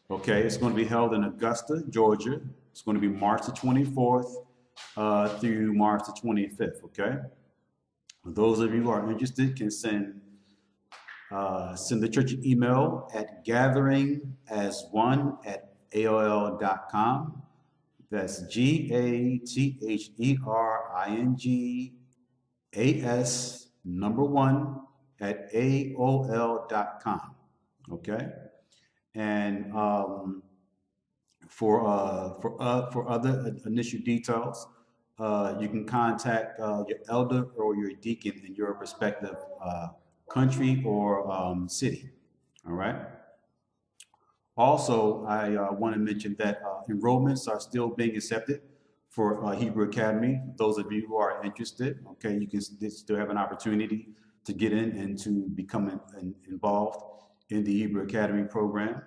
okay, it's going to be held in Augusta, Georgia. It's going to be March the 24th through March the 25th. Okay. Those of you who are interested can send the church an email at gatheringas1@aol.com. That's gatheringas1@aol.com. Okay, and for other initial details, you can contact your elder or your deacon in your respective country or city. All right. Also, I want to mention that enrollments are still being accepted for Hebrew Academy. Those of you who are interested, okay, you can still have an opportunity to get in and to become involved in the Hebrew Academy program.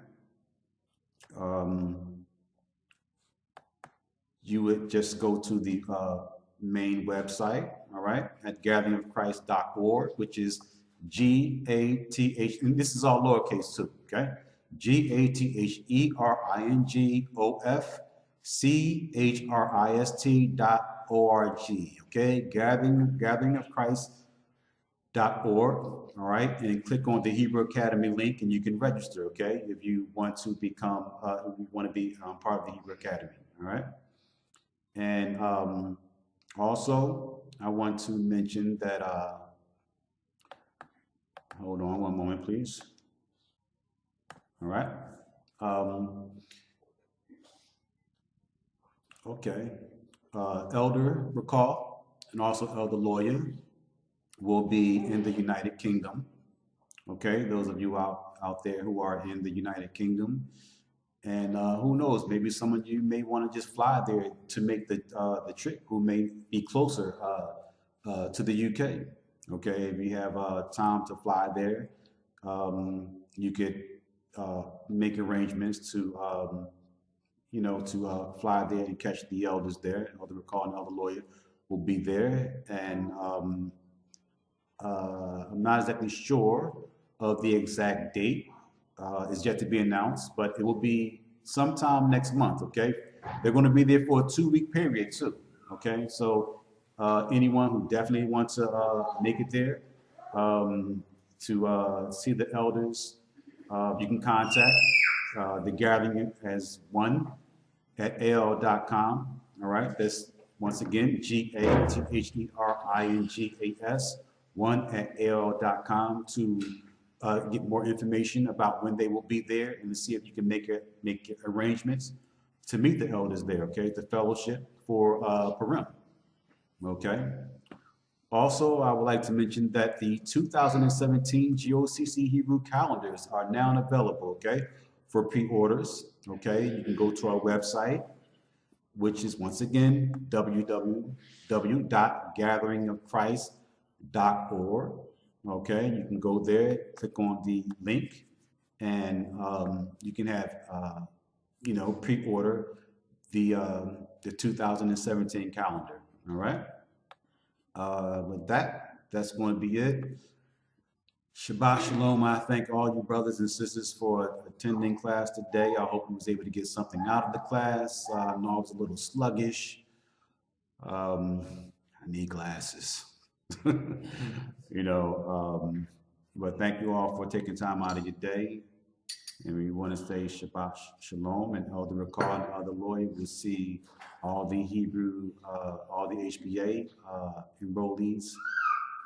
You would just go to the main website, all right, at gatheringofchrist.org, which is GATH, and this is all lowercase too, okay? GATHERINGOFCHRIST.org, okay? Gatheringofchrist.org, all right, and click on the Hebrew Academy link, and you can register, okay, if you want to become, if you want to be part of the Hebrew Academy, all right? And also, I want to mention that, hold on one moment, please. All right. Okay. Elder Rawchaa and also Elder Lawya will be in the United Kingdom. Okay, those of you out there who are in the United Kingdom. And who knows, maybe some of you may want to just fly there to make the trip, who may be closer to the UK. Okay, if you have time to fly there, you could make arrangements to, to fly there and catch the elders there. Elder Rawchaa and Elder Lawya will be there. And I'm not exactly sure of the exact date. Is yet to be announced, but it will be sometime next month, okay? They're going to be there for a 2-week period too, okay? So anyone who definitely wants to make it there to see the elders, you can contact the gathering as one at AOL.com, all right? That's once again, GATHERINGAS, one at AOL.com to get more information about when they will be there and to see if you can make arrangements to meet the elders there, okay, the fellowship for Purim, okay. Also, I would like to mention that the 2017 GOCC Hebrew calendars are now available, okay, for pre-orders, okay. You can go to our website, which is once again www.gatheringofchrist.org. Okay, you can go there, click on the link, and you can have, pre-order the 2017 calendar. All right. With that, that's going to be it. Shabbat Shalom. I thank all you brothers and sisters for attending class today. I hope you was able to get something out of the class. I know I was a little sluggish. I need glasses. But thank you all for taking time out of your day. And we want to say Shabbat Shalom, and Elder Rawchaa and Elder Lawya will see all the Hebrew, all the HBA enrollees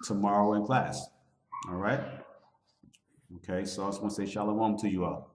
tomorrow in class. All right? Okay, so I just want to say Shalom to you all.